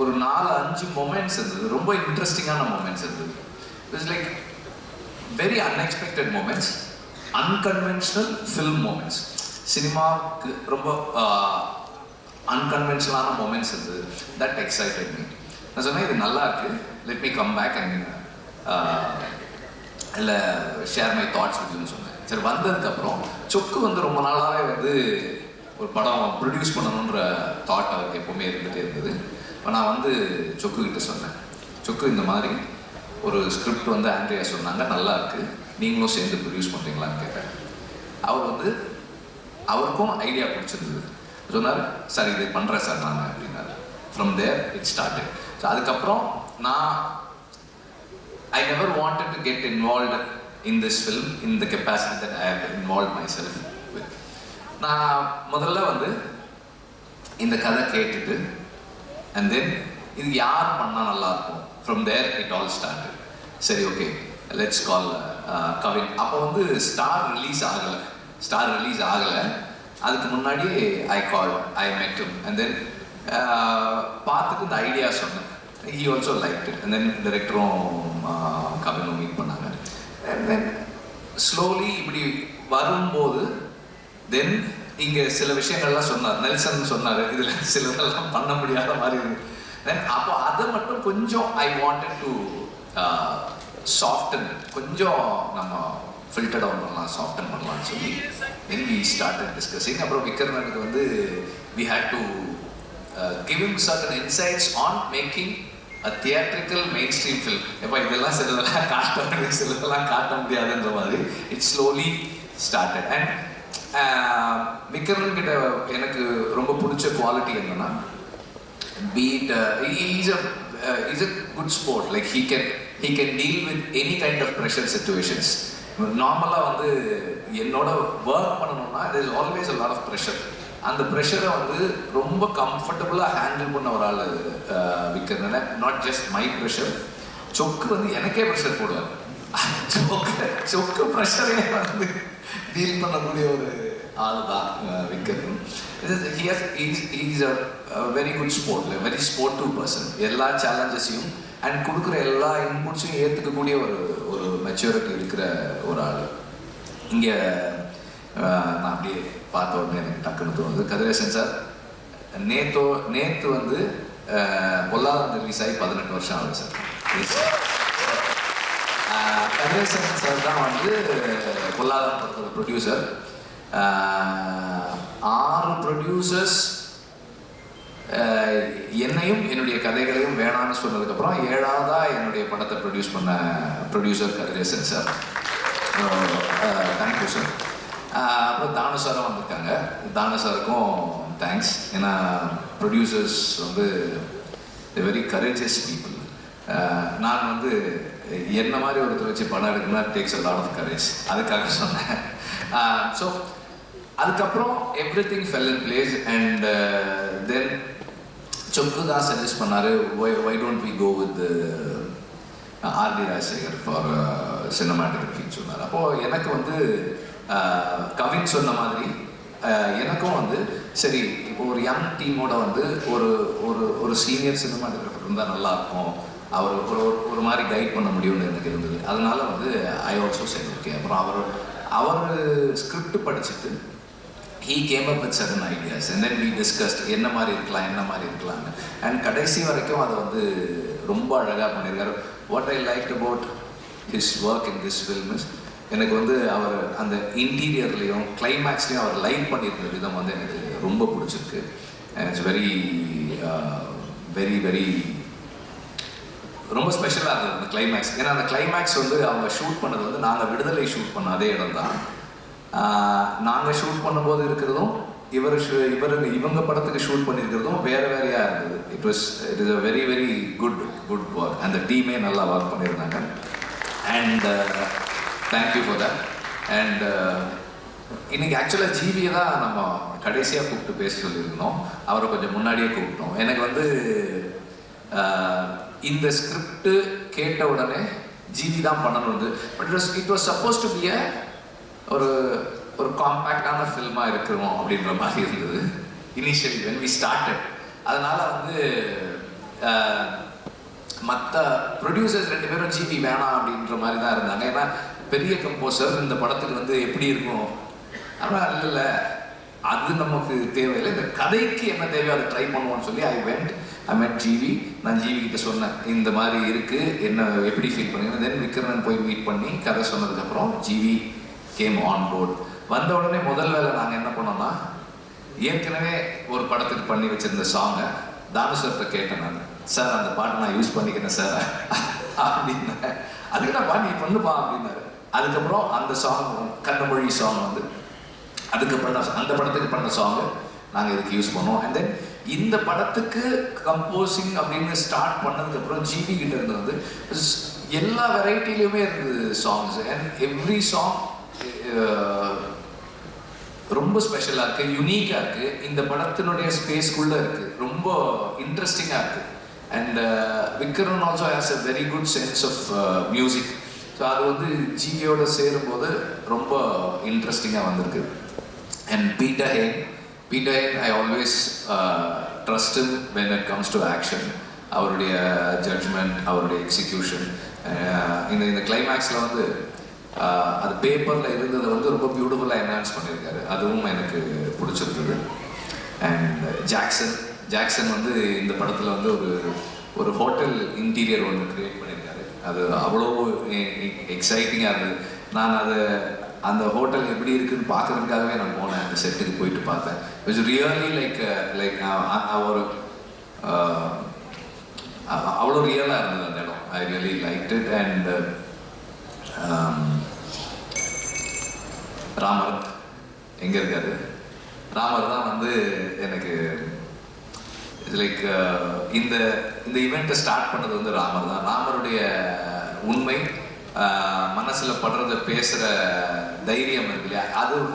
ஒரு 4-5 மொமெண்ட்ஸ் இருந்தது. ரொம்ப இன்ட்ரெஸ்டிங்கான மொமெண்ட்ஸ் இருந்தது. It's like very unexpected moments, unconventional film moments. சினிமாவுக்கு ரொம்ப அன்கன்வென்ஷனலான மொமெண்ட்ஸ் இருந்தது. That excited me. நான் சொன்னேன் இது நல்லா இருக்கு, let me come back and இல்லை ஷேர் மை தாட்ஸ் வித்னு சொன்னேன். சரி, வந்ததுக்கப்புறம் சொக்கு வந்து ரொம்ப நாளாகவே வந்து ஒரு படம் ப்ரொடியூஸ் பண்ணணுன்ற தாட் அவருக்கு எப்போவுமே இருந்துகிட்டே இருந்தது. இப்போ நான் வந்து சொக்குக்கிட்ட சொன்னேன், சொக்கு இந்த மாதிரி ஒரு ஸ்கிரிப்ட் வந்து ஆண்ட்ரியா சொன்னாங்க, நல்லா இருக்குது, நீங்களும் சேர்ந்து ப்ரொடியூஸ் பண்ணுறீங்களான்னு கேட்டேன். அவர் வந்து அவருக்கும் ஐடியா பிடிச்சிருந்தது. சொன்னார், சார் இது பண்ணுறேன் சார் நான் அப்படின்னாரு. From there it started. So அதுக்கப்புறம் நான் I never wanted to get involved in this film in the capacity that I have involved myself with. நான் முதல்ல வந்து இந்த கதை கேட்டுட்டு and then இது யார் பண்ணால் நல்லாயிருக்கும், from there it all started. சரி, ஓகே, let's call கவின். அப்போ வந்து ஸ்டார் ரிலீஸ் ஆகலை. அதுக்கு முன்னாடி I met him and then பார்த்துட்டு இந்த ஐடியா சொன்னேன். He also liked it and then director-ம் கவினும் மீட் பண்ணாங்க. and then slowly இப்படி வரும்போது தென் இங்கே சில விஷயங்கள்லாம் சொன்னார். நெல்சன் சொன்னார், இதில் சிலதெல்லாம் பண்ண முடியாத மாதிரி இருக்கு. தென் அப்போ அதை மட்டும் கொஞ்சம் I wanted to soften it, கொஞ்சம் நம்ம ஃபில்டர் டவுன் பண்ணலாம், சாஃப்டன் பண்ணலாம்னு சொல்லி then we started discussing. அப்புறம் விக்ரமனுக்கு வந்து we had to give him certain insights on making a theatrical mainstream film. எப்போ இதெல்லாம் சிலதெல்லாம் காட்ட முடியும், சிலதெல்லாம் காட்ட முடியாதுன்ற மாதிரி it slowly started. and Vikraman கிட்ட எனக்கு ரொம்ப பிடிச்ச குவாலிட்டி என்னன்னா, he's a good sport. Like he can deal with any kind of pressure situations. நார்மலாக வந்து என்னோட ஒர்க் பண்ணணும்னா there is always a lot of pressure. அந்த ப்ரெஷரை வந்து ரொம்ப கம்ஃபர்டபுளாக ஹேண்டில் பண்ண ஒரு ஆள் Vikraman. Not just my pressure, சொக்கு வந்து எனக்கே ப்ரெஷர் போடுவார். சொக்கு ப்ரெஷரே வந்து டீல் பண்ணக்கூடிய ஒரு ஆள் தான் Vikraman. Is a very good sport, very sportive person. எல்லா சேலஞ்சஸையும் அண்ட் கொடுக்குற எல்லா இன்புட்ஸையும் ஏற்றுக்கக்கூடிய ஒரு மெச்சூரிட்டி இருக்கிற ஒரு ஆள். இங்கே நான் அப்படியே பார்த்த உடனே எனக்கு டக்குன்னு தோணுது, கதிரேசன் சார் நேற்று வந்து பொல்லாதம் ரிலீஸ் ஆகி 18 வருஷம் ஆகுது சார். கதிரேசன் சார் தான் வந்து பொல்லாதம் படத்தோட ப்ரொடியூசர். 6 ப்ரொடியூசர்ஸ் என்னையும் என்னுடைய கதைகளையும் வேணான்னு சொன்னதுக்கப்புறம் 7ஆவதாக என்னுடைய படத்தை ப்ரொடியூஸ் பண்ண producer Kathiresan sir. Thank you sir. அப்புறம் தானு சாரும் வந்திருக்காங்க. தானு சாருக்கும் தேங்க்ஸ். ஏன்னா ப்ரொடியூசர்ஸ் வந்து வெரி கரேஜியஸ் பீப்புள். நான் வந்து என்ன மாதிரி ஒருத்தர் வச்சு படம் எடுக்கணும்னா takes a lot of courage, அதுக்காக சொன்னேன். ஸோ அதுக்கப்புறம் everything fell in place. And then சொக்கு தான் சஜஸ்ட் பண்ணார், why don't we go with RD Rajasekhar for சினிமாட்டோகிராஃபின்னு சொன்னார். அப்போது எனக்கு வந்து கவின் சொன்ன மாதிரி எனக்கும் வந்து சரி, இப்போ ஒரு யங் டீமோட வந்து ஒரு ஒரு ஒரு சீனியர் சினிமாட்டோகிராஃபர் இருந்தால் நல்லாயிருக்கும் அவர் ஒரு மாதிரி கைட் பண்ண முடியும்னு எனக்கு இருந்தது. அதனால வந்து ஐ ஆல்சோ செட் ஓகே. அப்புறம் அவர் ஸ்கிரிப்ட் படிச்சுட்டு he came up with certain ideas and then we discussed என்ன மாதிரி இருக்கலாம்னு. அண்ட் கடைசி வரைக்கும் அதை வந்து ரொம்ப அழகாக பண்ணியிருக்காரு. What I like about his work in this film is எனக்கு வந்து அவர் அந்த இன்டீரியர்லேயும் கிளைமேக்ஸ்லேயும் அவர் லைட் பண்ணியிருந்த விதம் வந்து எனக்கு ரொம்ப பிடிச்சிருக்கு. இட்ஸ் வெரி வெரி வெரி ரொம்ப ஸ்பெஷலாக இருந்தது அந்த கிளைமேக்ஸ். ஏன்னா அந்த கிளைமேக்ஸ் வந்து அவங்க ஷூட் பண்ணது வந்து நாங்கள் விடுதலை ஷூட் பண்ண அதே இடம் தான். நாங்கள் ஷூட் பண்ணும்போது இருக்கிறதும் இவங்க படத்துக்கு ஷூட் பண்ணியிருக்கிறதும் வேறையாக இருந்தது. It is a very very good work. அந்த டீமே நல்லா ஒர்க் பண்ணியிருந்தாங்க. And thank you for that. And இன்னைக்கு ஆக்சுவலாக ஜிவியை தான் நம்ம கடைசியாக கூப்பிட்டு பேச சொல்லியிருக்கணும். அவரை கொஞ்சம் முன்னாடியே கூப்பிட்டோம். எனக்கு வந்து இந்த ஸ்கிரிப்டு கேட்ட உடனே ஜிவி தான் பண்ணணும் வந்து. But it was suppose to be ஒரு காம்பேக்டான ஃபில்மாக இருக்கிறோம் அப்படின்ற மாதிரி இருந்தது இனிஷியலி வென் வி ஸ்டார்டட். அதனால் வந்து மற்ற ப்ரொடியூசர்ஸ் 2 பேரும் ஜிவி வேணாம் அப்படின்ற மாதிரி தான் இருந்தாங்க. ஏன்னா பெரிய கம்போசர் இந்த படத்துக்கு வந்து எப்படி இருக்கும். ஆனால் இல்லை அது நமக்கு தேவையில்லை, இந்த கதைக்கு என்ன தேவையோ அதை ட்ரை பண்ணுவோம்னு சொல்லி ஐ மெட் ஜிவி. நான் ஜிவி கிட்ட சொன்னேன் இந்த மாதிரி இருக்குது, என்ன எப்படி ஃபீல் பண்ணுங்க. தென் விக்ரமன் போய் மீட் பண்ணி கதை சொன்னதுக்கப்புறம் ஜிவி கேம் ஆன் போர்ட். வந்த உடனே முதல் வேலை நாங்கள் என்ன பண்ணோம்னா, ஏற்கனவே ஒரு படத்துக்கு பண்ணி வச்சிருந்த சாங்கை தானுசர்கிட்ட கேட்டேன் நான். சார் அந்த பாட்டை நான் யூஸ் பண்ணிக்கிறேன் சார் அப்படின்னேன். அதுக்கு நான் பாட்டு நீ பண்ணுப்பா அப்படின்னாரு. அதுக்கப்புறம் அந்த சாங் கண்ணமொழி சாங் வந்து அந்த படத்துக்கு பண்ண சாங்கு நாங்கள் இதுக்கு யூஸ் பண்ணோம். அண்ட் தென் இந்த படத்துக்கு கம்போசிங் அப்படின்னு ஸ்டார்ட் பண்ணதுக்கப்புறம் ஜிவி கிட்ட இருந்தது வந்து எல்லா வெரைட்டிலையுமே இருந்தது சாங்ஸ். அண்ட் எவ்ரி சாங் ரொம்ப ஸ்பெஷலாக இருக்குது, யூனிக்காக இருக்குது, இந்த படத்தினுடைய ஸ்பேஸ்க்குள்ளே இருக்குது, ரொம்ப இன்ட்ரெஸ்டிங்காக இருக்குது. And Vikram also has a very good sense of music. So அது வந்து ஜிவியோட சேரும்போது ரொம்ப இன்ட்ரெஸ்டிங்காக வந்திருக்கு. And Peter Hein I always trust him when it comes to action. அவருடைய ஜட்ஜ்மெண்ட், அவருடைய எக்ஸிக்யூஷன். இந்த கிளைமேக்ஸில் வந்து அது பேப்பரில் இருந்ததை வந்து ரொம்ப பியூட்டிஃபுல்லாக என்ஹான்ஸ் பண்ணியிருக்காரு. அதுவும் எனக்கு பிடிச்சிருந்தது. அண்ட் ஜாக்சன் வந்து இந்த படத்தில் வந்து ஒரு ஹோட்டல் இன்டீரியர் ஒன்று க்ரியேட் பண்ணியிருக்காரு. அது அவ்வளோ எக்ஸைட்டிங்காக இருந்தது. நான் அந்த ஹோட்டல் எப்படி இருக்குன்னு பார்க்கறதுக்காகவே நான் போனேன். அந்த செட்டுக்கு போயிட்டு பார்த்தேன். இட்ஸ் ரியலி லைக் ஒரு அவ்வளோ ரியலாக இருந்தது அந்த இடம். ஐ really like it. And Ramar எங்கே இருக்காரு? ராமர் தான் வந்து எனக்கு லைக் இந்த ஈவெண்ட்டை ஸ்டார்ட் பண்ணது வந்து ராமர் தான். ராமருடைய உண்மை மனசில் படுறத பேசுகிற தைரியம் இருக்கு இல்லையா,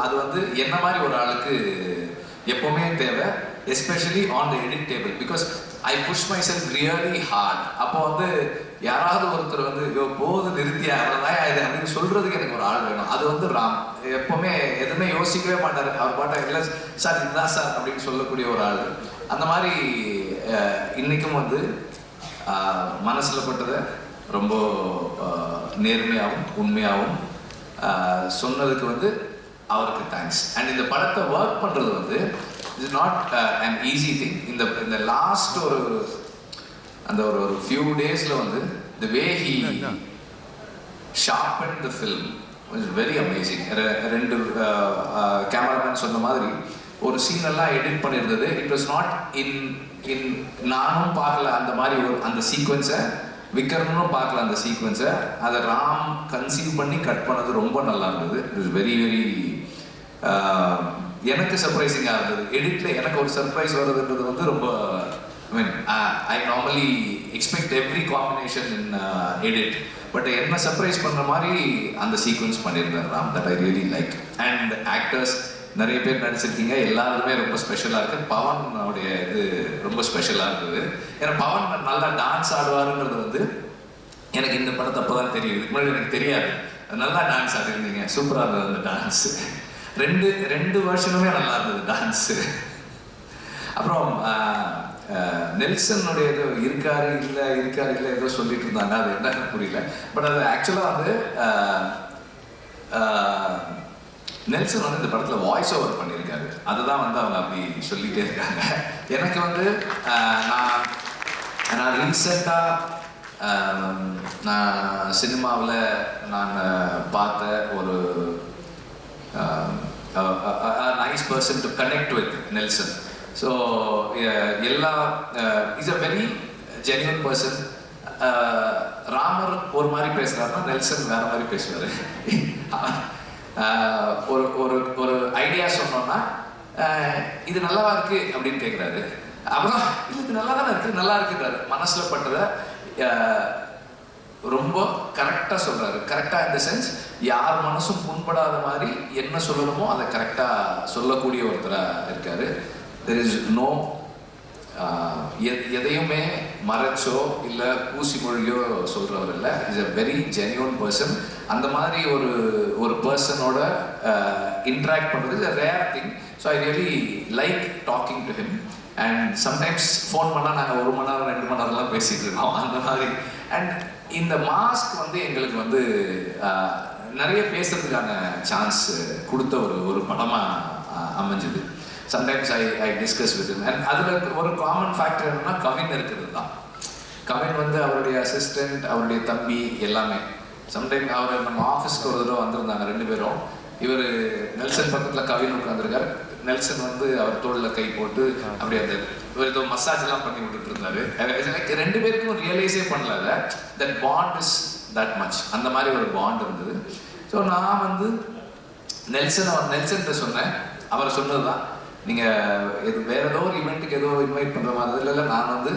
அது வந்து என்ன மாதிரி ஒரு ஆளுக்கு எப்போவுமே தேவை. Especially on the edit table, because I push my self really hard. அப்போ வந்து யாராவது ஒருத்தர் வந்து போது நிறுத்தியா அவ்வளோதான் இது அப்படின்னு சொல்கிறதுக்கு எனக்கு ஒரு ஆள் வேணும். அது வந்து ராம் எப்போவுமே எதுவுமே யோசிக்கவே மாட்டார். அவர் பாட்டா இல்லை சார் இதுதான் சார் அப்படின்னு சொல்லக்கூடிய ஒரு ஆள். அந்த மாதிரி இன்றைக்கும் வந்து மனசில் பட்டதை ரொம்ப நேர்மையாகவும் உண்மையாகவும் சொன்னதுக்கு வந்து அவருக்கு தேங்க்ஸ். அண்ட் இந்த படத்தை ஒர்க் பண்ணுறது வந்து it's not an easy thing. இந்த லாஸ்ட் ஒரு ஃபியூ டேஸில் வந்து the way he sharpen the film is very amazing. 2 cameraman சொன்ன மாதிரி ஒரு சீனெல்லாம் எடிட் பண்ணியிருந்தது. இட் வாஸ் நாட் இன் நானும் பார்க்கல அந்த மாதிரி அந்த சீக்வன்ஸை, விக்ரமும் பார்க்கல அந்த சீக்வன்ஸை. அதை ராம் கன்சீவ் பண்ணி கட் பண்ணது ரொம்ப நல்லா இருந்தது. இட் இஸ் வெரி வெரி எனக்கு சர்ப்ரைசிங்காக இருந்தது. எடிட்டில் எனக்கு ஒரு சர்ப்ரைஸ் வருதுன்றது வந்து ரொம்ப I normally expect every combination in edit, but என்ன சர்ப்ரைஸ் பண்ணுற மாதிரி அந்த சீக்வன்ஸ் பண்ணியிருந்தார் Ram. That I really like. And actors நிறைய பேர் நடிச்சிருக்கீங்க, எல்லாருமே ரொம்ப ஸ்பெஷலாக இருக்குது. பவனுடைய இது ரொம்ப ஸ்பெஷலாக இருந்தது. ஏன்னா பவன் நல்லா டான்ஸ் ஆடுவாருன்றது வந்து எனக்கு இந்த படத்தை அப்போ தான் தெரியும். இதுக்கு முன்னாடி எனக்கு தெரியாது. நல்லா டான்ஸ் ஆடிருந்தீங்க, சூப்பராக இருந்தது அந்த டான்ஸு. ரெண்டு வருஷனுமே நல்லா இருந்தது டான்ஸு. அப்புறம் நெல்சனுடைய ஏதோ இருக்காரு இல்லை ஏதோ சொல்லிட்டு இருந்தாங்க, அது என்னன்னு புரியல. பட் அது ஆக்சுவலாக வந்து நெல்சன் வந்து இந்த படத்தில் வாய்ஸ் ஓவர் பண்ணியிருக்காரு. அதுதான் வந்து அவங்க அப்படி சொல்லிகிட்டே இருக்காங்க. எனக்கு வந்து நான் ரீசெண்டாக நான் சினிமாவில் நான் பார்த்த ஒரு nice person to connect with Nelson. So எல்லா is a very genuine person. Ramar ஒரு மாதிரி பேசுகிறாருன்னா நெல்சன் வேறு மாதிரி பேசுவார். ஒரு ஒரு ஒரு ஐடியா சொன்னோன்னா இது நல்லாவா இருக்கு அப்படின்னு கேட்குறாரு. அப்புறம் இல்லை இது நல்லா தானே இருக்குது, நல்லா இருக்குன்றாரு. மனசில் பட்டதை ரொம்ப கரெக்டாக சொல்கிறாரு. கரெக்டாக இந்த சென்ஸ் யார் மனசும் புண்படாத மாதிரி என்ன சொல்லணுமோ அதை கரெக்டாக சொல்லக்கூடிய ஒருத்தராக இருக்கார். தெர் இஸ் நோ எதையுமே மறைச்சோ இல்லை பூசி மொழியோ சொல்கிறவர் இல்லை. Is a very genuine person. அந்த மாதிரி ஒரு பர்சனோட இன்ட்ராக்ட் பண்ணுறது is a rare thing. So I really like talking to him. And sometimes phone பண்ணால் நாங்கள் 1 மணி நேரம் 2 மணி நேரம்லாம் பேசிகிட்டு இருக்கோம் அந்த மாதிரி. அண்ட் இந்த மாஸ்க் வந்து எங்களுக்கு வந்து நிறைய பேசுறதுக்கான சான்ஸ் கொடுத்த ஒரு படமாக அமைஞ்சது. Sometimes I discuss with him. And அதில் ஒரு காமன் ஃபேக்டர் என்னன்னா கவின் இருக்கிறது தான். கவின் வந்து அவருடைய அசிஸ்டண்ட், அவருடைய தம்பி எல்லாமே. சம்டைம் அவர் நம்ம ஆஃபீஸ்க்கு ஒரு தடவை வந்திருந்தாங்க 2 பேரும். இவர் நெல்சன் பக்கத்தில் கவின் உட்காந்துருக்காரு. நெல்சன் வந்து அவர் தோளில் கை போட்டு அப்படி அந்த இவர் ஏதோ மசாஜ்லாம் பண்ணி விட்டுட்டு இருந்தாரு. 2 பேருக்கும் ரியலைஸே பண்ணல that bond is that much. அந்த மாதிரி ஒரு பாண்ட் இருந்தது. ஸோ நான் வந்து நெல்சன்கிட்ட சொன்னேன். அவர் சொன்னது தான், நீங்கள் வேற ஏதோ ஒரு இவெண்ட்டுக்கு ஏதோ இன்வைட் பண்ணுற மாதிரி இல்லை, நான் வந்து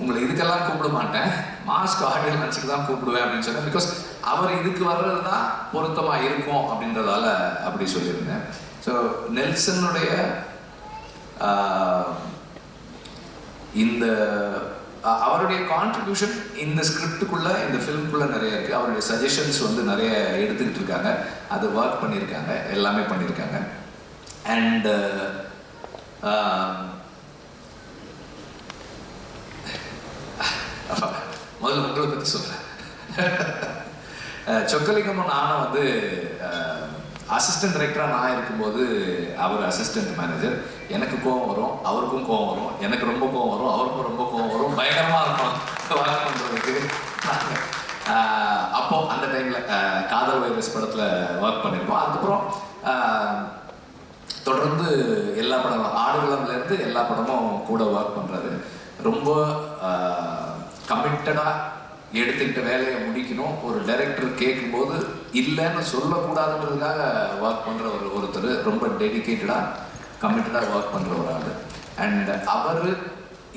உங்களை இதுக்கெல்லாம் கூப்பிட மாட்டேன், மாஸ்க் ஆடியோ லஞ்சுக்கு தான் கூப்பிடுவேன் அப்படின்னு சொன்னேன். பிகாஸ் அவர் இதுக்கு வர்றது தான் பொருத்தமாக இருக்கும் அப்படின்றதால அப்படி சொல்லியிருந்தேன். ஸோ நெல்சனுடைய இந்த அவருடைய கான்ட்ரிபியூஷன் இந்த ஸ்கிரிப்டுக்குள்ள, இந்த ஃபிலிம்குள்ள நிறைய இருக்கு. அவருடைய சஜஷன்ஸ் வந்து நிறைய எடுத்துக்கிட்டு இருக்காங்க, அது ஒர்க் பண்ணியிருக்காங்க, எல்லாமே பண்ணியிருக்காங்க. அண்ட் முதல்ல உங்களை பற்றி சொல்றேன். சொக்கலிங்கமும் நானும் வந்து அசிஸ்டன்ட் டைரக்டராக நான் இருக்கும்போது அவர் அசிஸ்டன்ட் மேனேஜர். எனக்கு கோவம் வரும், அவருக்கும் கோவம் வரும், எனக்கு ரொம்ப கோவம் வரும், அவருக்கும் ரொம்ப கோவம் வரும். பயங்கரமாக இருக்கும் ஒர்க் பண்ணுறதுக்கு. அப்போ அந்த டைமில் காதல் வைரஸ் படத்தில் ஒர்க் பண்ணியிருக்கோம். அதுக்கப்புறம் தொடர்ந்து எல்லா படமும் ஆடுகளம்லேருந்து எல்லா படமும் கூட ஒர்க் பண்ணுறாரு. ரொம்ப கமிட்டடாக எடுத்துக்கிட்ட வேலையை முடிக்கணும். ஒரு டைரக்டர் கேட்கும்போது இல்லைன்னு சொல்லக்கூடாதுன்றதுக்காக ஒர்க் பண்ணுற ஒருத்தர். ரொம்ப டெடிக்கேட்டடாக கமிட்டடாக ஒர்க் பண்ணுற ஒரு ஆள். அண்ட் அவர்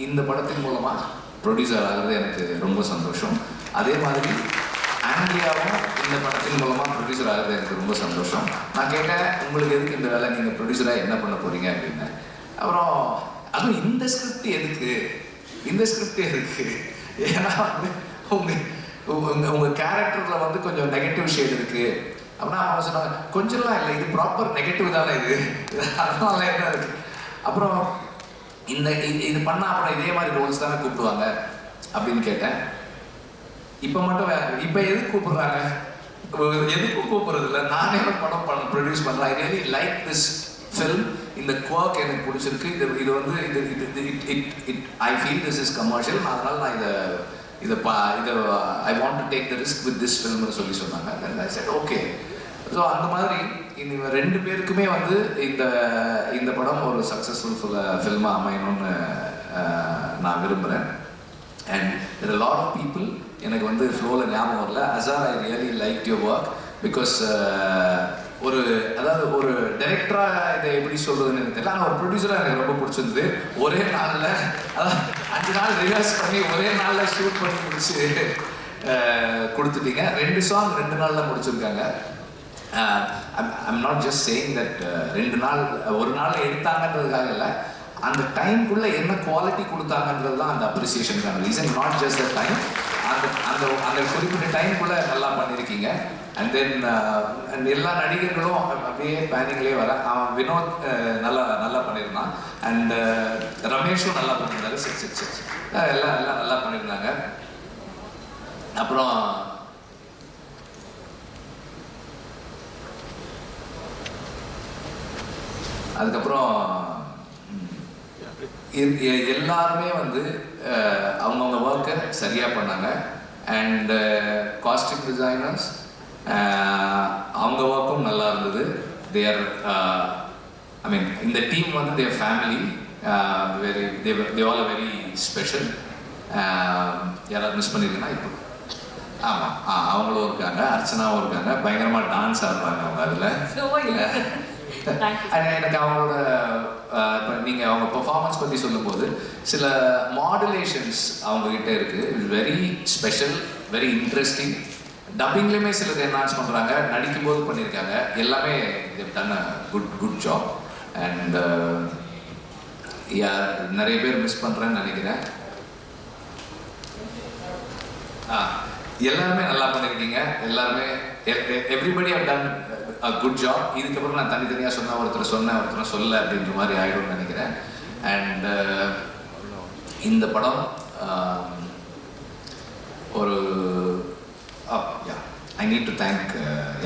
இந்த படத்தின் மூலமாக ப்ரொடியூசர் ஆகிறது எனக்கு ரொம்ப சந்தோஷம். அதே மாதிரி ஆண்ட்ரியாவும் இந்த படத்தின் மூலமாக ப்ரொடியூசர் ஆகிறது எனக்கு ரொம்ப சந்தோஷம். நான் கேட்டேன், உங்களுக்கு எதுக்கு இந்த வேலை, நீங்கள் ப்ரொடியூசராக என்ன பண்ண போகிறீங்க அப்படின்னு. அப்புறம் அதுவும் இந்த ஸ்கிரிப்ட் எதுக்கு, இந்த ஸ்கிரிப்ட் எதுக்கு, ஏன்னா வந்து உங்கள் கேரக்டரில் வந்து கொஞ்சம் நெகட்டிவ் ஷேட் இருக்குது அப்படின்னா அவங்க சொன்னாங்க, கொஞ்சம்லாம் இல்லை, இது ப்ராப்பர் நெகட்டிவ் தானே இது, அதனால என்ன இருக்குது. அப்புறம் இது பண்ணால் அப்புறம் இதே மாதிரி ரோல்ஸ் தானே கூப்பிடுவாங்க அப்படின்னு கேட்டேன். இப்போ மட்டும் இப்போ எதுக்கு கூப்பிடுறாங்க, எதுக்கும் கூப்பிடுறது இல்லை, நானே படம் ப்ரொடியூஸ் பண்ணுறேன். I really like this film. இந்த குவர்க் எனக்கு பிடிச்சிருக்கு. இது வந்து I feel this is commercial. அதனால நான் இதை I want to take the risk with this ஃபில்ம்னு சொல்லி சொன்னாங்க. ஐ செட் ஓகே. ஸோ அந்த மாதிரி இந்த 2 பேருக்குமே வந்து இந்த படம் ஒரு சக்ஸஸ்ஃபுல் ஃபில்மாக அமையணும்னு நான் விரும்புகிறேன். And there are a lot of people, எனக்கு வந்து ஃப்ளோவில் ஞாபகம் வரல, அசார் ஐ really like your work. Because அதாவது ஒரு டைரக்டராக இதை எப்படி சொல்கிறதுன்னு எனக்கு தெரியல, ஆனால் ஒரு ப்ரொடியூசராக எனக்கு ரொம்ப பிடிச்சிருந்தது. ஒரே நாளில் அதாவது 5 நாள் ரிஹர்ஸ் பண்ணி ஒரே நாளில் ஷூட் பண்ணி முடிச்சு கொடுத்துட்டீங்க. 2 சாங் 2 நாளில் முடிச்சிருக்காங்க. I'm not just saying that 2 நாள் ஒரு நாள் எடுத்தாங்கன்றதுக்காக இல்லை, அந்த டைம்குள்ளே என்ன குவாலிட்டி கொடுத்தாங்கன்றது தான் அந்த அப்ரிசியேஷனுக்கான reason. Not just the time, அந்த அந்த அந்த குறிப்பிட்ட டைம்குள்ளே நல்லா பண்ணியிருக்கீங்க. அண்ட் தென் எல்லா நடிகர்களும் அப்படியே பேனிங்லேயே வர. அவன் வினோத் நல்லா நல்லா பண்ணியிருந்தான். அண்ட் ரமேஷும் நல்லா பண்ணியிருந்தாரு. 666 எல்லாம் நல்லா பண்ணியிருந்தாங்க. அப்புறம் அதுக்கப்புறம் எல்லாருமே வந்து அவங்கவுங்க ஒர்க்கை சரியாக பண்ணாங்க. அண்ட் காஸ்டியூம் டிசைனர்ஸ் அவங்க ஒர்க்கும் நல்லா இருந்தது. தேர் ஐ மீன் இந்த டீம் வந்து their family very they all very special. யாராவது மிஸ் பண்ணியிருக்கீங்கன்னா இப்போ ஆமாம் அவங்களும் இருக்காங்க, அர்ச்சனாவும் இருக்காங்க. பயங்கரமாக டான்ஸ் ஆடுறாங்க அவங்க அதில். எனக்கு அவங்களோட இப்போ நீங்கள் அவங்க பெர்ஃபார்மன்ஸ் பற்றி சொல்லும்போது சில மாடுலேஷன்ஸ் அவங்கக்கிட்ட இருக்குது. It's very special, very interesting. டப்பிங்லேயுமே சிலது என்ஹான்ஸ் பண்ணுறாங்க, நடிக்கும்போது பண்ணியிருக்காங்க. எல்லாமே done a good job. And நிறைய பேர் மிஸ் பண்ணுறேன்னு நினைக்கிறேன். எல்லாருமே நல்லா பண்ணியிருக்கீங்க. எல்லாருமே everybody have done a good job. இதுக்கப்புறம் நான் தனித்தனியாக சொன்னேன், ஒருத்தரை சொல்ல அப்படின்ற மாதிரி ஆகிடும்னு நினைக்கிறேன். அண்ட் இந்த படம் ஒரு I need to thank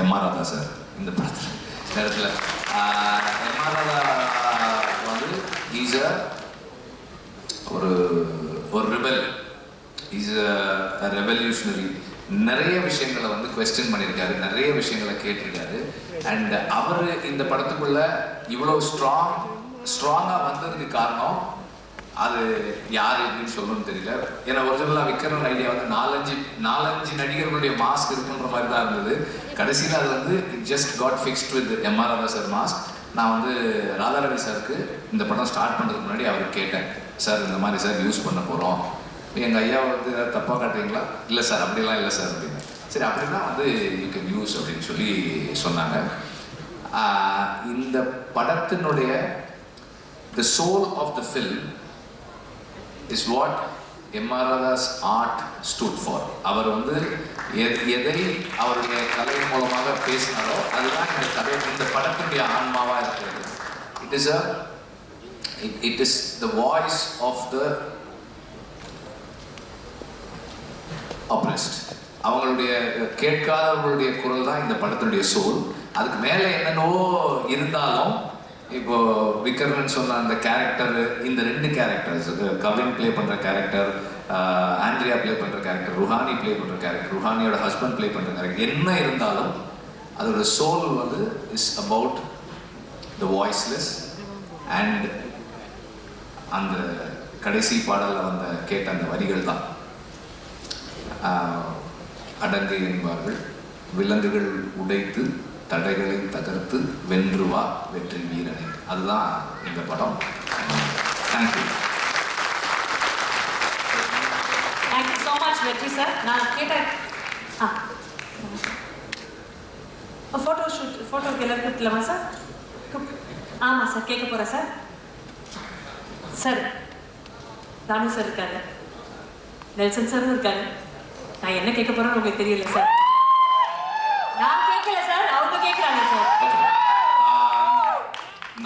MR. Radha sir. இந்த படத்தில் நேரத்தில் எம்.ஆர். ராதா வந்து ஈஸ் ஒரு ரிபல், இஸ் அ ரெவல்யூஷனரி. நிறைய விஷயங்களை வந்து குவெஸ்டின் பண்ணியிருக்காரு, நிறைய விஷயங்களை கேட்டிருக்காரு. அண்ட் அவர் இந்த படத்துக்குள்ள இவ்வளோ ஸ்ட்ராங்காக வந்ததுக்கு காரணம் அது யார் எப்படின்னு சொல்லணும்னு தெரியல. ஏன்னா ஒரிஜினலாக விக்ரம் ஐடியா வந்து நாலஞ்சு நடிகர்களுடைய மாஸ்க் இருக்குன்ற மாதிரி தான் இருந்தது. கடைசியில் அது வந்து just got fixed with MR. Radha sir mask. நான் வந்து ராதாரவி சாருக்கு இந்த படம் ஸ்டார்ட் பண்ணுறதுக்கு முன்னாடி அவருக்கு கேட்டேன், சார் இந்த மாதிரி சார் யூஸ் பண்ண போகிறோம், எங்கள் ஐயா வந்து ஏதாவது தப்பாக காட்டுறீங்களா? இல்லை சார் அப்படிலாம் இல்லை சார் அப்படின்னு. சரி அப்படின்னா வந்து யூ கேன் யூஸ் அப்படின்னு சொல்லி சொன்னாங்க. இந்த படத்தினுடைய the soul of the film is what MR. Radha's art stood for. அவர் வந்து எதை அவருடைய கலை மூலமாக பேசினாரோ அதுதான் இந்த கதை, இந்த படத்தினுடைய ஆன்மாவாக இருக்கிறது. It is the voice of the oppressed. அவங்களுடைய கேட்காதவர்களுடைய குரல் தான் இந்த படத்தினுடைய சோல். அதுக்கு மேலே என்னென்னவோ இருந்தாலும் இப்போ விக்ரமன் சொன்ன அந்த கேரக்டர், இந்த 2 கேரக்டர்ஸ், கவின் ப்ளே பண்ணுற கேரக்டர், ஆண்ட்ரியா ப்ளே பண்ணுற கேரக்டர், ருஹானி ப்ளே பண்ணுற கேரக்டர், ருஹானியோட ஹஸ்பண்ட் ப்ளே பண்ணுற கேரக்டர், என்ன இருந்தாலும் அதோட சோல் வந்து is about the voiceless. And அந்த கடைசி பாடலில் வந்த கேட்ட அந்த வரிகள் தான் அடங்கு என்பார்கள், விலங்குகள் உடைத்து தடைகளை தகர்த்து வென்று வா வெற்றி வீரனை. அதுதான் இந்த படம். தேங்க்யூ. தேங்க்யூ ஸோ மச் வெற்றி சார். நான் கேட்டேன் ஃபோட்டோக்கு எல்லாருக்கும் இருக்கலாமா சார்? ஆமாம் சார், கேட்க போகிறேன் சார். சார் தானு சார் இருக்காரு, நெல்சன் சாரும் இருக்காரு. நான் என்ன கேட்க போகிறேன்னு உங்களுக்கு தெரியல சார். நான் கேட்கல சார், அவங்க கேட்குறாங்க sir.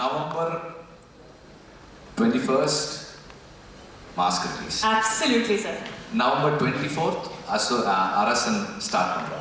November 21st mask release. Absolutely sir. November 24th அரசன் ஸ்டார்ட் பண்ணுறோம்.